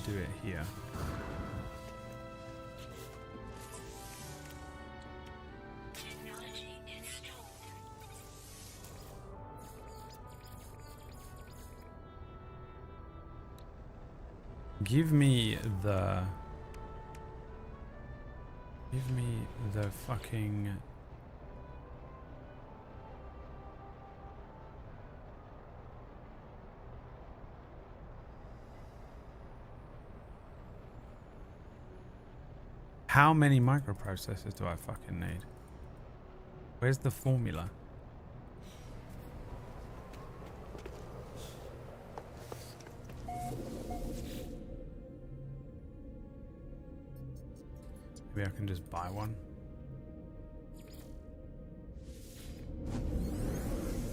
do it here. Technology installed. Give me the fucking how many microprocessors do I fucking need? Where's the formula? Maybe I can just buy one.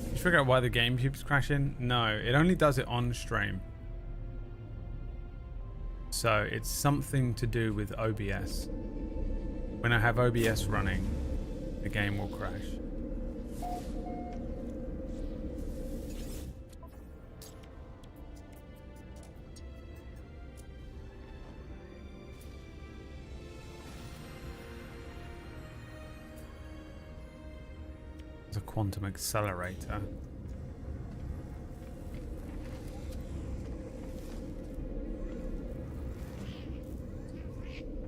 Did you figure out why the game keeps crashing? No, it only does it on stream. So it's something to do with OBS. When I have OBS running, the game will crash. It's a quantum accelerator.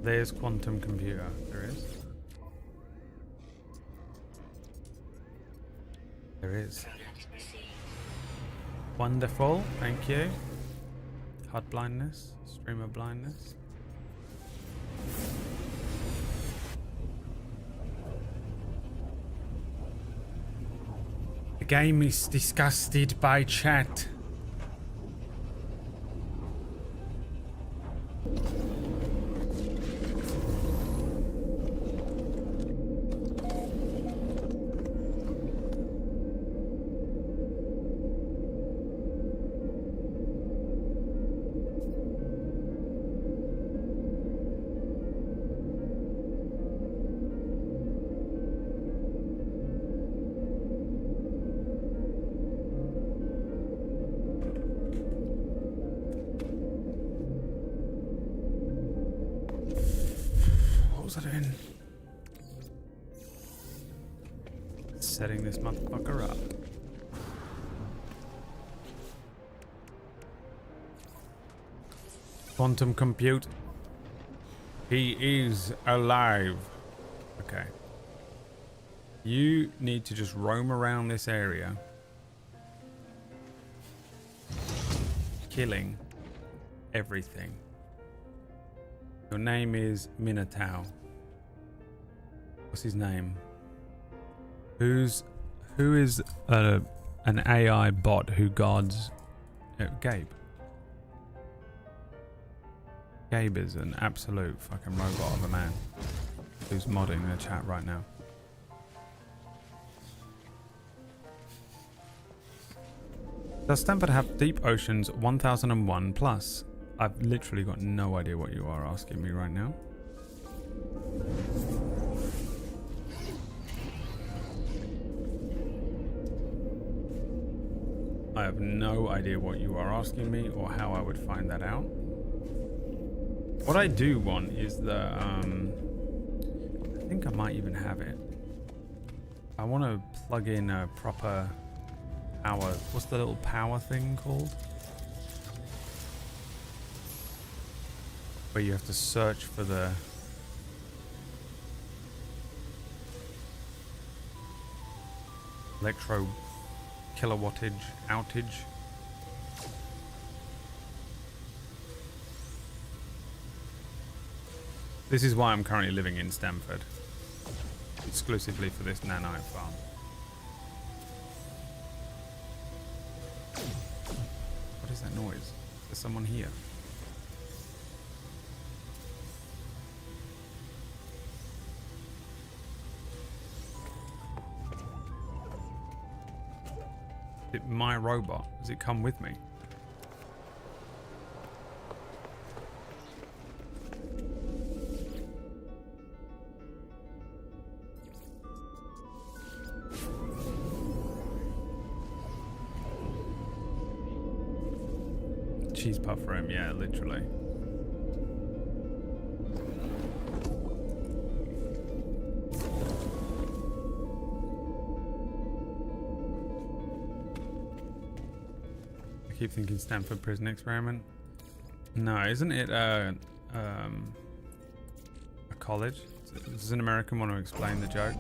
There's quantum computer. There is. There is. Wonderful. Thank you. HUD blindness. Streamer blindness. The game is disgusted by chat. Setting this motherfucker up. Quantum compute. He is alive. Okay. You need to just roam around this area, killing everything. Your name is Minotaur. What's his name? Who is an AI bot who guards Gabe? Gabe is an absolute fucking robot of a man who's modding the chat right now. Does Stanford have deep oceans 1001 plus? I've literally got no idea what you are asking me right now. I have no idea what you are asking me or how I would find that out. What I do want is the, I think I might even have it. I want to plug in a proper power. What's the little power thing called? Where you have to search for the electro kilowattage outage. This is why I'm currently living in Stamford, exclusively for this nanite farm. What is that noise? Is there someone here? Is it my robot? Does it come with me? Cheese puff for him, yeah, literally. I keep thinking Stanford Prison Experiment. No, isn't it a college? Does an American want to explain the joke?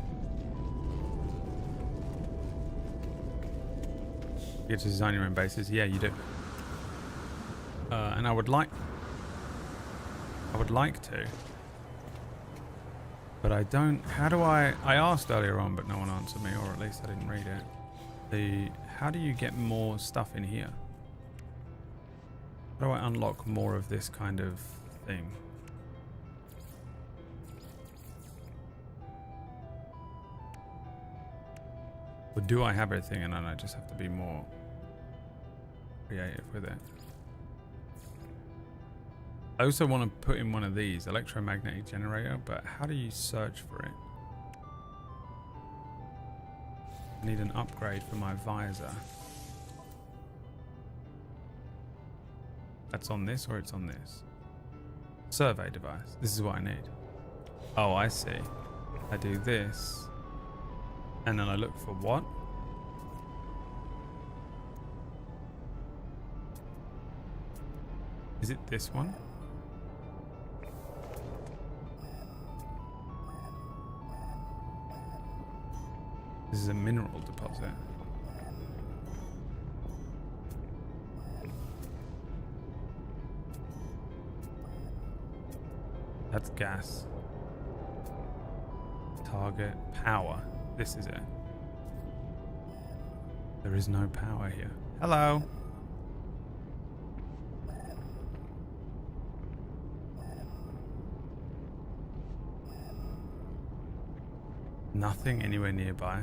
You get to design your own bases. Yeah, you do. And I would like to, but I don't. How do I asked earlier on, but no one answered me, or at least I didn't read it. How do you get more stuff in here? How do I unlock more of this kind of thing? Or do I have everything and then I just have to be more creative with it? I also want to put in one of these, electromagnetic generator, but how do you search for it? I need an upgrade for my visor. That's on this or it's on this? Survey device. This is what I need. Oh, I see. I do this. And then I look for what? Is it this one? This is a mineral deposit. That's gas. Target. Power. This is it. There is no power here. Hello. Nothing anywhere nearby.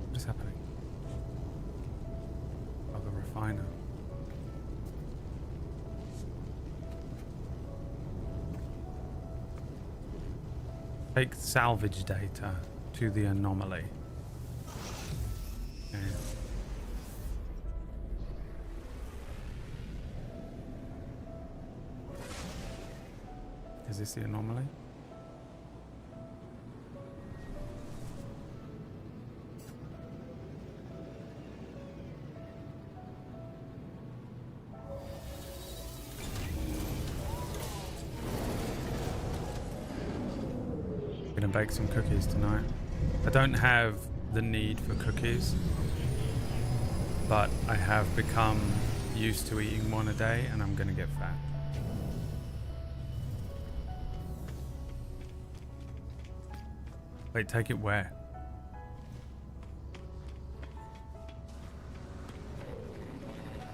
What is happening? Oh, the refiner. Take salvage data to the anomaly. Okay. Is this the anomaly? Gonna bake some cookies tonight. I don't have the need for cookies, but I have become used to eating one a day and I'm gonna get fat. Wait, take it where?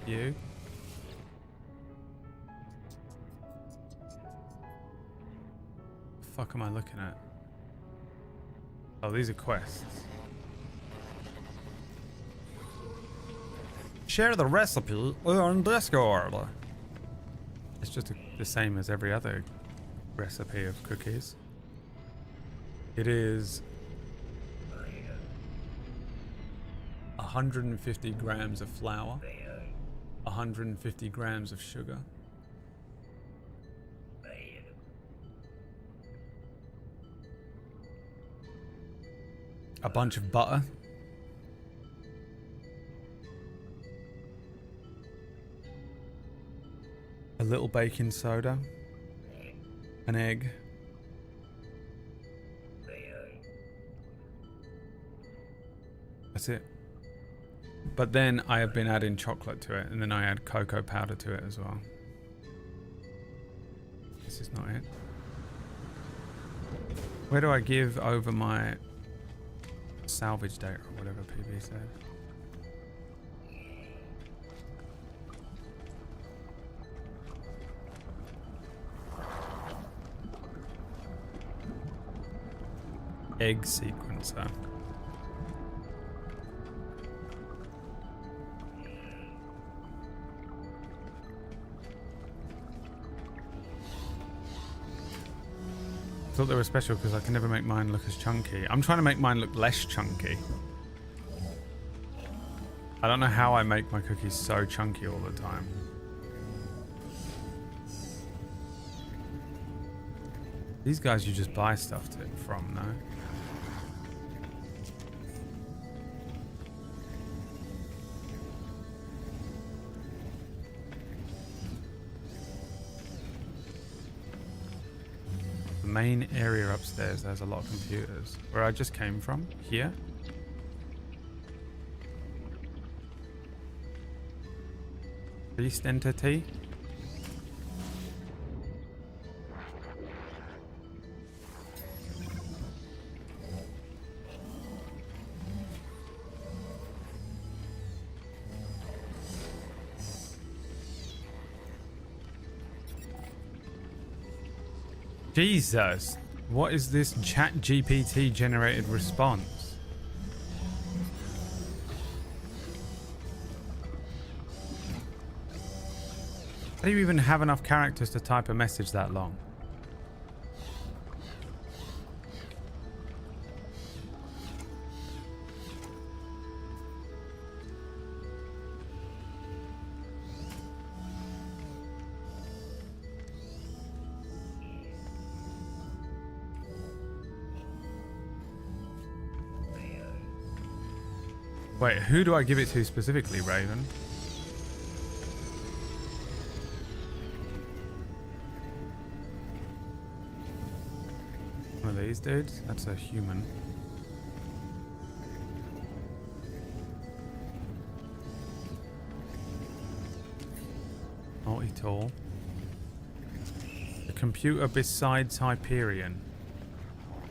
You? The fuck am I looking at? Oh, these are quests. Share the recipe on Discord. It's just the same as every other recipe of cookies. It is 150 grams of flour, 150 grams of sugar, a bunch of butter, a little baking soda, an egg, that's it. But then I have been adding chocolate to it, and then I add cocoa powder to it as well. This is not it. Where do I give over my salvage date or whatever PB said? Egg sequencer. I thought they were special because I can never make mine look as chunky. I'm trying to make mine look less chunky. I don't know how I make my cookies so chunky all the time. These guys you just buy stuff from, no? Main area upstairs, there's a lot of computers. Where I just came from, here. Beast entity. Jesus, what is this chat GPT generated response? How do you even have enough characters to type a message that long? Wait, who do I give it to specifically, Raven? One of these dudes? That's a human. Multi-tool. The computer besides Hyperion.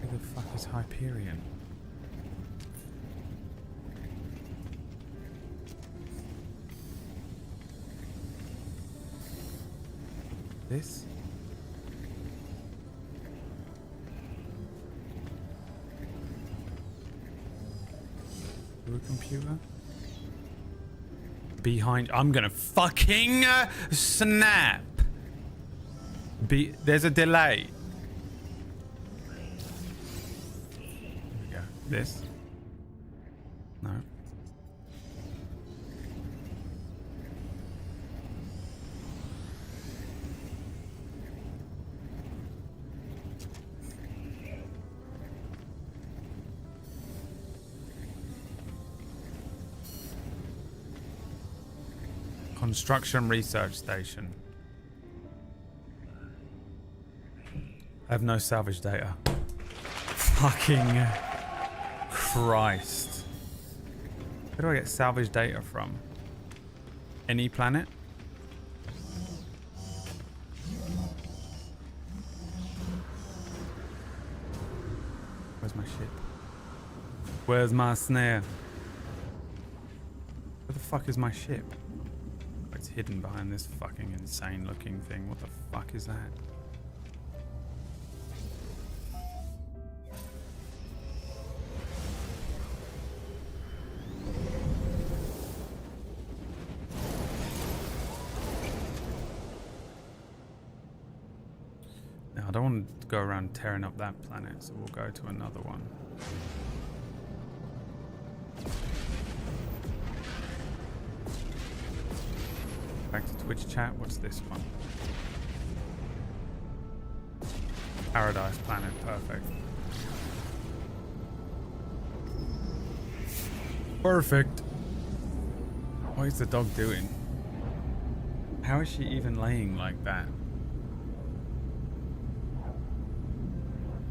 Who the fuck is Hyperion? This? Through a computer? Behind. I'm gonna fucking snap. There's a delay. There we go. This? No. Construction research station. I have no salvage data. Fucking Christ. Where do I get salvage data from? Any planet? Where's my ship? Where's my snare? Where the fuck is my ship? It's hidden behind this fucking insane looking thing. What the fuck is that? Now, I don't want to go around tearing up that planet, so we'll go to another one. Back to Twitch chat. What's this one? Paradise planet. Perfect. Perfect. What is the dog doing? How is she even laying like that?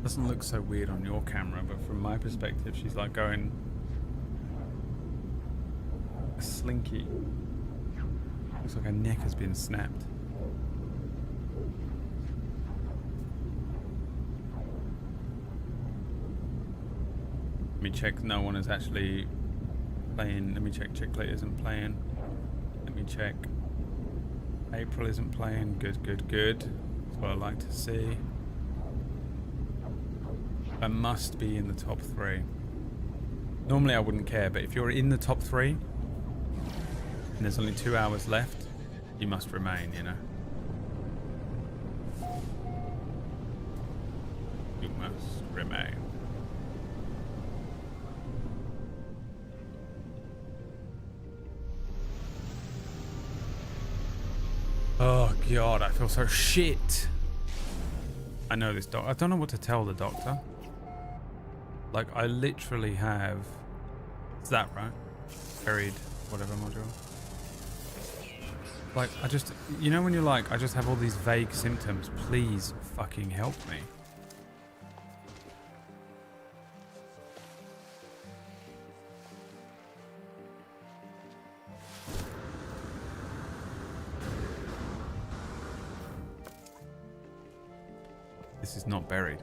Doesn't look so weird on your camera, but from my perspective, she's like going a slinky. Looks like her neck has been snapped. Let me check no one is actually playing. Let me check Chicklet isn't playing. Let me check April isn't playing. Good, good, good. That's what I like to see. I must be in the top 3. Normally I wouldn't care, but if you're in the top 3 and there's only 2 hours left, you must remain, you know. You must remain. Oh god, I feel so shit. I know this doc. I don't know what to tell the doctor. Like, I literally have... Is that right? Buried, whatever module. Like, I just... You know when you're like, I just have all these vague symptoms. Please fucking help me. This is not buried.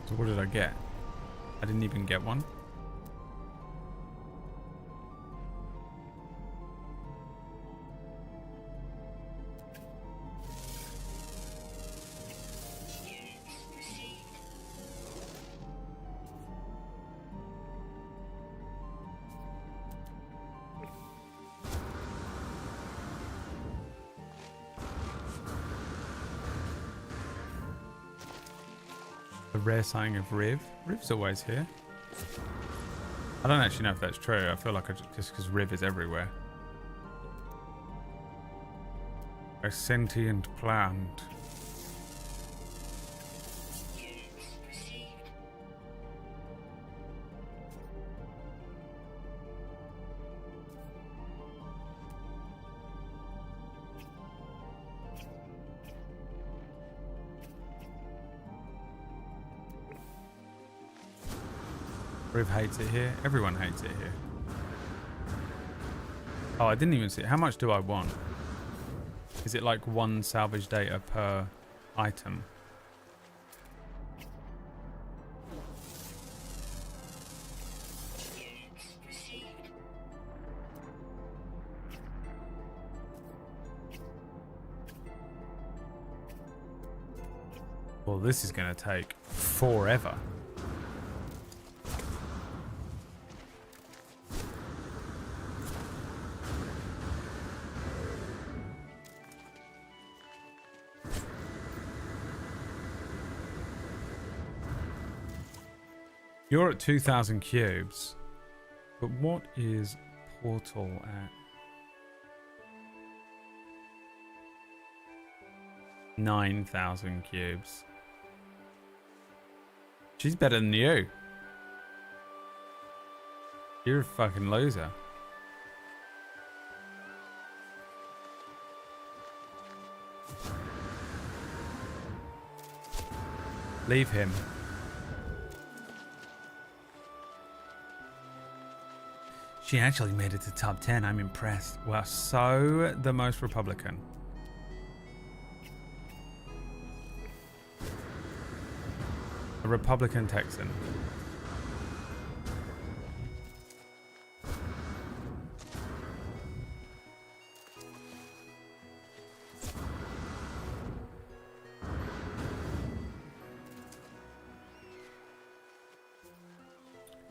So what did I get? I didn't even get one. A rare sighting of Riv. Riv's always here. I don't actually know if that's true. I feel like just because Riv is everywhere. A sentient plant. Riv hates it here. Everyone hates it here. Oh, I didn't even see it. How much do I want? Is it like 1 salvage data per item? Well, this is going to take forever. You're at 2,000 cubes, but what is Portal at? 9,000 cubes. She's better than you. You're a fucking loser. Leave him. She actually made it to top 10. I'm impressed. Well, so the most Republican. A Republican Texan.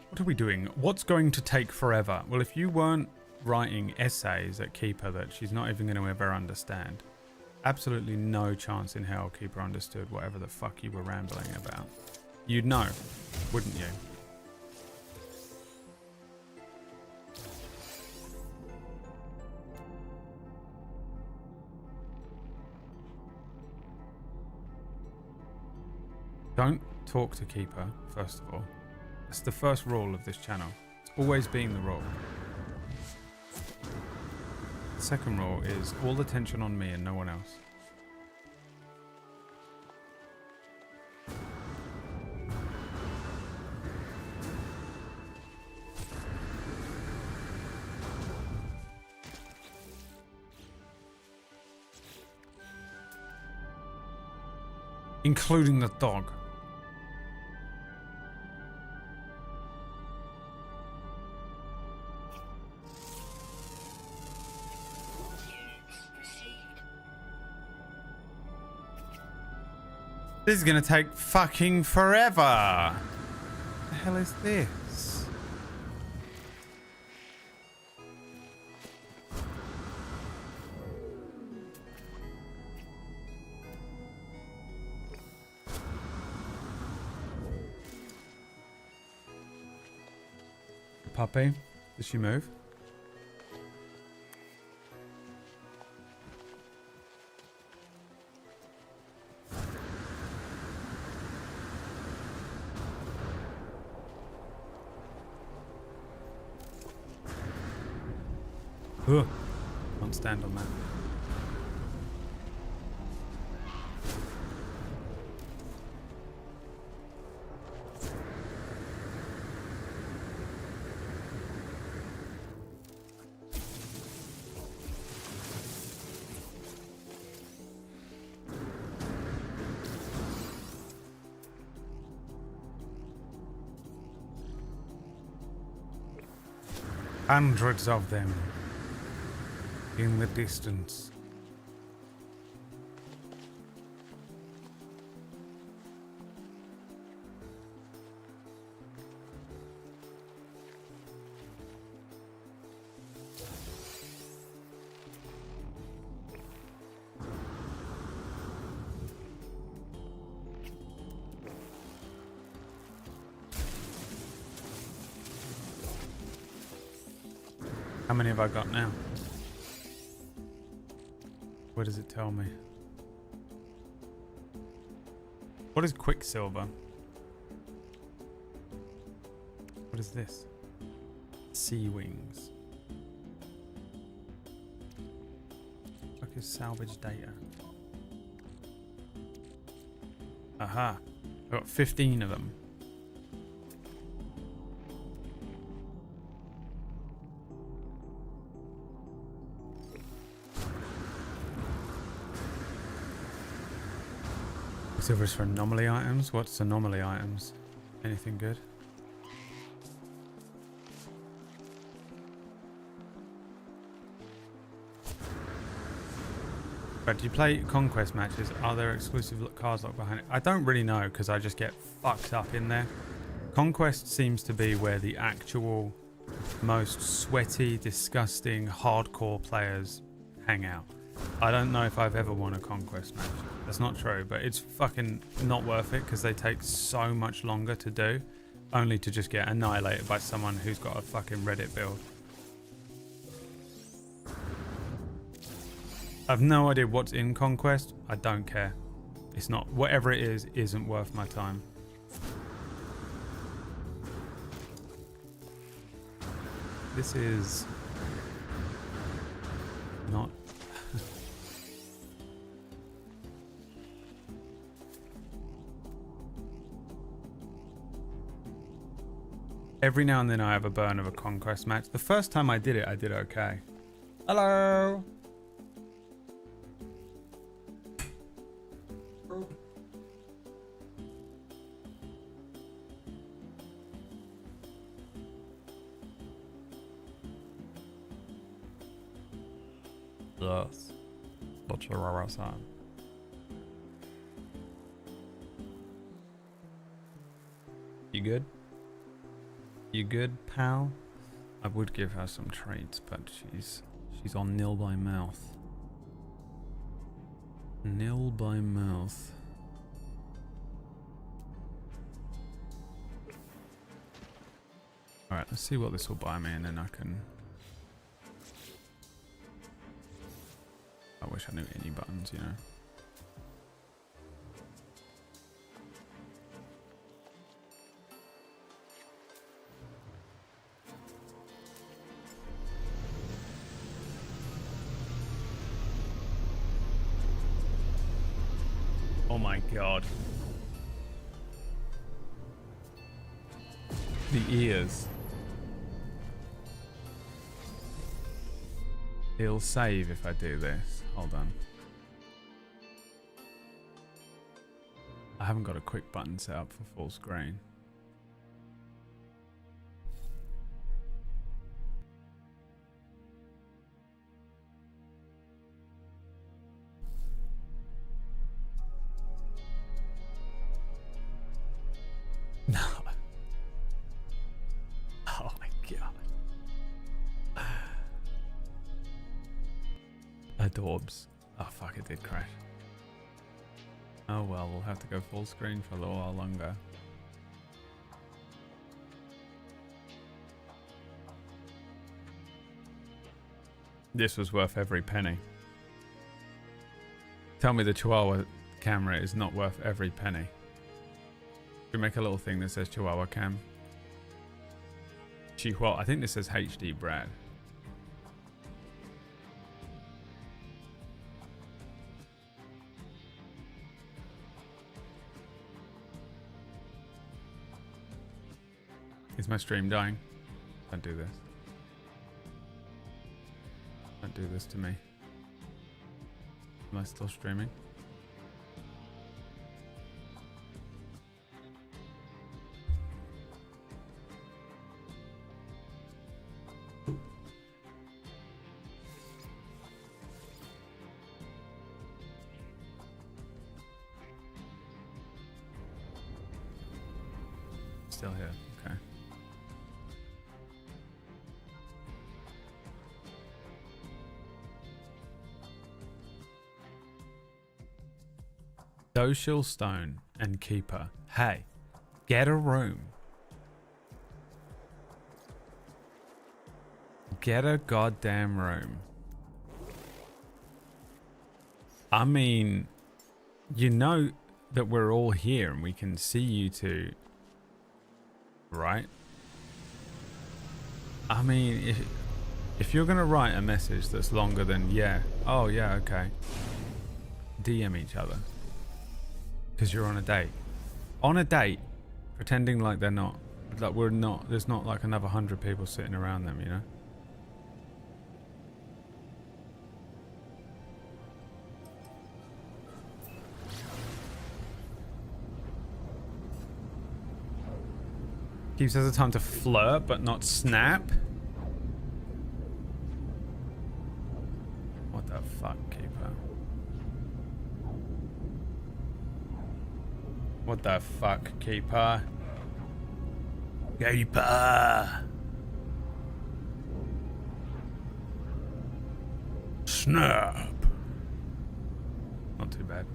What are we doing? What's going to take forever? Well, if you weren't writing essays at Keeper that she's not even going to ever understand, absolutely no chance in hell Keeper understood whatever the fuck you were rambling about. You'd know, wouldn't you? Don't talk to Keeper, first of all. That's the first rule of this channel. It's always been the rule. The second rule is all attention on me and no one else. Including the dog. This is gonna take fucking forever. What the hell is this? Puppy, did she move? Ugh. Can't stand on that. Hundreds of them. In the distance. How many have I got now? What does it tell me? What is Quicksilver? What is this? Sea wings. What is salvage data? Aha. I've got 15 of them. Silvers for anomaly items. What's anomaly items? Anything good? But do you play conquest matches? Are there exclusive cards locked behind it? I don't really know because I just get fucked up in there. Conquest seems to be where the actual most sweaty, disgusting, hardcore players hang out. I don't know if I've ever won a conquest match. That's not true, but it's fucking not worth it because they take so much longer to do, only to just get annihilated by someone who's got a fucking Reddit build. I've no idea what's in Conquest. I don't care. It's not, whatever it is, isn't worth my time. This is not. Every now and then I have a burn of a conquest match. The first time I did okay. Hello. Yes. Not sure where else I am. You good? You good, pal? I would give her some treats, but she's on nil by mouth. Nil by mouth. Alright, let's see what this will buy me and then I can... I wish I knew any buttons, you know. Oh my god. The ears. He'll save if I do this. Hold on. I haven't got a quick button set up for full screen. No. Oh my god. Adorbs. Oh fuck, it did crash. Oh well, we'll have to go full screen for a little while longer. This was worth every penny. Tell me the Chihuahua camera is not worth every penny. We make a little thing that says Chihuahua cam. Chihuahua. I think this says HD Brad. Is my stream dying? Don't do this. Don't do this to me. Am I still streaming? Still here, okay. Social Stone and Keeper. Hey, get a room. Get a goddamn room. I mean, you know that we're all here and we can see you two, right? I mean, if you're gonna write a message that's longer than yeah, oh yeah, okay, DM each other. Because you're on a date. On a date, pretending like they're not. Like we're not. There's not like another 100 people sitting around them, you know? Keeps us a time to flirt, but not snap. What the fuck, Keeper? What the fuck, Keeper? Keeper! Snap! Not too bad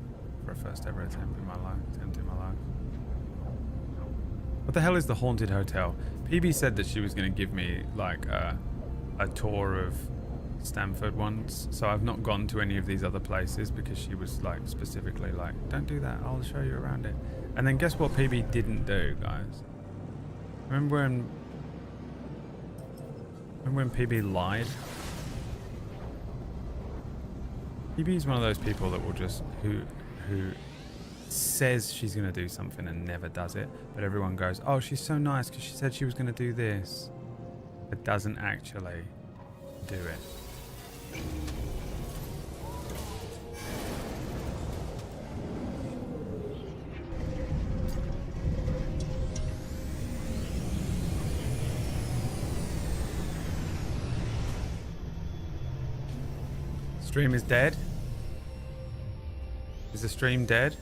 for a first ever attempt in my life. What the hell is the Haunted Hotel? PB said that she was going to give me like a tour of Stamford once, so I've not gone to any of these other places because she was like specifically like, don't do that, I'll show you around it. And then guess what PB didn't do, guys? Remember when PB lied? PB is one of those people that will just who says she's going to do something and never does it, but everyone goes, oh, she's so nice because she said she was going to do this, but doesn't actually do it. Stream is dead. Is the stream dead?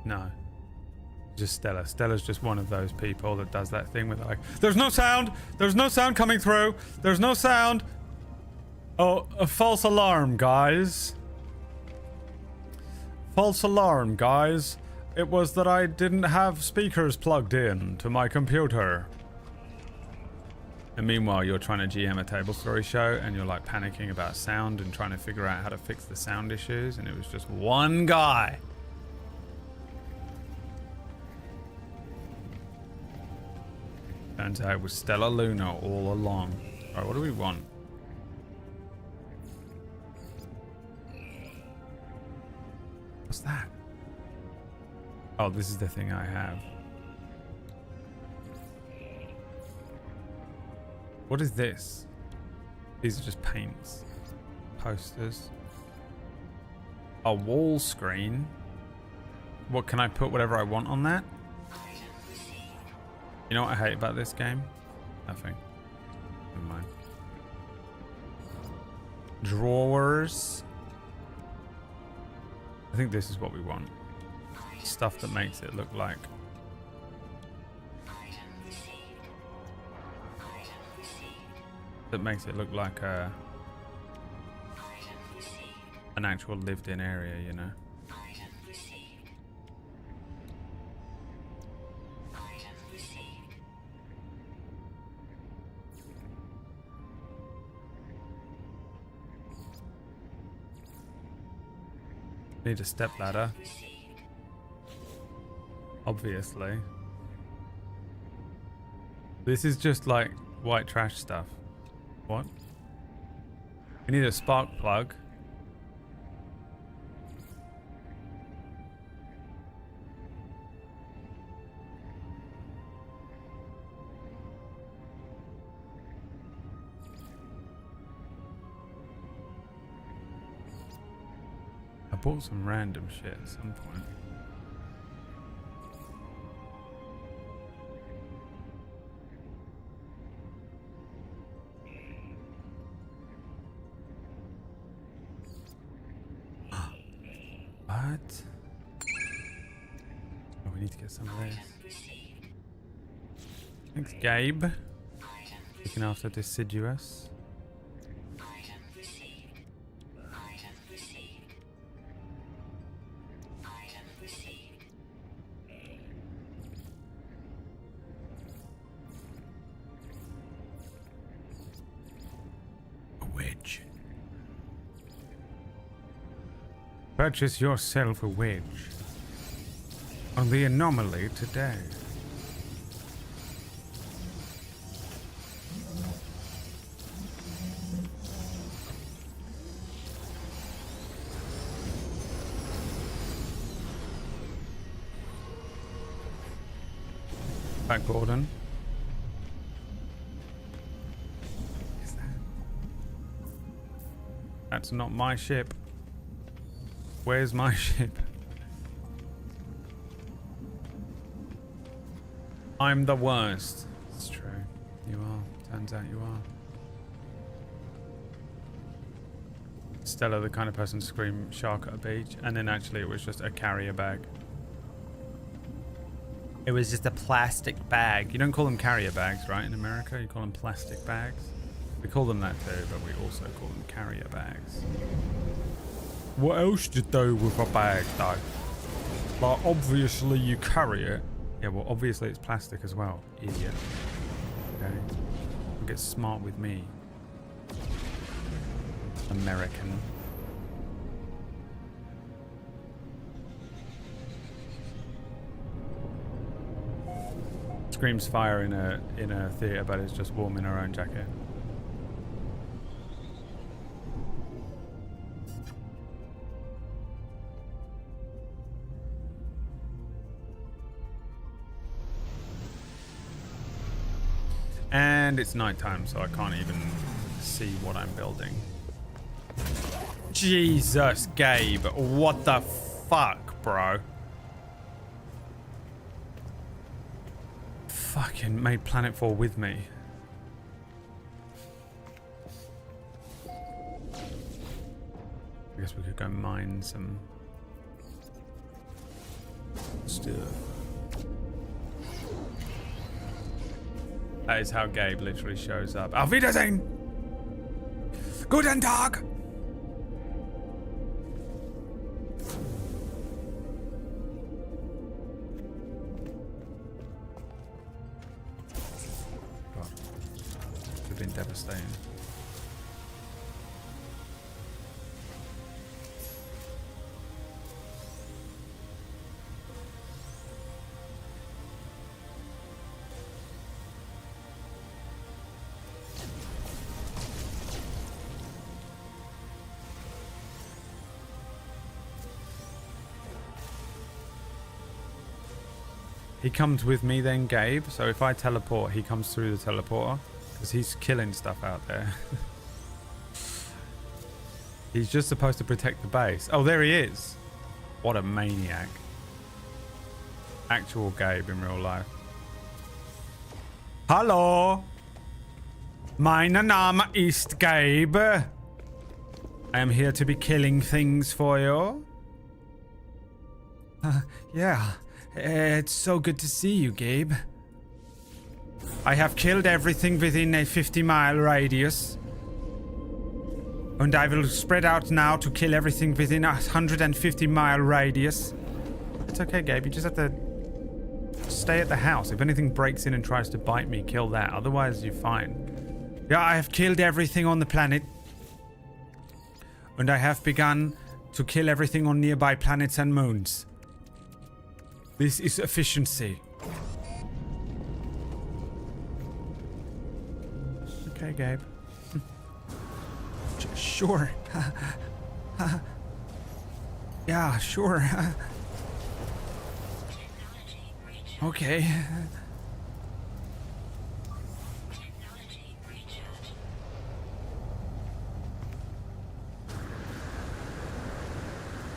No. Just Stella. Stella's just one of those people that does that thing with like, there's no sound! There's no sound coming through! There's no sound! Oh, a false alarm, guys. False alarm, guys. It was that I didn't have speakers plugged in to my computer. And meanwhile, you're trying to GM a table story show and you're like panicking about sound and trying to figure out how to fix the sound issues, and it was just one guy. Turns out it was Stella Luna all along. Alright, what do we want? What's that? Oh, this is the thing I have. What is this? These are just paints. Posters. A wall screen. What, can I put whatever I want on that? You know what I hate about this game? Nothing. Never mind. Drawers. I think this is what we want. Stuff that makes it look like. That makes it look like a an actual lived-in area, you know. Need a step ladder. Obviously. This is just like white trash stuff. What? We need a spark plug. I bought some random shit at some point. What? Oh, we need to get some of this. Thanks, Gabe. Looking after Deciduous. Purchase yourself a wedge on the anomaly today. Back, Gordon. Is that? That's not my ship. Where's my ship? I'm the worst. It's true. You are. Turns out you are. Stella, the kind of person to scream shark at a beach, and then actually it was just a carrier bag. It was just a plastic bag. You don't call them carrier bags, right? In America, you call them plastic bags. We call them that too, but we also call them carrier bags. What else do you do with a bag, though? Like, obviously you carry it. Yeah, well, obviously it's plastic as well, idiot. Okay? Don't get smart with me. American. Screams fire in a theater, but it's just warm in her own jacket. And it's nighttime, so I can't even see what I'm building. Jesus, Gabe. What the fuck, bro? Fucking made Planet 4 with me. I guess we could go mine some stuff. That is how Gabe literally shows up. Auf Wiedersehen! Guten Tag! God. Should have been devastating. He comes with me then, Gabe. So if I teleport, he comes through the teleporter. Because he's killing stuff out there. He's just supposed to protect the base. Oh, there he is. What a maniac. Actual Gabe in real life. Hallo. Mein Name ist Gabe. I am here to be killing things for you. Yeah. It's so good to see you, Gabe. I have killed everything within a 50-mile radius. And I will spread out now to kill everything within a 150-mile radius. It's okay, Gabe. You just have to stay at the house. If anything breaks in and tries to bite me, kill that. Otherwise, you're fine. Yeah, I have killed everything on the planet. And I have begun to kill everything on nearby planets and moons. This is efficiency. Okay, Gabe. Sure. Yeah, sure. Okay.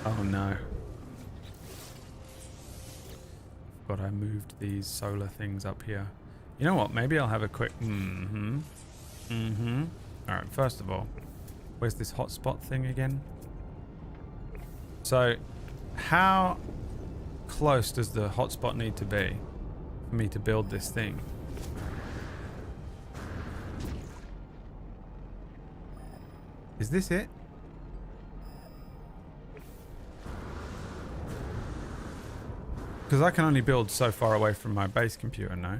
Oh no. I moved these solar things up here. You know what? Maybe I'll have a quick... Alright, first of all, where's this hotspot thing again? So, how close does the hotspot need to be for me to build this thing? Is this it? Because I can only build so far away from my base computer now.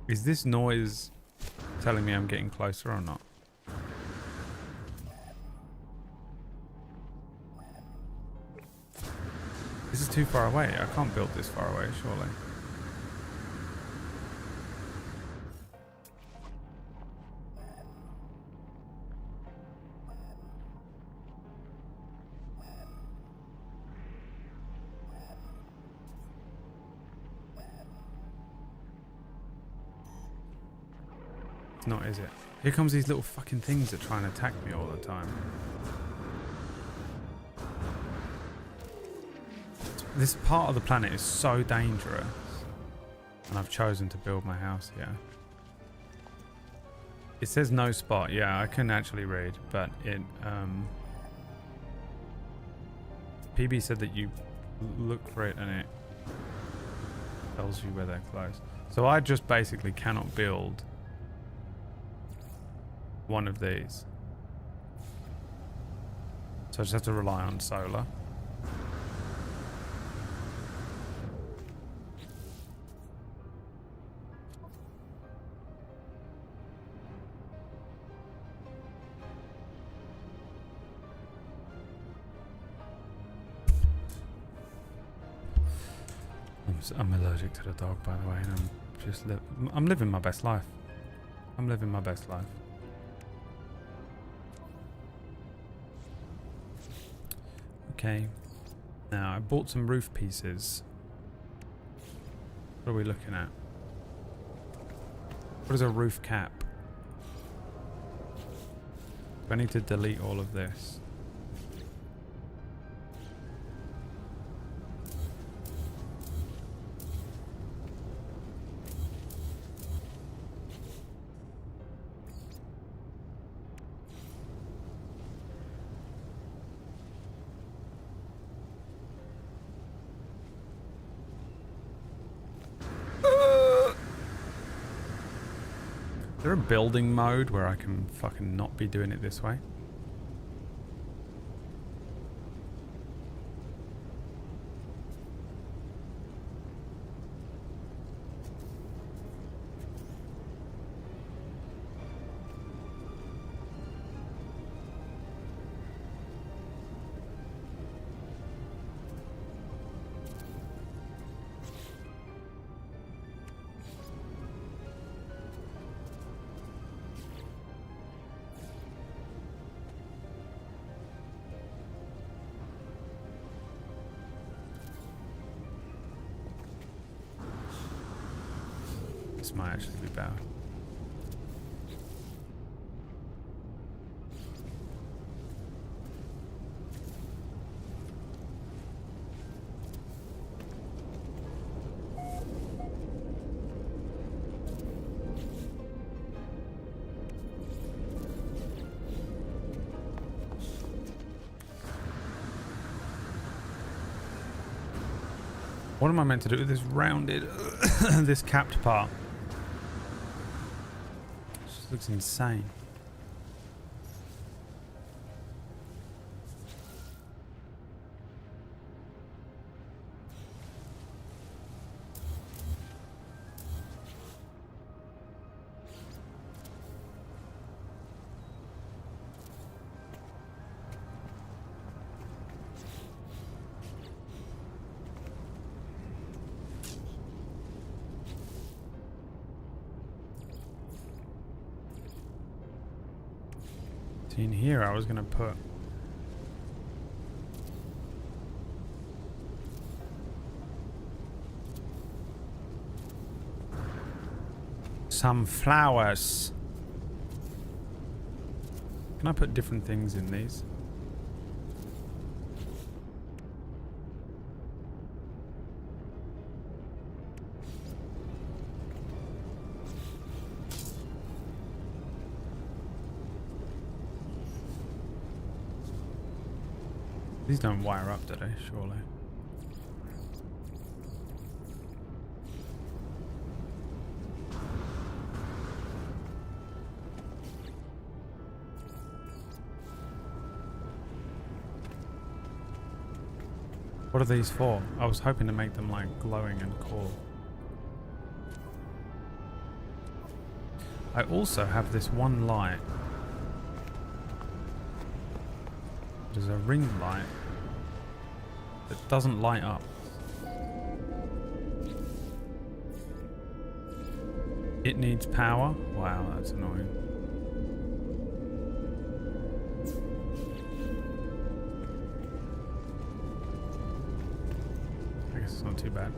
Is this noise telling me I'm getting closer or not? This is too far away. I can't build this far away, surely. Not, is it? Here comes these little fucking things that try and attack me all the time. This part of the planet is so dangerous. And I've chosen to build my house here. It says no spot. Yeah, I can actually read, but it PB said that you look for it and it tells you where they're close. So I just basically cannot build one of these. So I just have to rely on solar. I'm allergic to the dog, by the way, and I'm living my best life. I'm living my best life. Okay. Now, I bought some roof pieces. What are we looking at? What is a roof cap? I need to delete all of this. Is there a building mode where I can fucking not be doing it this way? This might actually be bad. What am I meant to do with this rounded, this capped part? This looks insane. In here I was going to put some flowers. Can I put different things in these? These don't wire up, do they? Surely. What are these for? I was hoping to make them like glowing and cool. I also have this one light. There's a ring light that doesn't light up. It needs power? Wow, that's annoying. I guess it's not too bad.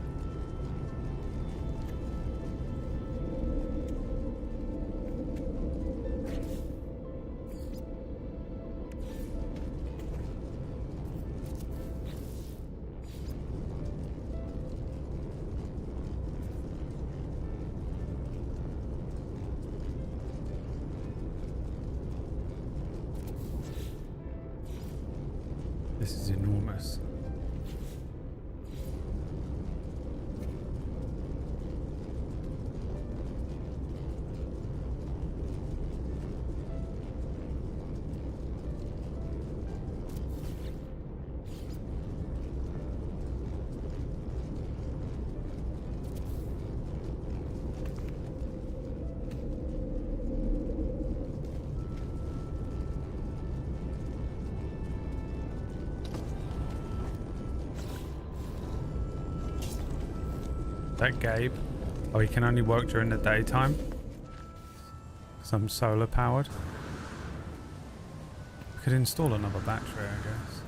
This is enormous. That Gabe? Oh, he can only work during the daytime? Because I'm solar powered? I could install another battery, I guess.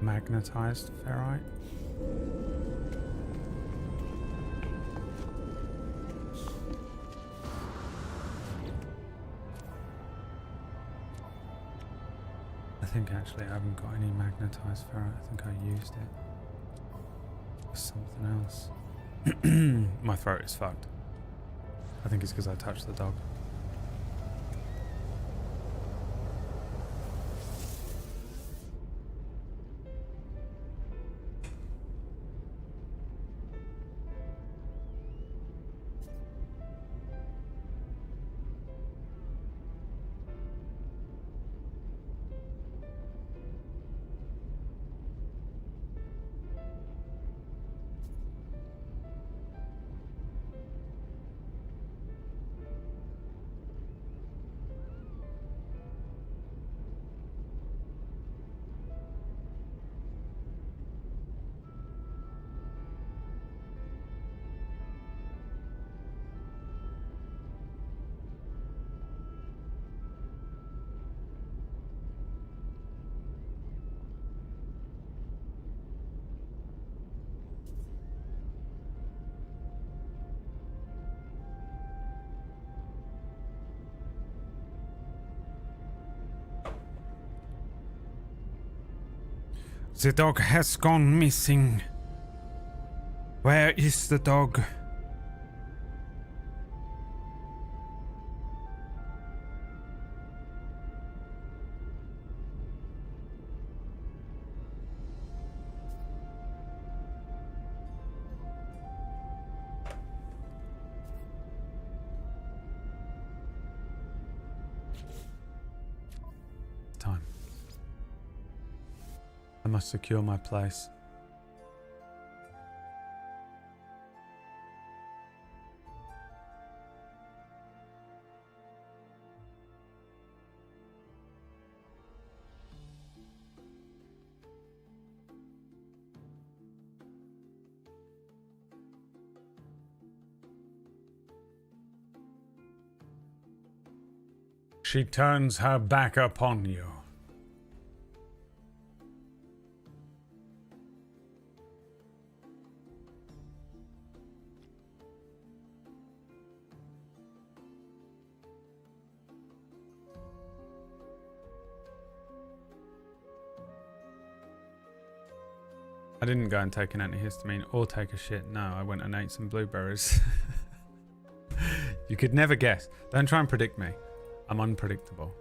Magnetized ferrite. I think actually I haven't got any magnetized ferrite. I think I used it for something else. My throat is fucked. I think it's because I touched the dog. The dog has gone missing. Where is the dog? Time. I must secure my place. She turns her back upon you. I didn't go and take an antihistamine or take a shit. No, I went and ate some blueberries. You could never guess. Don't try and predict me. I'm unpredictable.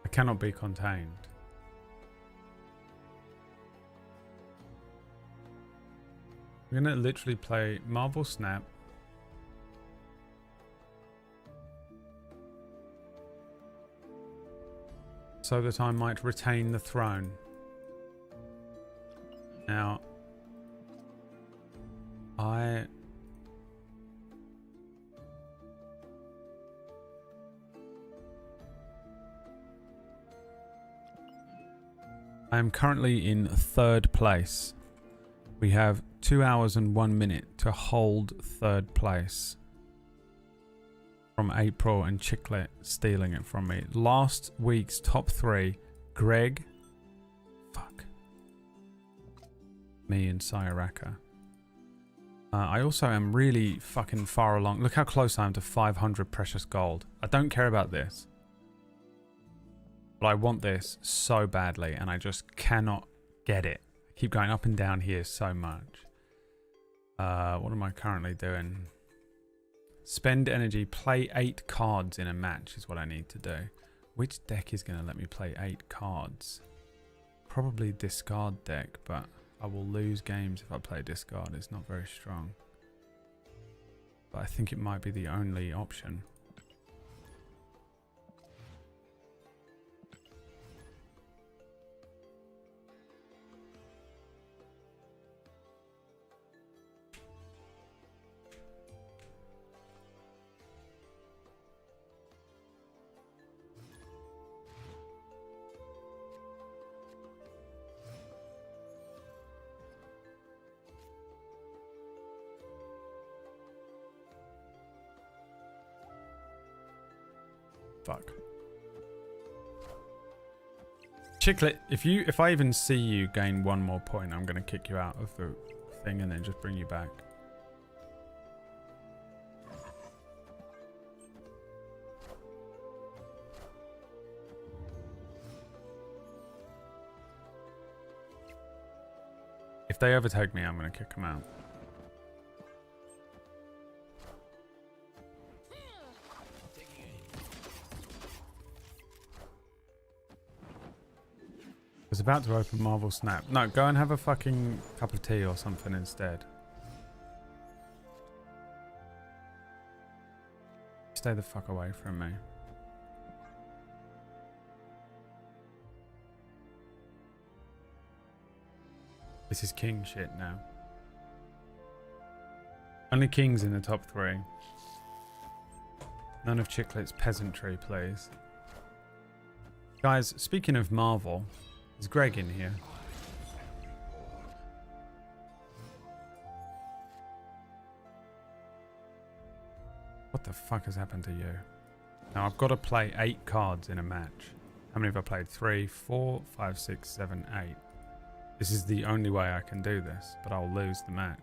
I cannot be contained. I'm gonna literally play Marble Snap. So that I might retain the throne. Now, I am currently in 3rd place. We have 2 hours and 1 minute to hold 3rd place. From April and Chiclet stealing it from me. Last week's top 3, Greg, me and Sayaraka. I also am really fucking far along. Look how close I am to 500 precious gold. I don't care about this. But I want this so badly and I just cannot get it. I keep going up and down here so much. What am I currently doing? Spend energy, play 8 cards in a match is what I need to do. Which deck is going to let me play 8 cards? Probably discard deck, but I will lose games if I play discard. It's not very strong. But I think it might be the only option. Fuck. Chicklet, if I even see you gain one more point, I'm gonna kick you out of the thing and then just bring you back. If they overtake me, I'm gonna kick them out. I was about to open Marvel Snap. No, go and have a fucking cup of tea or something instead. Stay the fuck away from me. This is king shit now. Only kings in the top 3. None of Chicklet's peasantry, please. Guys, speaking of Marvel, is Greg in here? What the fuck has happened to you? Now I've got to play 8 cards in a match. How many have I played? 3, 4, 5, 6, 7, 8. This is the only way I can do this, but I'll lose the match.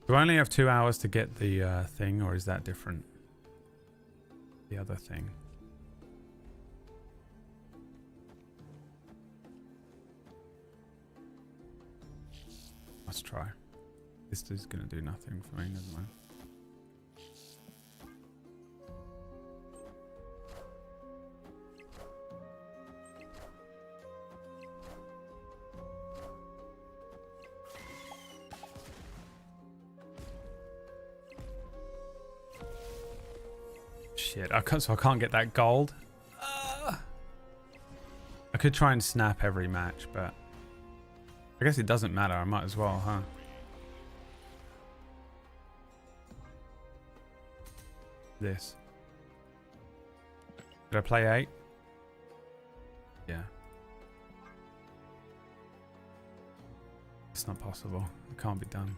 Do I only have 2 hours to get the thing, or is that different? The other thing. Let's try. This is going to do nothing for me, never mind. Shit, so I can't get that gold. I could try and snap every match, but I guess it doesn't matter. I might as well, huh? This. Did I play 8? Yeah. It's not possible. It can't be done.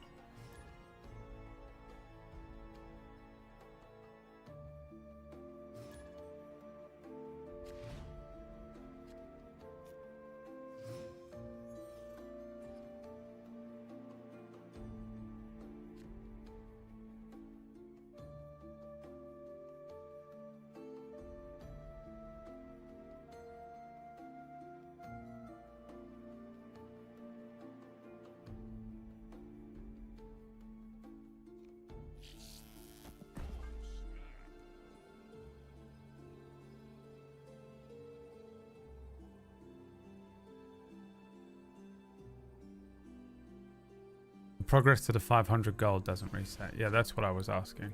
Progress to the 500 gold doesn't reset. Yeah, that's what I was asking.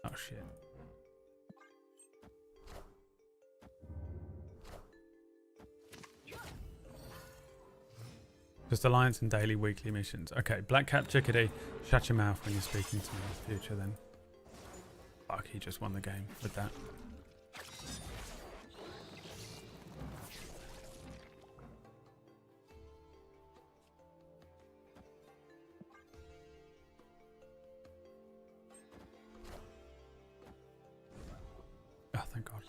Oh shit. Just alliance and daily weekly missions. Okay, Black Cap Chickadee, shut your mouth when you're speaking to me in the future then. Fuck, he just won the game with that. Oh, thank God.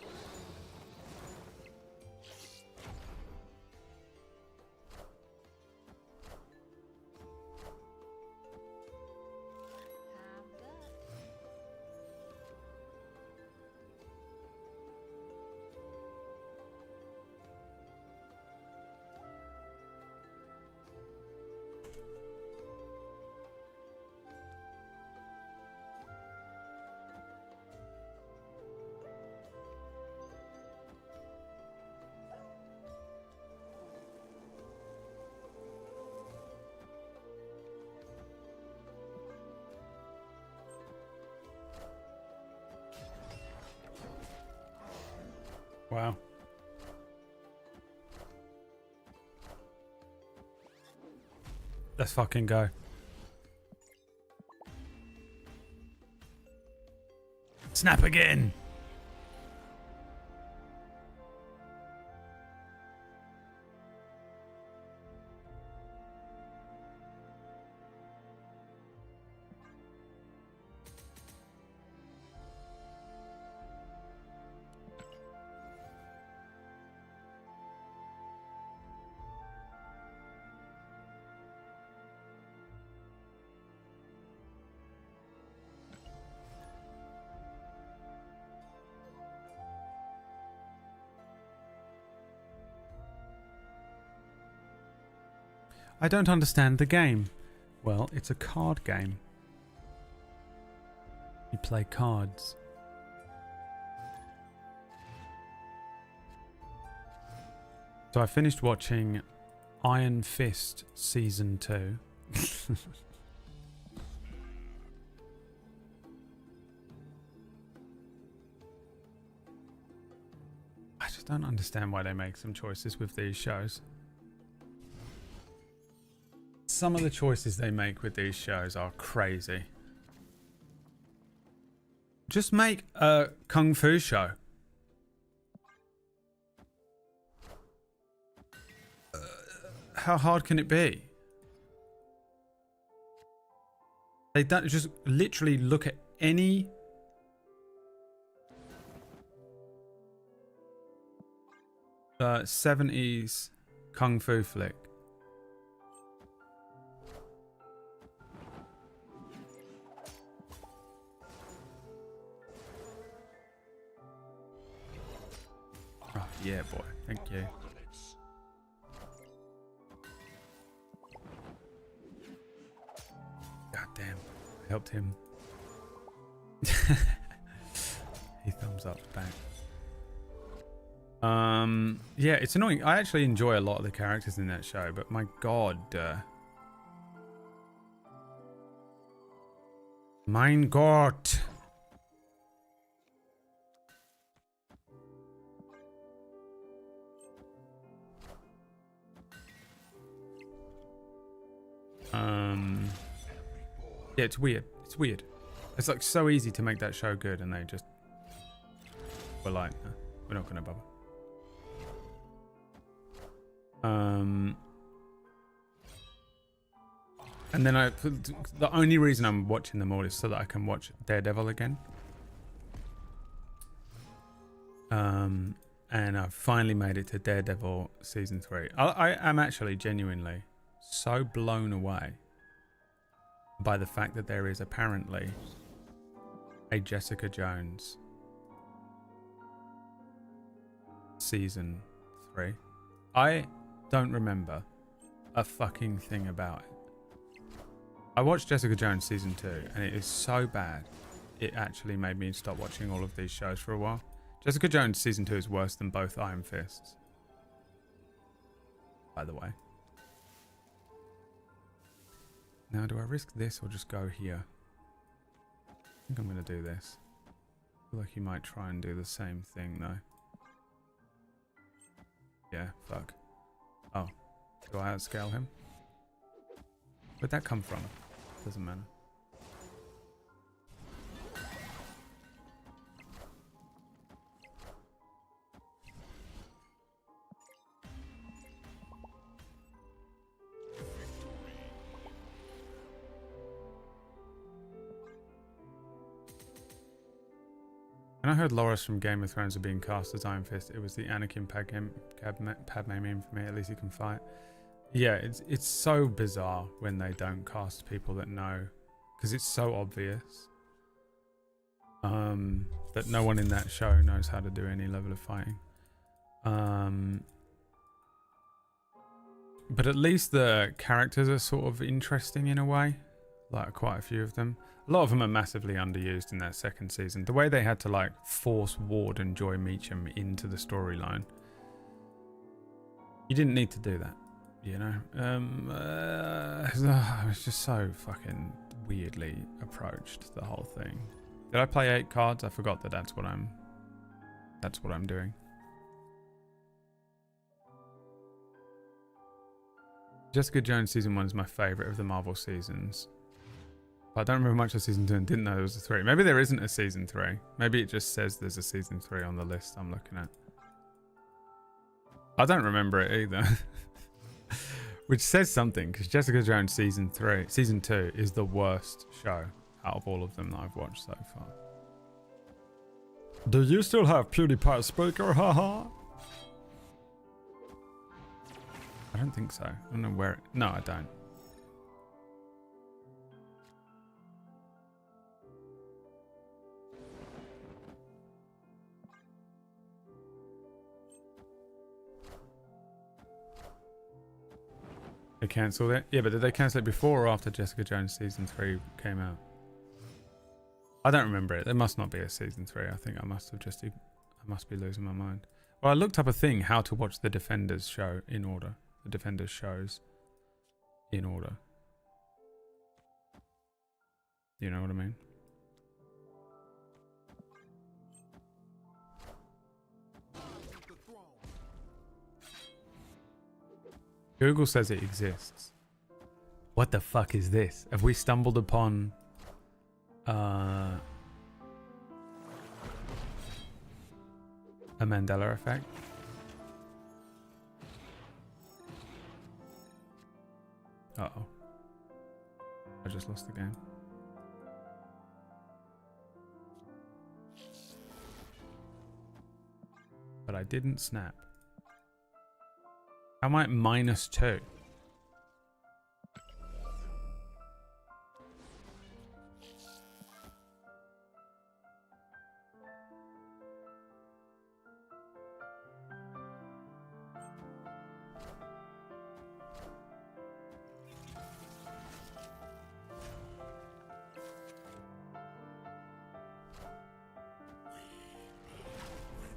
Wow. Let's fucking go. Snap again. I don't understand the game. Well, it's a card game. You play cards. So I finished watching Iron Fist Season 2. I just don't understand why they make some choices with these shows. Some of the choices they make with these shows are crazy. Just make a kung fu show. How hard can it be? They don't just literally look at any '70s kung fu flick. Oh yeah, boy. Thank you. God damn. I helped him. He thumbs up back. Yeah, it's annoying. I actually enjoy a lot of the characters in that show, but my god. Mein Gott. Yeah, it's weird. It's weird. It's like so easy to make that show good, and they just were like, no, we're not gonna bother. And then the only reason I'm watching them all is so that I can watch Daredevil again. And I've finally made it to Daredevil season 3. I am actually genuinely so blown away by the fact that there is apparently a Jessica Jones season 3. I don't remember a fucking thing about it. I watched Jessica Jones season 2 and it is so bad it actually made me stop watching all of these shows for a while. Jessica Jones season 2 is worse than both Iron Fists, by the way. Now, do I risk this or just go here? I think I'm going to do this. I feel like he might try and do the same thing, though. Yeah, fuck. Oh, do I outscale him? Where'd that come from? Doesn't matter. When I heard Loras from Game of Thrones are being cast as Iron Fist, it was the Anakin Padme meme for me. At least he can fight. Yeah, it's so bizarre when they don't cast people that know, because it's so obvious that no one in that show knows how to do any level of fighting. But at least the characters are sort of interesting in a way, like quite a few of them. A lot of them are massively underused in that second season. The way they had to like force Ward and Joy Meacham into the storyline, you didn't need to do that. You know, it's just so fucking weirdly approached, the whole thing. Did I play 8 cards? I forgot that that's what I'm doing. Jessica Jones season 1 is my favorite of the Marvel seasons. But I don't remember much of season 2 and didn't know there was a 3. Maybe there isn't a season 3. Maybe it just says there's a season 3 on the list I'm looking at. I don't remember it either. Which says something, because Jessica Jones season 2 is the worst show out of all of them that I've watched so far. Do you still have PewDiePie speaker? Haha. I don't think so. I don't know where. No, I don't. They cancelled it? Yeah, but did they cancel it before or after Jessica Jones season 3 came out? I don't remember it. There must not be a season 3. I think I must be losing my mind. Well, I looked up a thing, how to watch the Defenders show in order. The Defenders shows in order. You know what I mean? Google says it exists. What the fuck is this? Have we stumbled upon a Mandela effect? Uh-oh. I just lost the game. But I didn't snap. How am I at -2?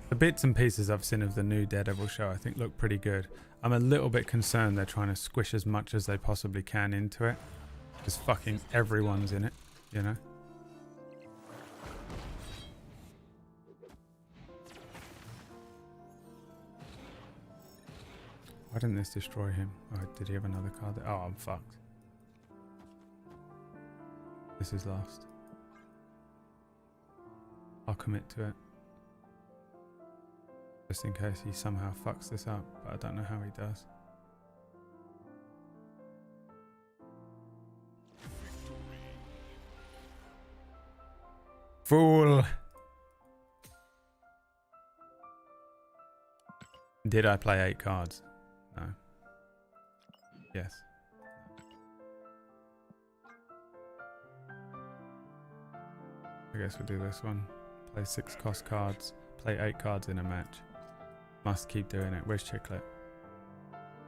The bits and pieces I've seen of the new Daredevil show I think look pretty good. I'm a little bit concerned they're trying to squish as much as they possibly can into it. Because fucking everyone's in it, you know? Why didn't this destroy him? Oh, did he have another card? Oh, I'm fucked. This is lost. I'll commit to it. Just in case he somehow fucks this up, but I don't know how he does. Fool! Did I play 8 cards? No. Yes. I guess we'll do this one. Play 6 cost cards. Play 8 cards in a match. Must keep doing it. Where's Chiclet?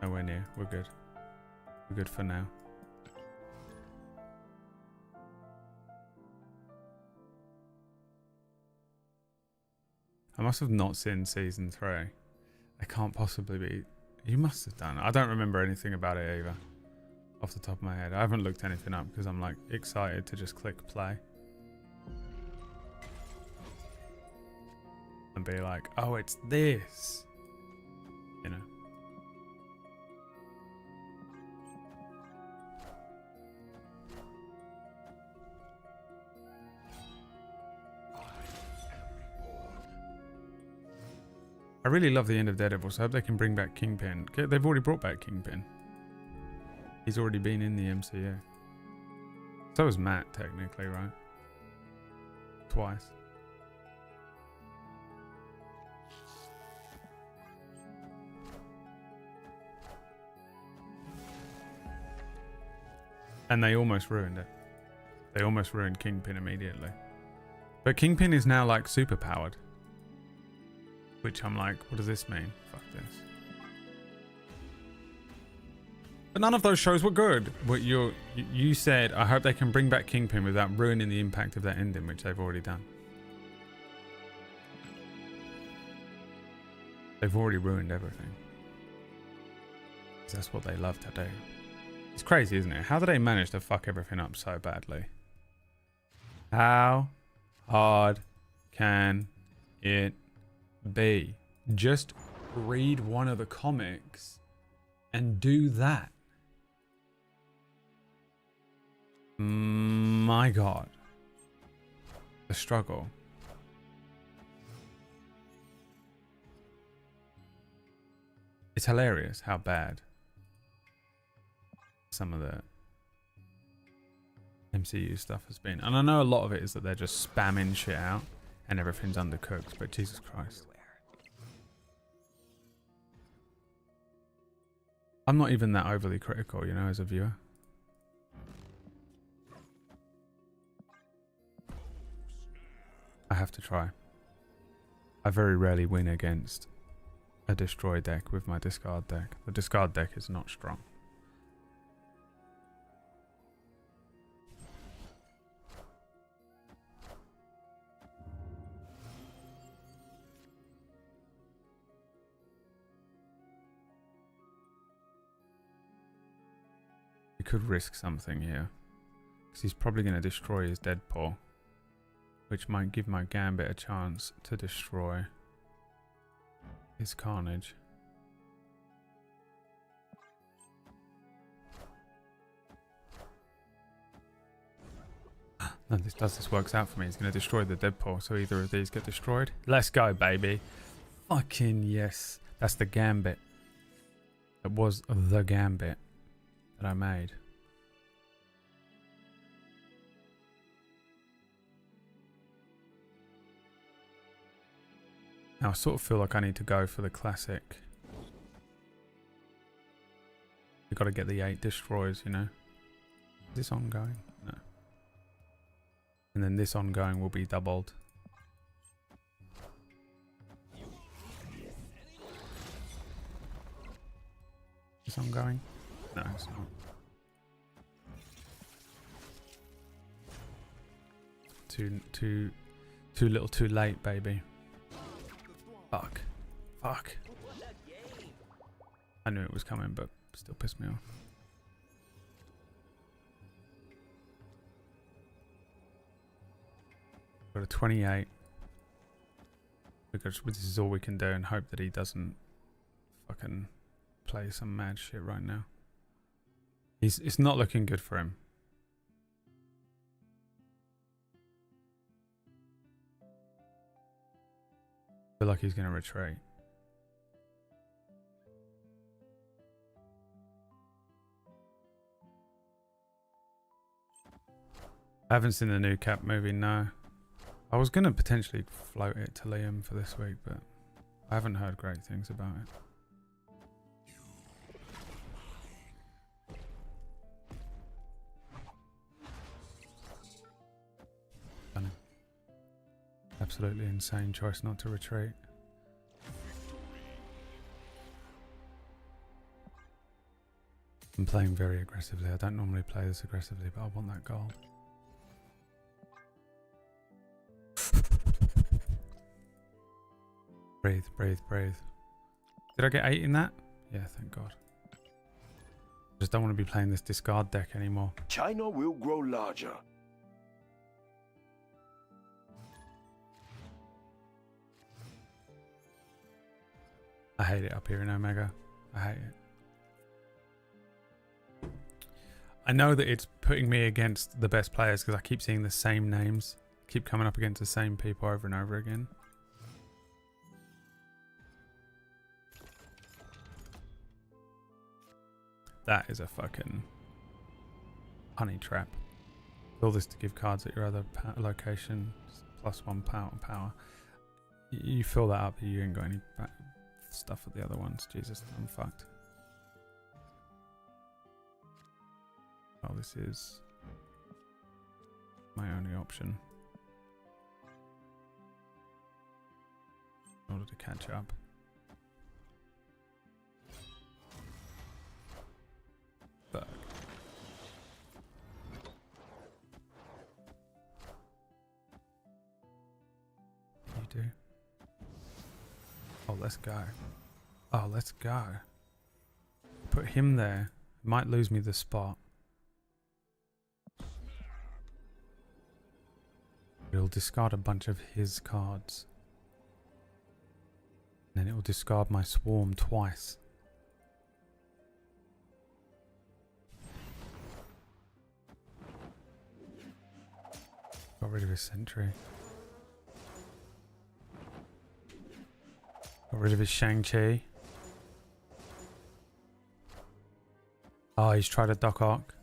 Nowhere near. We're good. We're good for now. I must have not seen season 3. I can't possibly be. You must have done. I don't remember anything about it either. Off the top of my head. I haven't looked anything up because I'm like excited to just click play. And be like, oh, it's this. You know. I really love the end of Daredevil, so I hope they can bring back Kingpin. They've already brought back Kingpin. He's already been in the MCU. So was Matt, technically, right? Twice. And they almost ruined it. They almost ruined Kingpin immediately. But Kingpin is now like super powered. Which I'm like, what does this mean? Fuck this. But none of those shows were good. But you said, I hope they can bring back Kingpin without ruining the impact of that ending, which they've already done. They've already ruined everything. 'Cause that's what they love to do. It's crazy, isn't it? How do they manage to fuck everything up so badly? How hard can it be? Just read one of the comics and do that. my god. The struggle. It's hilarious how bad some of the MCU stuff has been. And I know a lot of it is that they're just spamming shit out and everything's undercooked, but Jesus Christ. I'm not even that overly critical, you know, as a viewer. I have to try. I very rarely win against a destroy deck with my discard deck. The discard deck is not strong. We could risk something here, because he's probably going to destroy his Deadpool, which might give my Gambit a chance to destroy his Carnage. No, this works out for me. He's going to destroy the Deadpool, so either of these get destroyed. Let's go, baby. Fucking yes. That's the Gambit. It was the Gambit that I made. Now I sort of feel like I need to go for the classic. We've got to get the 8 destroys, you know. Is this ongoing? No. And then this ongoing will be doubled. Is this ongoing? No, it's not. Too little too late, baby. Fuck. Fuck. I knew it was coming, but still pissed me off. Got a 28. Because this is all we can do and hope that he doesn't fucking play some mad shit right now. It's not looking good for him. I feel like he's going to retreat. I haven't seen the new Cap movie, no. I was going to potentially float it to Liam for this week, but I haven't heard great things about it. Funny. Absolutely insane choice not to retreat. I'm playing very aggressively. I don't normally play this aggressively, but I want that gold. Breathe, breathe, breathe. Did I get 8 in that? Yeah, thank God. I just don't want to be playing this discard deck anymore. China will grow larger. I hate it up here in Omega. I hate it. I know that it's putting me against the best players because I keep seeing the same names. Keep coming up against the same people over and over again. That is a fucking honey trap. All this to give cards at your other location. +1 power. You fill that up, you ain't got any stuff at the other ones. Jesus, I'm fucked. Oh, this is my only option in order to catch up. Fuck. You do. Oh, let's go. Oh, let's go. Put him there. Might lose me the spot. It'll discard a bunch of his cards. And then it will discard my swarm twice. Got rid of his sentry. Got rid of his Shang-Chi. Oh, he's tried a Doc Ock.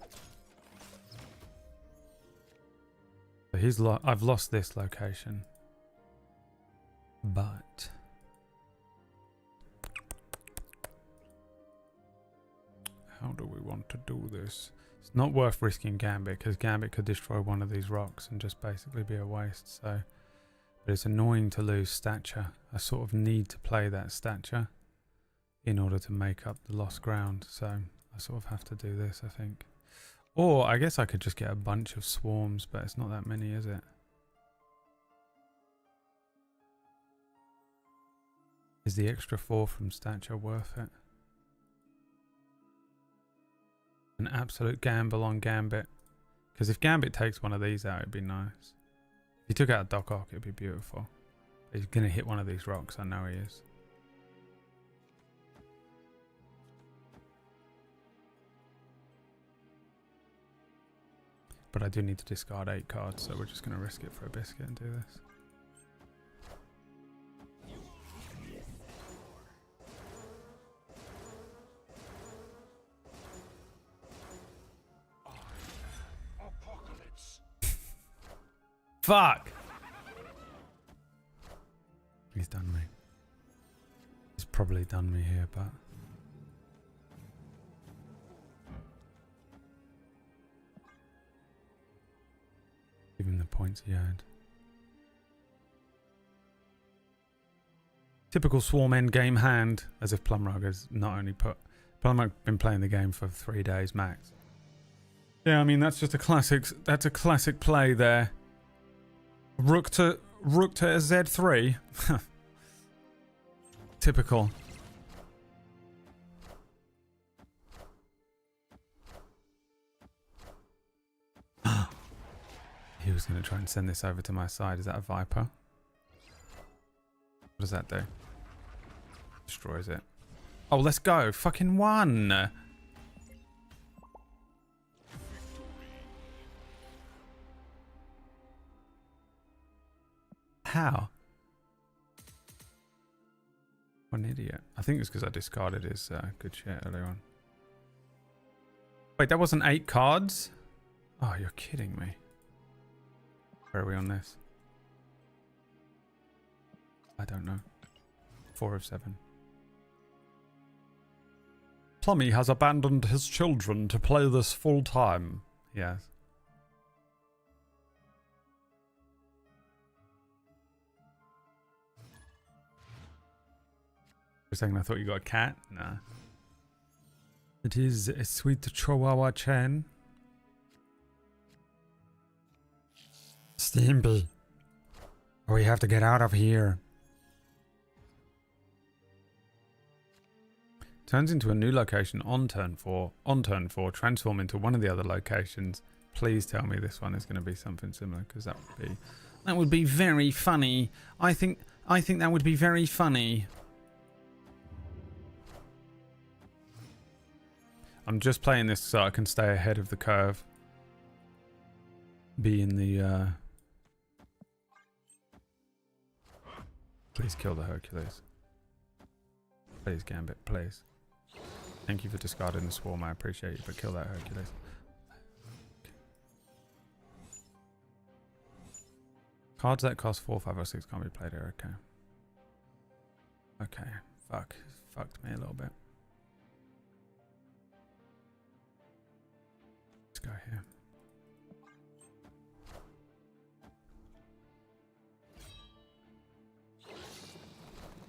So he's I've lost this location. But how do we want to do this? It's not worth risking Gambit, because Gambit could destroy one of these rocks and just basically be a waste. So, but it's annoying to lose stature. I sort of need to play that stature in order to make up the lost ground. So I sort of have to do this, I think. Or I guess I could just get a bunch of swarms, but it's not that many, is it? Is the extra 4 from stature worth it? An absolute gamble on Gambit. Because if Gambit takes one of these out, it'd be nice. If he took out a Doc Ock, it'd be beautiful. But he's going to hit one of these rocks, I know he is. But I do need to discard 8 cards, so we're just going to risk it for a biscuit and do this. Fuck! He's done me. He's probably done me here, but... give him the points he earned. Typical Swarm endgame hand, as if Plumrug has not only put... Plumrug been playing the game for 3 days max. Yeah, I mean, that's just a classic... That's a classic play there. Rook to Z3. Typical. He was going to try and send this over to my side. Is that a Viper? What does that do? Destroys it. Oh, let's go. Fucking 1. How? What an idiot. I think it's because I discarded his good shit earlier on. Wait, that wasn't 8 cards? Oh, you're kidding me. Where are we on this? I don't know. 4 of 7. Plummy has abandoned his children to play this full time. Yes. For a second I thought you got a cat. Nah. It is a sweet Chihuahua Chen. Steamby. We have to get out of here. Turns into a new location on turn 4. On turn 4, transform into one of the other locations. Please tell me this one is going to be something similar, because that would be very funny. I think that would be very funny. I'm just playing this so I can stay ahead of the curve. Be in the please kill the Hercules. Please, Gambit, please. Thank you for discarding the Swarm, I appreciate you, but kill that Hercules. Cards that cost 4, 5 or 6 can't be played here, okay. Okay, fucked me a little bit. Let's go here.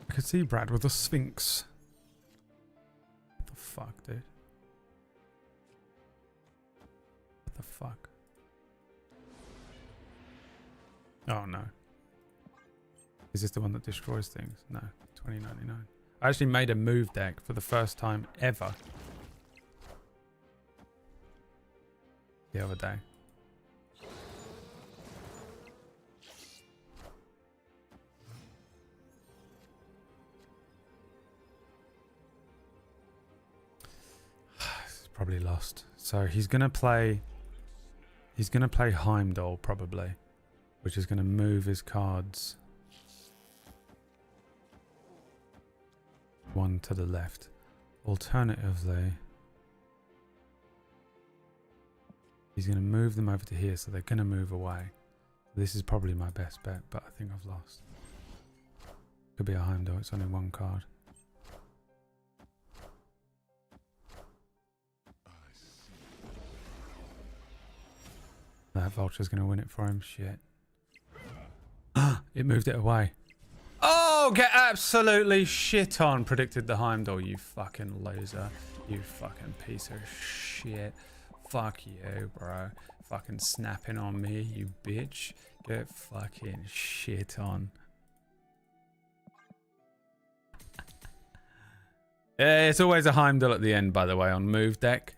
I could see Brad with a Sphinx. What the fuck, dude? What the fuck? Oh no. Is this the one that destroys things? No. 2099. I actually made a move deck for the first time ever. The other day. Probably lost. So he's gonna play Heimdall probably. which is going to move his cards one to the left. Alternatively, he's going to move them over to here, so they're going to move away. This is probably my best bet, but I think I've lost. Could be a Heimdall, it's only one card. That vulture's going to win it for him. Shit. It moved it away. Oh, get absolutely shit on. Predicted the Heimdall, you fucking loser. You fucking piece of shit. Fuck you, bro. Fucking snapping on me, you bitch. Get fucking shit on. It's always a Heimdall at the end, by the way, on move deck.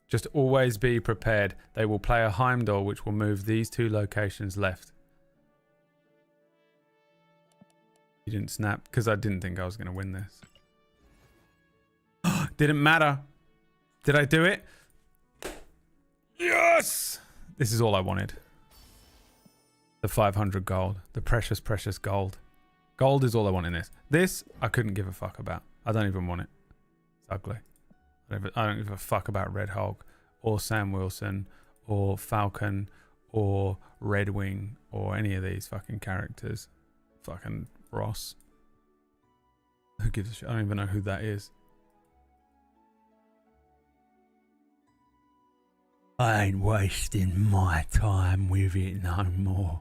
Just always be prepared. They will play a Heimdall, which will move these two locations left. You didn't snap, because I didn't think I was going to win this. Didn't matter. Did I do it? Yes! This is all I wanted. The 500 gold. The precious, precious gold. Gold is all I want in this. This, I couldn't give a fuck about. I don't even want it. It's ugly. I don't give a fuck about Red Hulk or Sam Wilson or Falcon or Red Wing or any of these fucking characters. Fucking Ross. Who gives a shit? I don't even know who that is. I ain't wasting my time with it no more.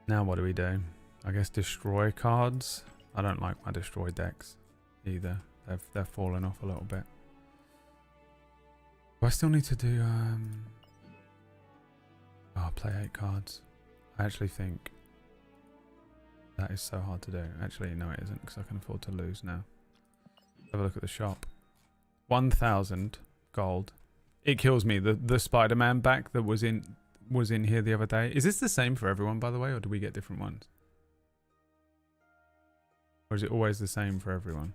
Now what do we do? I guess destroy cards. I don't like my destroy decks either. They're falling off a little bit. Do I still need to do oh, play 8 cards. I actually think that is so hard to do. Actually, no it isn't, because I can afford to lose now. Have a look at the shop. 1,000 gold. It kills me. The Spider-Man back that was in here the other day. Is this the same for everyone, by the way, or do we get different ones? Or is it always the same for everyone?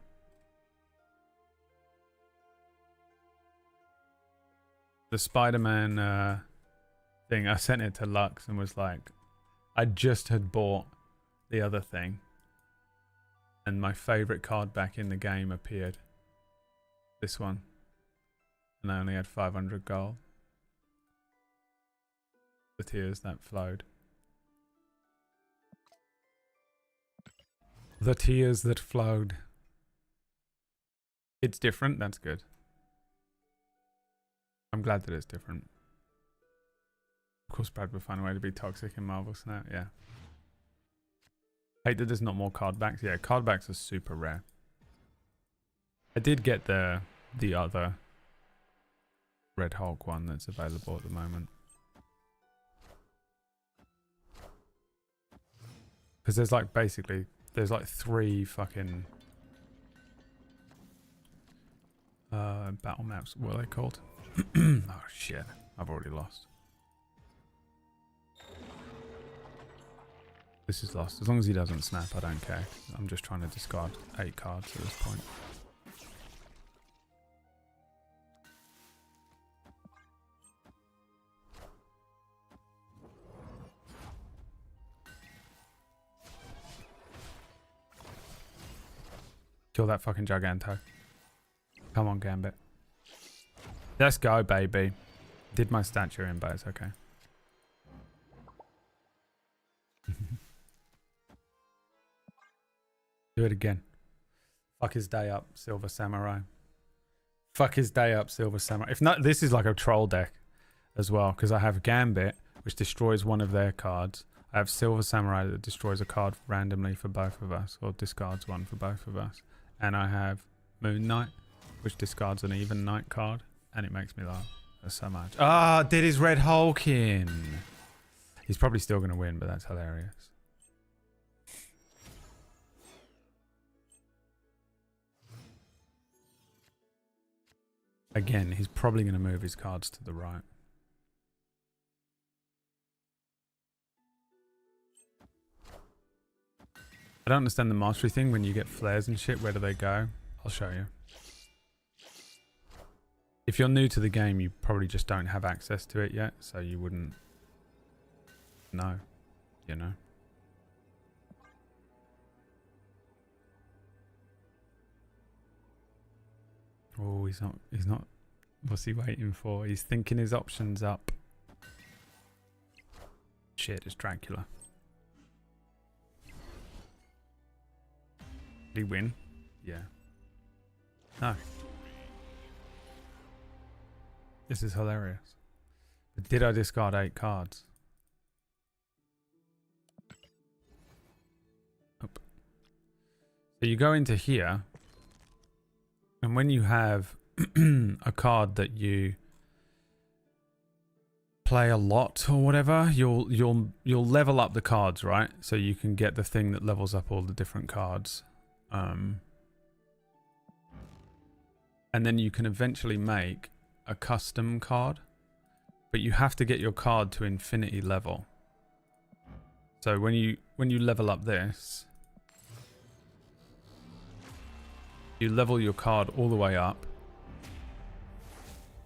The Spider-Man thing, I sent it to Lux and was like, I just had bought the other thing and my favorite card back in the game appeared. This one. And I only had 500 gold. The tears that flowed. The tears that flowed. It's different, that's good. I'm glad that it's different. Of course Brad would find a way to be toxic in Marvel Snap, yeah. Hate that there's not more card backs. Yeah, card backs are super rare. I did get the other Red Hulk one that's available at the moment. Because there's like basically, there's like 3 fucking battle maps. What are they called? Oh shit, I've already lost. This is lost. As long as he doesn't snap, I don't care. I'm just trying to discard 8 cards at this point. Kill that fucking Giganto. Come on, Gambit. Let's go, baby. Did my stature in, but it's okay. Do it again. Fuck his day up, Silver Samurai. Fuck his day up, Silver Samurai. If not, this is like a troll deck as well, because I have Gambit, which destroys one of their cards. I have Silver Samurai that destroys a card randomly for both of us, or discards one for both of us. And I have Moon Knight, which discards an even night card, and it makes me laugh so much. Ah, did his Red Hulk in. He's probably still going to win, but that's hilarious. Again, he's probably going to move his cards to the right. I don't understand the mastery thing. When you get flares and shit, where do they go? I'll show you. If you're new to the game, you probably just don't have access to it yet, so you wouldn't know, you know. Oh, he's not, what's he waiting for? He's thinking his options up. Shit, it's Dracula. Did he win? Yeah. No. This is hilarious. But did I discard 8 cards? Nope. So you go into here, and when you have a card that you play a lot or whatever, you'll level up the cards, right? So you can get the thing that levels up all the different cards. And then you can eventually make a custom card, but you have to get your card to infinity level. So when you level up this, you level your card all the way up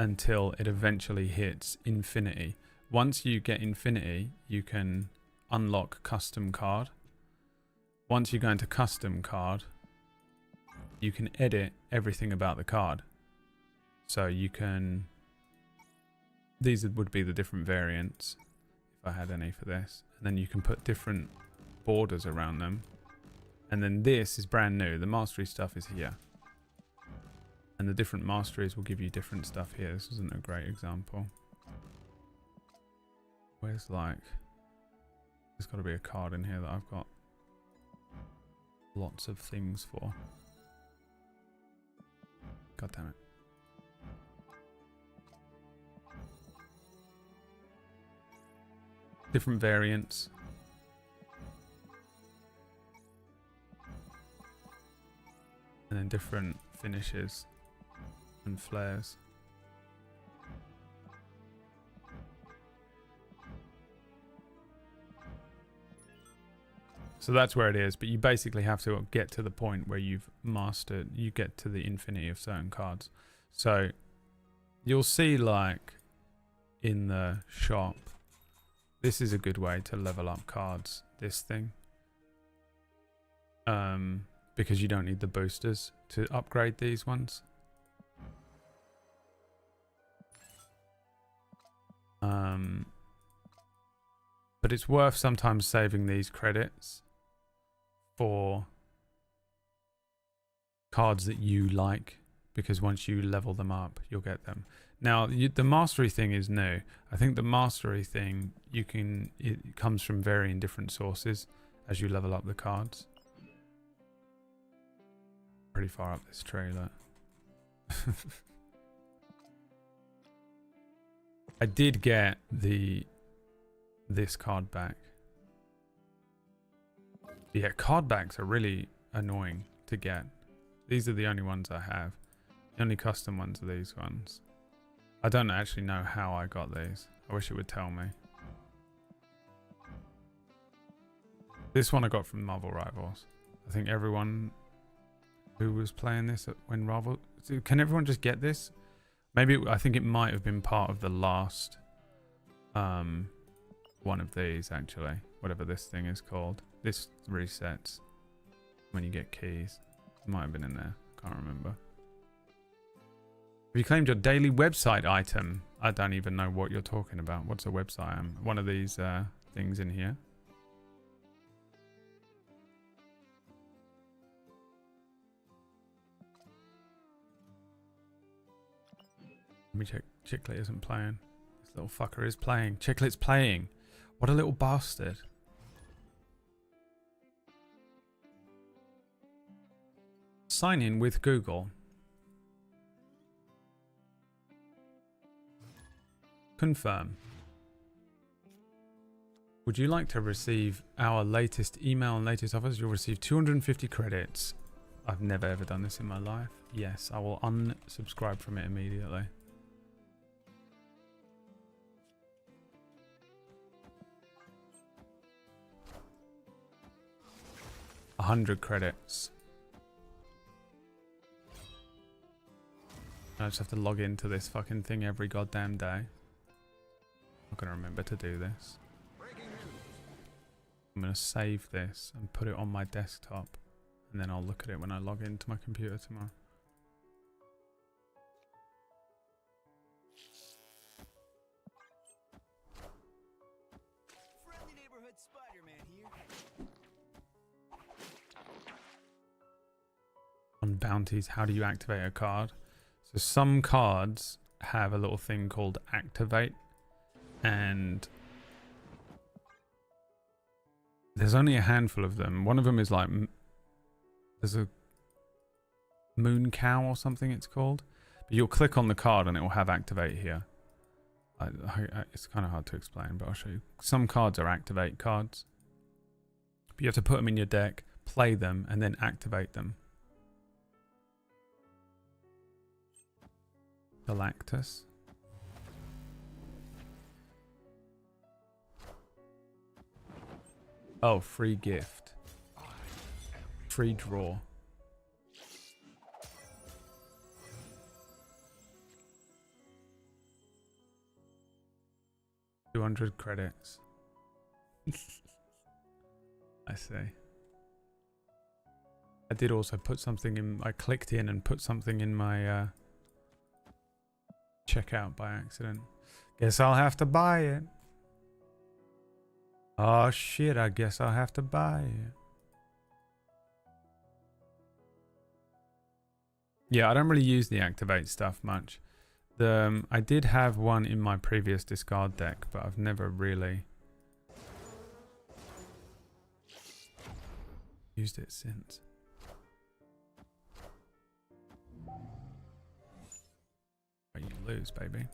until it eventually hits infinity. Once you get infinity, you can unlock custom card. Once you go into custom card, you can edit everything about the card. So you can, these would be the different variants if I had any for this, and then you can put different borders around them. And then this is brand new. The mastery stuff is here, and the different masteries will give you different stuff here. This isn't a great example. Where's like, there's got to be a card in here that I've got lots of things for. God damn it. Different variants. And then different finishes and flares. So that's where it is, but you basically have to get to the point where you've mastered, you get to the infinity of certain cards. So you'll see, like in the shop, this is a good way to level up cards, this thing. Because you don't need the boosters to upgrade these ones. But it's worth sometimes saving these credits for cards that you like, because once you level them up, you'll get them. Now, the mastery thing is new. I think the mastery thing, it comes from varying different sources as you level up the cards. Pretty far up this trailer. I did get this card back. Yeah, card backs are really annoying to get. These are the only ones I have. The only custom ones are these ones. I don't actually know how I got these. I wish it would tell me. This one I got from Marvel Rivals. I think everyone who was playing this when Rival... Can everyone just get this? Maybe, I think it might have been part of the last one of these, actually. Whatever this thing is called. This resets when you get keys. It might have been in there. Can't remember. Have you claimed your daily website item? I don't even know what you're talking about. What's a website? One of these things in here. Let me check. Chicklet isn't playing. This little fucker is playing. Chicklet's playing. What a little bastard. Sign in with Google. Confirm. Would you like to receive our latest email and latest offers? You'll receive 250 credits. I've never ever done this in my life. Yes, I will unsubscribe from it immediately. $100 credits. I just have to log into this fucking thing every goddamn day. I'm not gonna remember to do this. I'm gonna save this and put it on my desktop, and then I'll look at it when I log into my computer tomorrow. Friendly neighborhood Spider-Man here. On bounties, how do you activate a card? So some cards have a little thing called activate, and there's only a handful of them. One of them is like, there's a moon cow or something it's called. But you'll click on the card and it will have activate here. It's kind of hard to explain, but I'll show you. Some cards are activate cards. But you have to put them in your deck, play them, and then activate them. Galactus. Oh, free gift. Free draw. $200 credits. I see. I did also put something in. I clicked in and put something in my checkout by accident. Guess I'll have to buy it. Oh shit, I guess I'll have to buy it. Yeah, I don't really use the activate stuff much. I did have one in my previous discard deck, but I've never really used it since. But you lose, baby.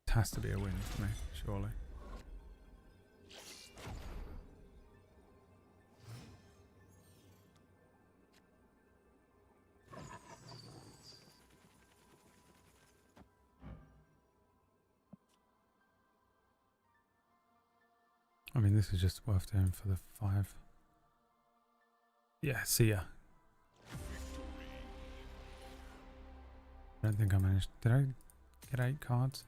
It has to be a win for me, surely. I mean, this is just worth doing for the 5. Yeah, see ya. I don't think I managed. Did I get 8 cards?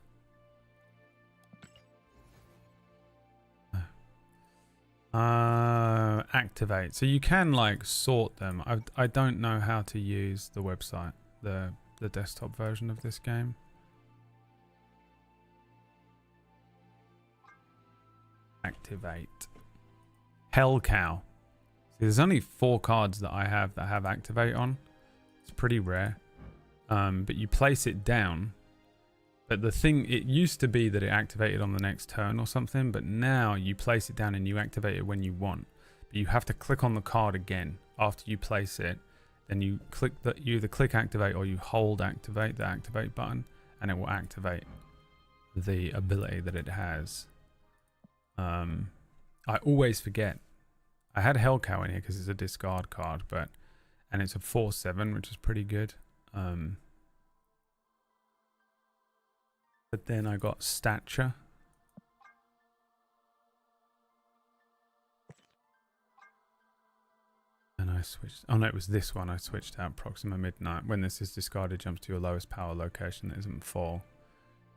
No. Activate. So you can like sort them. I don't know how to use the website, the desktop version of this game. Activate. Hell cow. See, there's only 4 cards that I have that have activate on. It's pretty rare. But you place it down. But the thing, it used to be that it activated on the next turn or something, but now you place it down and you activate it when you want. But you have to click on the card again after you place it. Then you click you either click activate or you hold activate, the activate button, and it will activate the ability that it has. I always forget. I had Hell Cow in here because it's a discard card, and it's a 4/7, which is pretty good. But then I got Stature. And I switched. Oh no, it was this one. I switched out Proxima Midnight. When this is discarded, jumps to your lowest power location that isn't 4.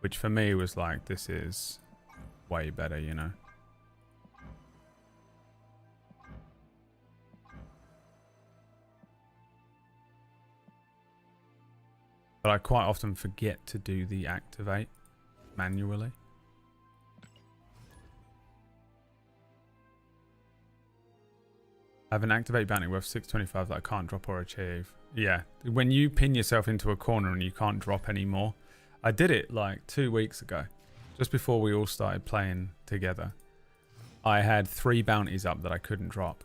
Which for me was like, this is way better, you know. But I quite often forget to do the activate manually. I have an activate bounty worth 625 that I can't drop or achieve. Yeah, when you pin yourself into a corner and you can't drop anymore. I did it like 2 weeks ago, just before we all started playing together. I had 3 bounties up that I couldn't drop.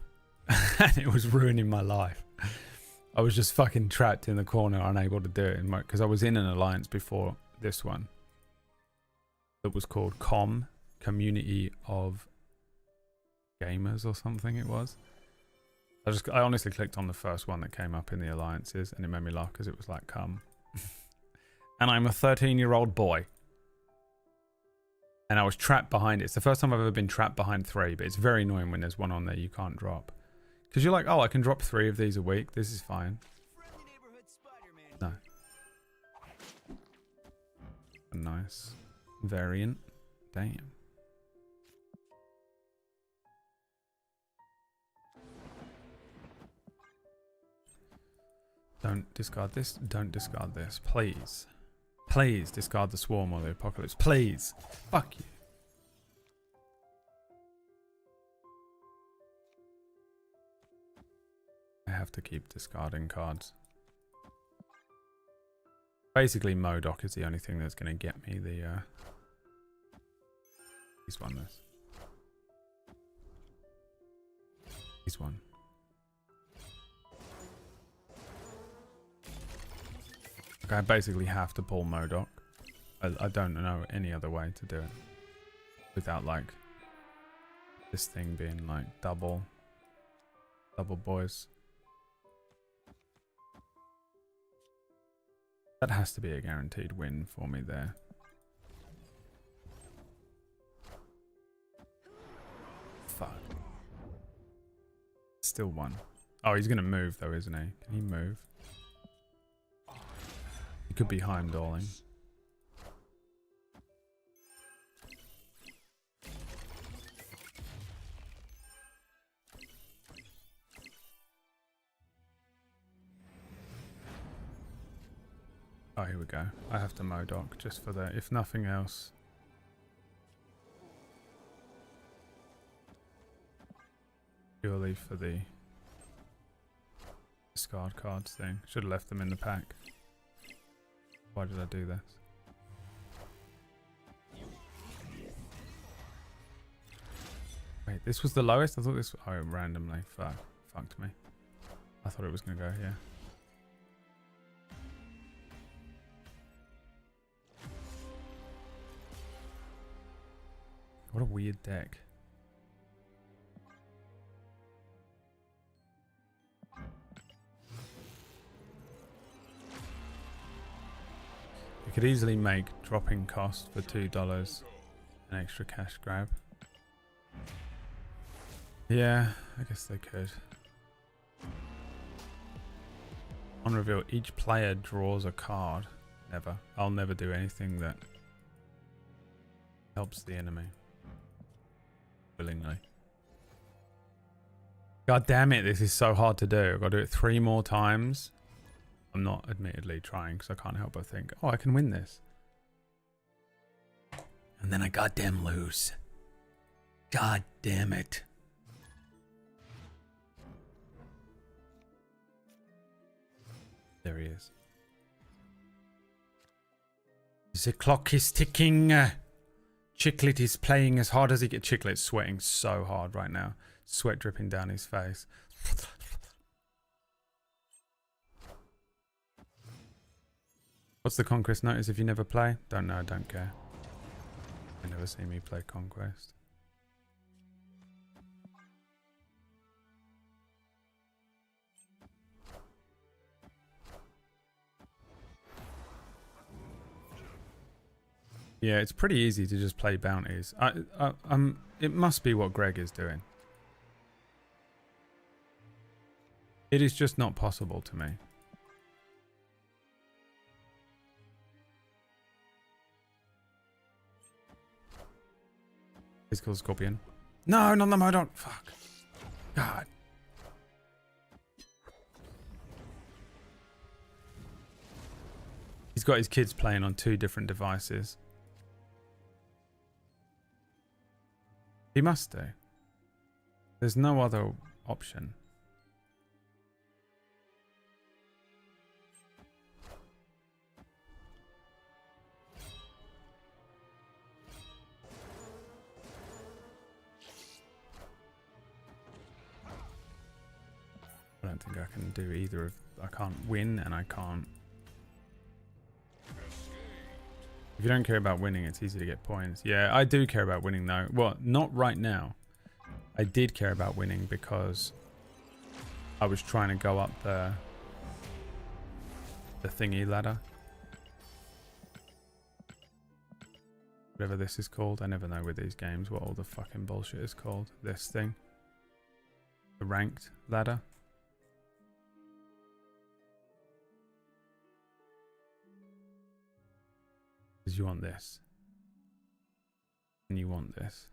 And it was ruining my life. I was just fucking trapped in the corner, unable to do it. Because I was in an alliance before this one. That was called Community of Gamers or something it was. I honestly clicked on the first one that came up in the alliances and it made me laugh because it was like, come. And I'm a 13-year-old boy. And I was trapped behind it. It's the first time I've ever been trapped behind 3, but it's very annoying when there's one on there you can't drop. Because you're like, oh, I can drop 3 of these a week. This is fine. No. A nice variant. Damn. Don't discard this. Don't discard this. Please. Please discard the swarm or the apocalypse. Please. Fuck you. I have to keep discarding cards. Basically, Modoc is the only thing that's going to get me the... He's won this. He's won. Like, I basically have to pull Modoc. I don't know any other way to do it. Without, like, this thing being, like, double boys. That has to be a guaranteed win for me there. Fuck. Still one. Oh, he's gonna move though, isn't he? Can he move? He could be Heimdalling. Oh, here we go. I have to Modoc just for that, if nothing else. Purely for the discard cards thing. Should have left them in the pack. Why did I do this? Wait, this was the lowest? I thought this... Oh, randomly. Fucked me. I thought it was going to go here. What a weird deck. You could easily make dropping cost for $2 an extra cash grab. Yeah, I guess they could. On reveal, each player draws a card. Never. I'll never do anything that helps the enemy. Willingly. God damn it, this is so hard to do. I've got to do it 3 more times. I'm not admittedly trying because I can't help but think, oh, I can win this. And then I goddamn lose. God damn it. There he is. The clock is ticking. Chiclet is playing as hard as he gets. Chiclet's sweating so hard right now. Sweat dripping down his face. What's the Conquest notice if you never play? Don't know, don't care. You never see me play Conquest. Yeah, it's pretty easy to just play bounties. It must be what Greg is doing. It is just not possible to me. Physical Scorpion. No, not the Modon. Fuck. God. He's got his kids playing on 2 different devices. He must do. There's no other option. I don't think I can do either of... I can't win and I can't... If you don't care about winning, it's easy to get points. Yeah, I do care about winning though. Well, not right now. I did care about winning because I was trying to go up the thingy ladder. Whatever this is called. I never know with these games what all the fucking bullshit is called. This thing. The ranked ladder. Because you want this. And you want this.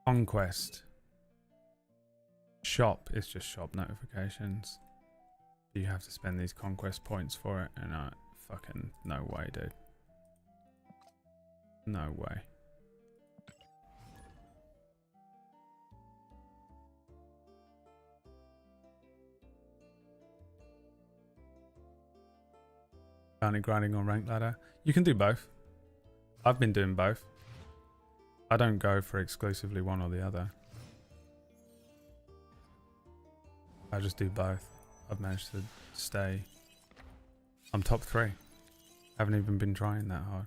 Conquest. Shop is just shop notifications. You have to spend these conquest points for it, and fucking no way, dude. No way. Currently grinding on ranked ladder. You can do both. I've been doing both. I don't go for exclusively one or the other. I just do both. I've managed to stay. I'm top 3. Haven't even been trying that hard.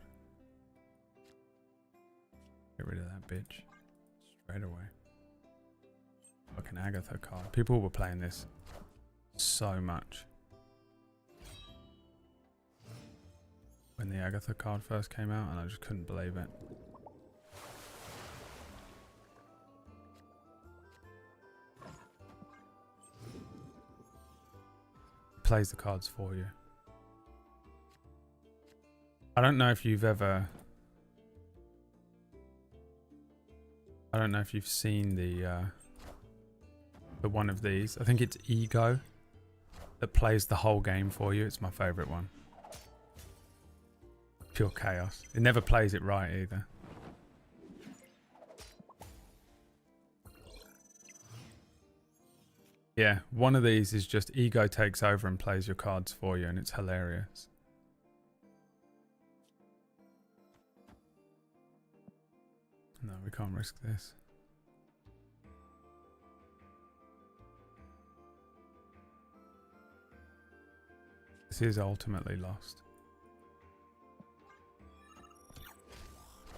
Get rid of that bitch. Straight away. Fucking Agatha card. People were playing this so much. When the Agatha card first came out, and I just couldn't believe it. Plays the cards for you. I don't know if you've ever... I don't know if you've seen the one of these. I think it's Ego that plays the whole game for you. It's my favorite one. Pure chaos. It never plays it right either. Yeah, one of these is just Ego takes over and plays your cards for you, and it's hilarious. No, we can't risk this. This is ultimately lost.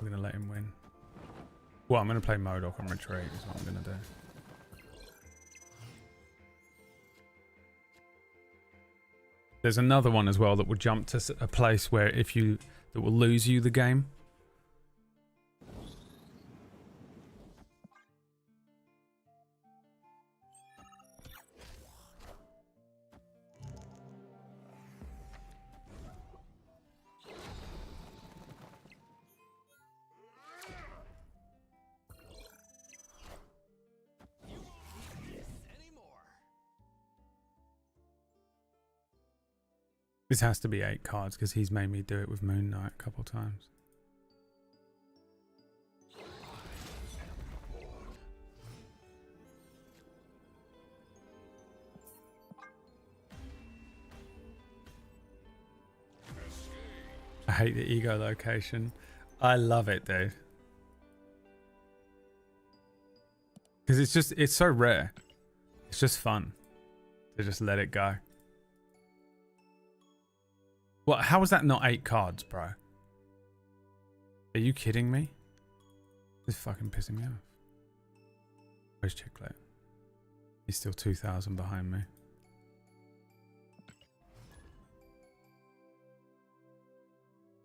I'm going to let him win. Well, I'm going to play Modoc and retreat is what I'm going to do. There's another one as well that will jump to a place where that will lose you the game. This has to be 8 cards because he's made me do it with Moon Knight a couple times. I hate the Ego location. I love it, dude. Because it's so rare. It's just fun to just let it go. What? How is that not 8 cards, bro? Are you kidding me? This is fucking pissing me off. Where's Chicklet? He's still 2,000 behind me.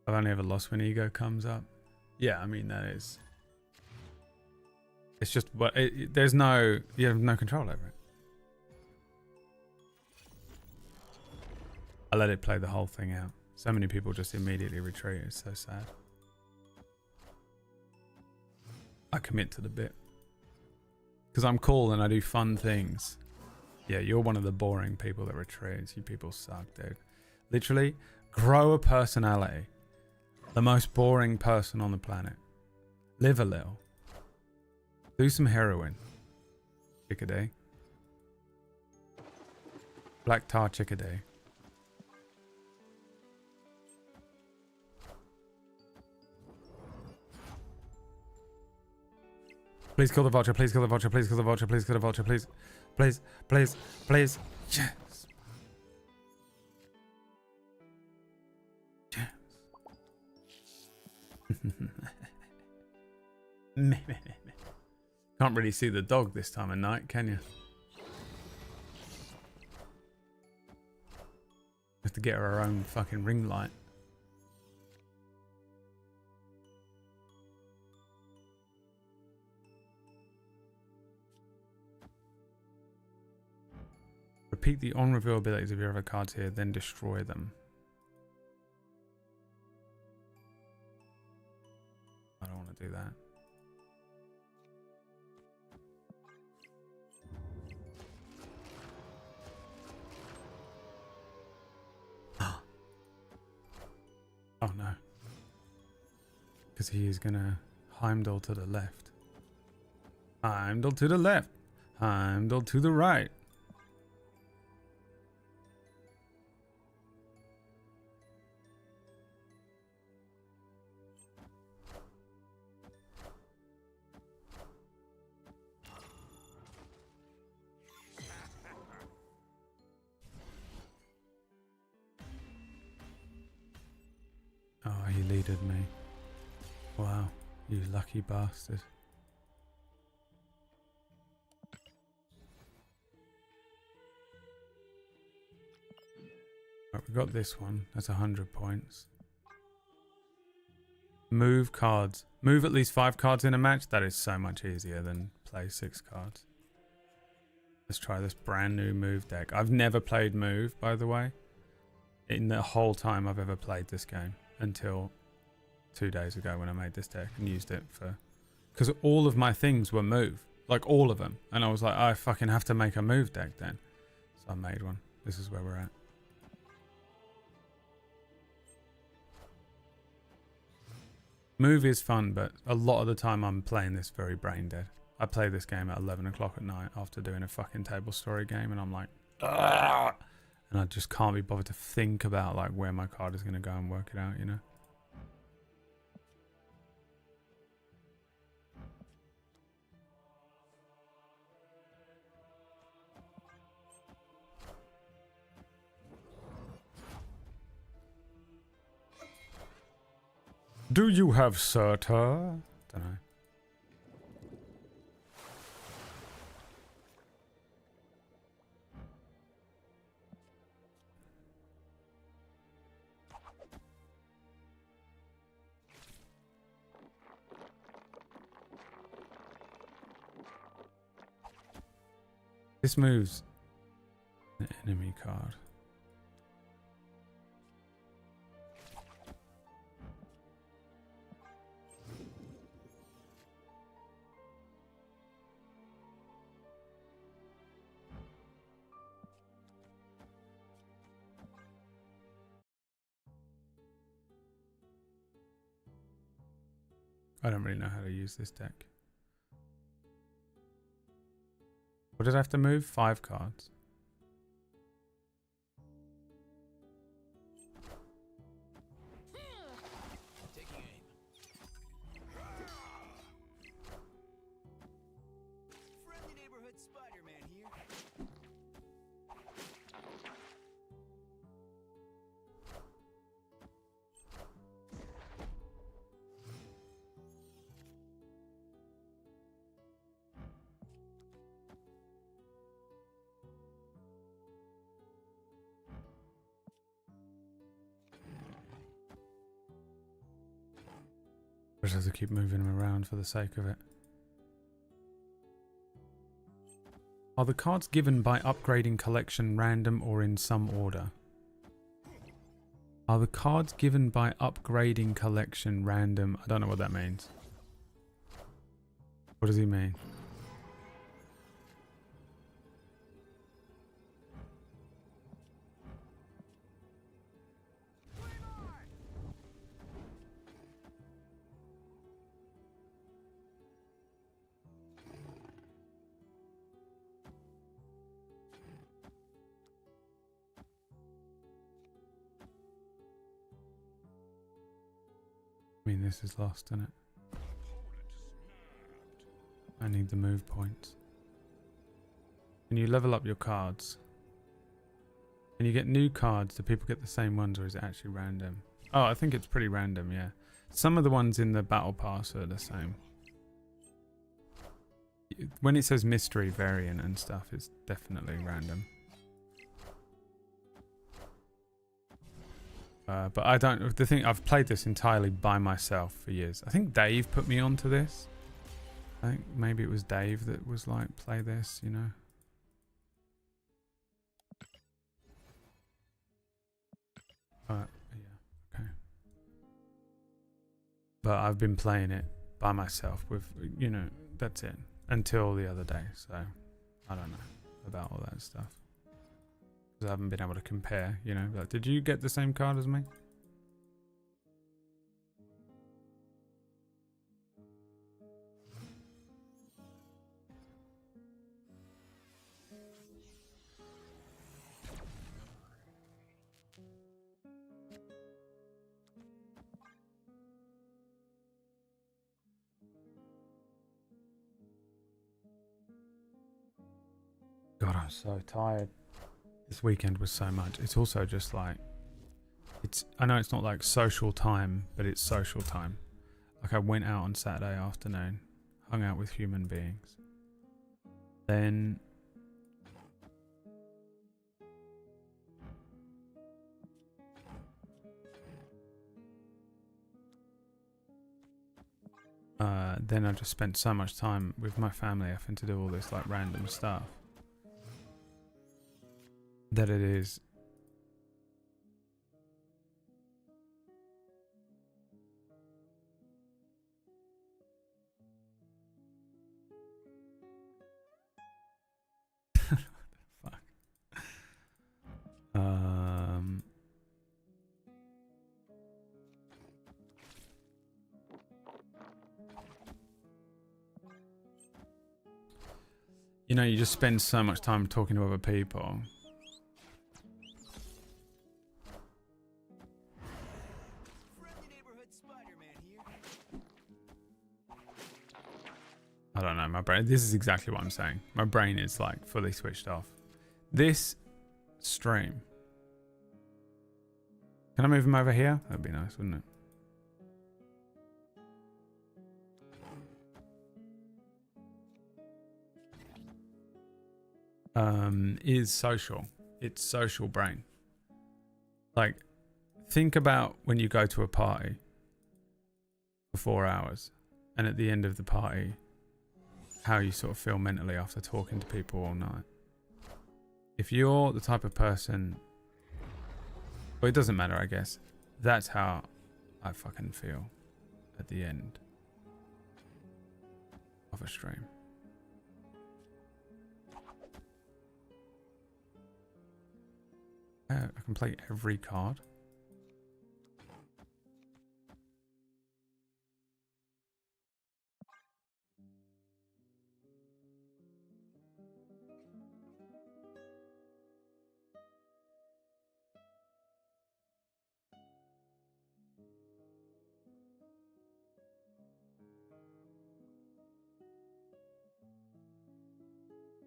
I've only ever lost when Ego comes up. Yeah, I mean, that is... It's just... But there's no... You have no control over it. I let it play the whole thing out. So many people just immediately retreat. It's so sad. I commit to the bit. Because I'm cool and I do fun things. Yeah, you're one of the boring people that retreats. You people suck, dude. Literally, grow a personality. The most boring person on the planet. Live a little. Do some heroin. Chickadee. Black tar chickadee. Please kill the vulture, please kill the vulture, please kill the vulture, please kill the vulture, please. Please, please, please. Yes. Yes. Can't really see the dog this time of night, can you? Have to get her own fucking ring light. Repeat the on-reveal abilities of your other cards here, then destroy them. I don't want to do that. Oh no. Because he is gonna Heimdall to the left. Heimdall to the left. Heimdall to the right. Oh, he leaded me. Wow, you lucky bastard. Right, we got this one. That's 100 points. Move cards. Move at least 5 cards in a match. That is so much easier than play 6 cards. Let's try this brand new move deck. I've never played move, by the way, in the whole time I've ever played this game. Until 2 days ago when I made this deck and used it for... Because all of my things were move. Like all of them. And I was like, I fucking have to make a move deck then. So I made one. This is where we're at. Move is fun, but a lot of the time I'm playing this very brain dead. I play this game at 11 o'clock at night after doing a fucking table story game and I'm like... Argh! And I just can't be bothered to think about like where my card is going to go and work it out, you know? Do you have Surtur? Don't know. This moves the enemy card. I don't really know how to use this deck. What did I have to move? 5 cards. Taking aim. Friendly neighborhood Spider-Man here. I just have to keep moving them around for the sake of it. Are the cards given by upgrading collection random or in some order? Are the cards given by upgrading collection random? I don't know what that means. What does he mean? I mean, this is lost, isn't it? I need the move points. Can you level up your cards? Can you get new cards? Do people get the same ones or is it actually random? Oh, I think it's pretty random, yeah. Some of the ones in the battle pass are the same. When it says mystery variant and stuff, it's definitely random. But I don't... The thing, I've played this entirely by myself for years. I think Dave put me onto this. I think maybe it was Dave that was like, play this, you know. But I've been playing it by myself with, you know, that's it. Until the other day. So, I don't know about all that stuff. Because I haven't been able to compare, you know. Like, did you get the same card as me? God, I'm so tired. This weekend was so much. It's also just like, I know it's not like social time, but it's social time. Like I went out on Saturday afternoon, hung out with human beings. Then I just spent so much time with my family having to do all this like random stuff that it is fuck. You know, you just spend so much time talking to other people. I don't know, my brain, this is exactly what I'm saying. My brain is like fully switched off. This stream. Can I move him over here? That'd be nice, wouldn't it? Is social. It's social brain. Like, think about when you go to a party for 4 hours and at the end of the party, how you sort of feel mentally after talking to people all night. If you're the type of person, well, it doesn't matter, I guess. That's how I fucking feel at the end of a stream. I can play every card.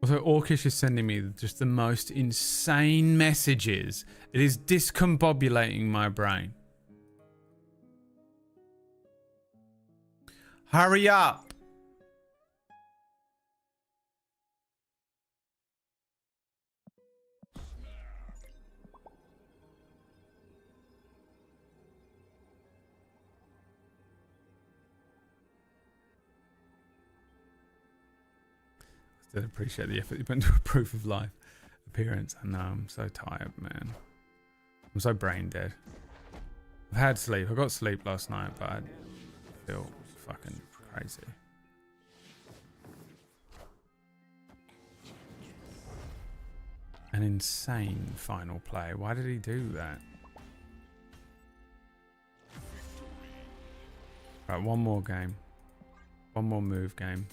Also, Orkish is sending me just the most insane messages. It is discombobulating my brain. Hurry up! Still appreciate the effort you put into a proof of life appearance. I know, I'm so tired, man. I'm so brain dead. I've had sleep. I got sleep last night, but I feel fucking crazy. An insane final play. Why did he do that? Right, one more game. One more move game.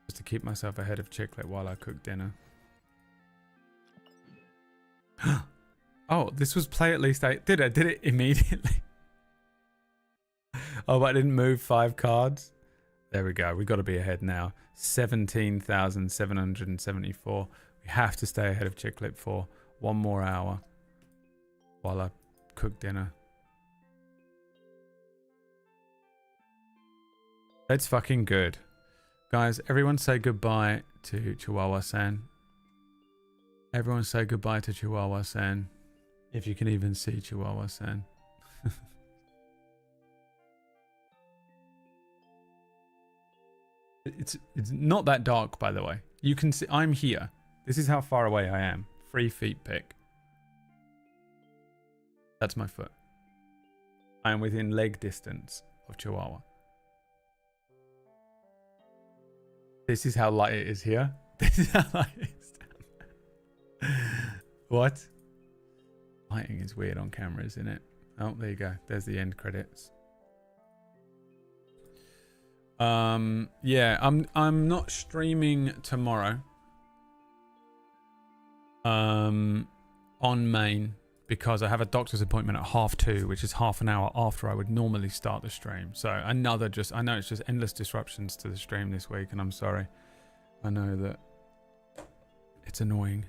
Just to keep myself ahead of Chicklet while I cook dinner. Oh, this was play at least 8. Did I? Did it immediately? Oh, but I didn't move 5 cards. There we go. We got to be ahead now. 17,774. We have to stay ahead of Chicklet for 1 more hour while I cook dinner. That's fucking good. Guys, everyone say goodbye to Chihuahua-san. Everyone say goodbye to Chihuahua-san. If you can even see Chihuahua-san. It's not that dark, by the way. You can see I'm here. This is how far away I am. 3 feet pick. That's my foot. I am within leg distance of Chihuahua. This is how light it is here. This is how light it is. What? Lighting is weird on camera, isn't it? Oh, there you go. There's the end credits. Yeah, I'm not streaming tomorrow. On main because I have a doctor's appointment at 2:30, which is half an hour after I would normally start the stream. So I know it's just endless disruptions to the stream this week, and I'm sorry. I know that it's annoying.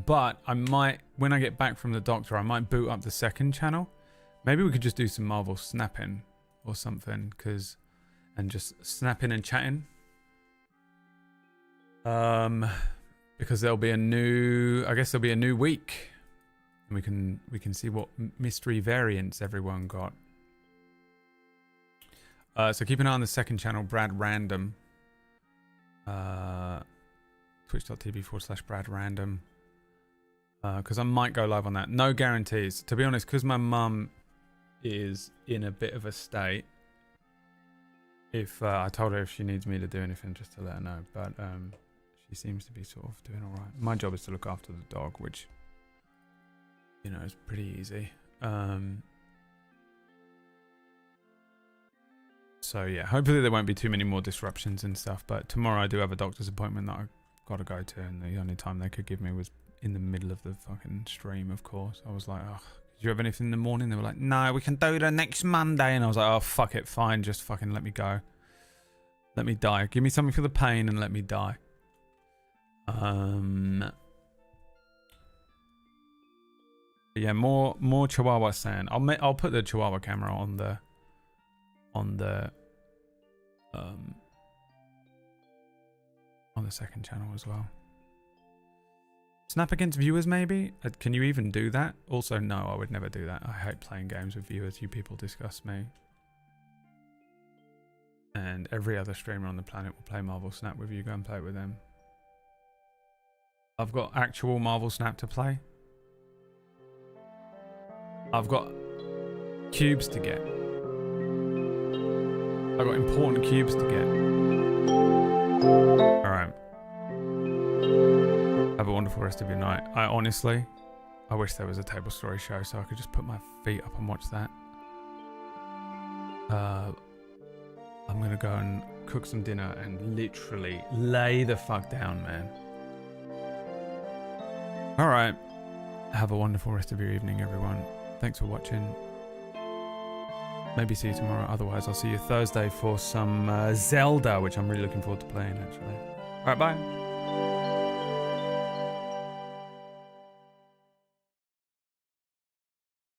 But I might, when I get back from the doctor, I might boot up the second channel. Maybe we could just do some Marvel snapping or something, and just snapping and chatting. Because there'll be a new week, and we can see what mystery variants everyone got. So keep an eye on the second channel, Brad Random. Twitch.tv/Brad Random. Because I might go live on that. No guarantees. To be honest, because my mum is in a bit of a state. If I told her if she needs me to do anything, just to let her know. But she seems to be sort of doing all right. My job is to look after the dog, which, you know, is pretty easy. So yeah, hopefully there won't be too many more disruptions and stuff. But tomorrow I do have a doctor's appointment that I've got to go to, and the only time they could give me was in the middle of the fucking stream, of course. I was like, oh, did you have anything in the morning? They were like, no, we can do it next Monday. And I was like, oh, fuck it, fine, just fucking let me go. Let me die. Give me something for the pain and let me die. Yeah, more Chihuahua sand. I'll put the Chihuahua camera on the second channel as well. Snap against viewers, maybe? Can you even do that? Also, no, I would never do that. I hate playing games with viewers. You people disgust me. And every other streamer on the planet will play Marvel Snap with you. Go and play it with them. I've got actual Marvel Snap to play. I've got cubes to get. I've got important cubes to get. Alright. Have a wonderful rest of your night. I wish there was a Table Story show so I could just put my feet up and watch that. I'm gonna go and cook some dinner and literally lay the fuck down, man. Alright. Have a wonderful rest of your evening, everyone. Thanks for watching. Maybe see you tomorrow. Otherwise, I'll see you Thursday for some Zelda, which I'm really looking forward to playing, actually. Alright, bye.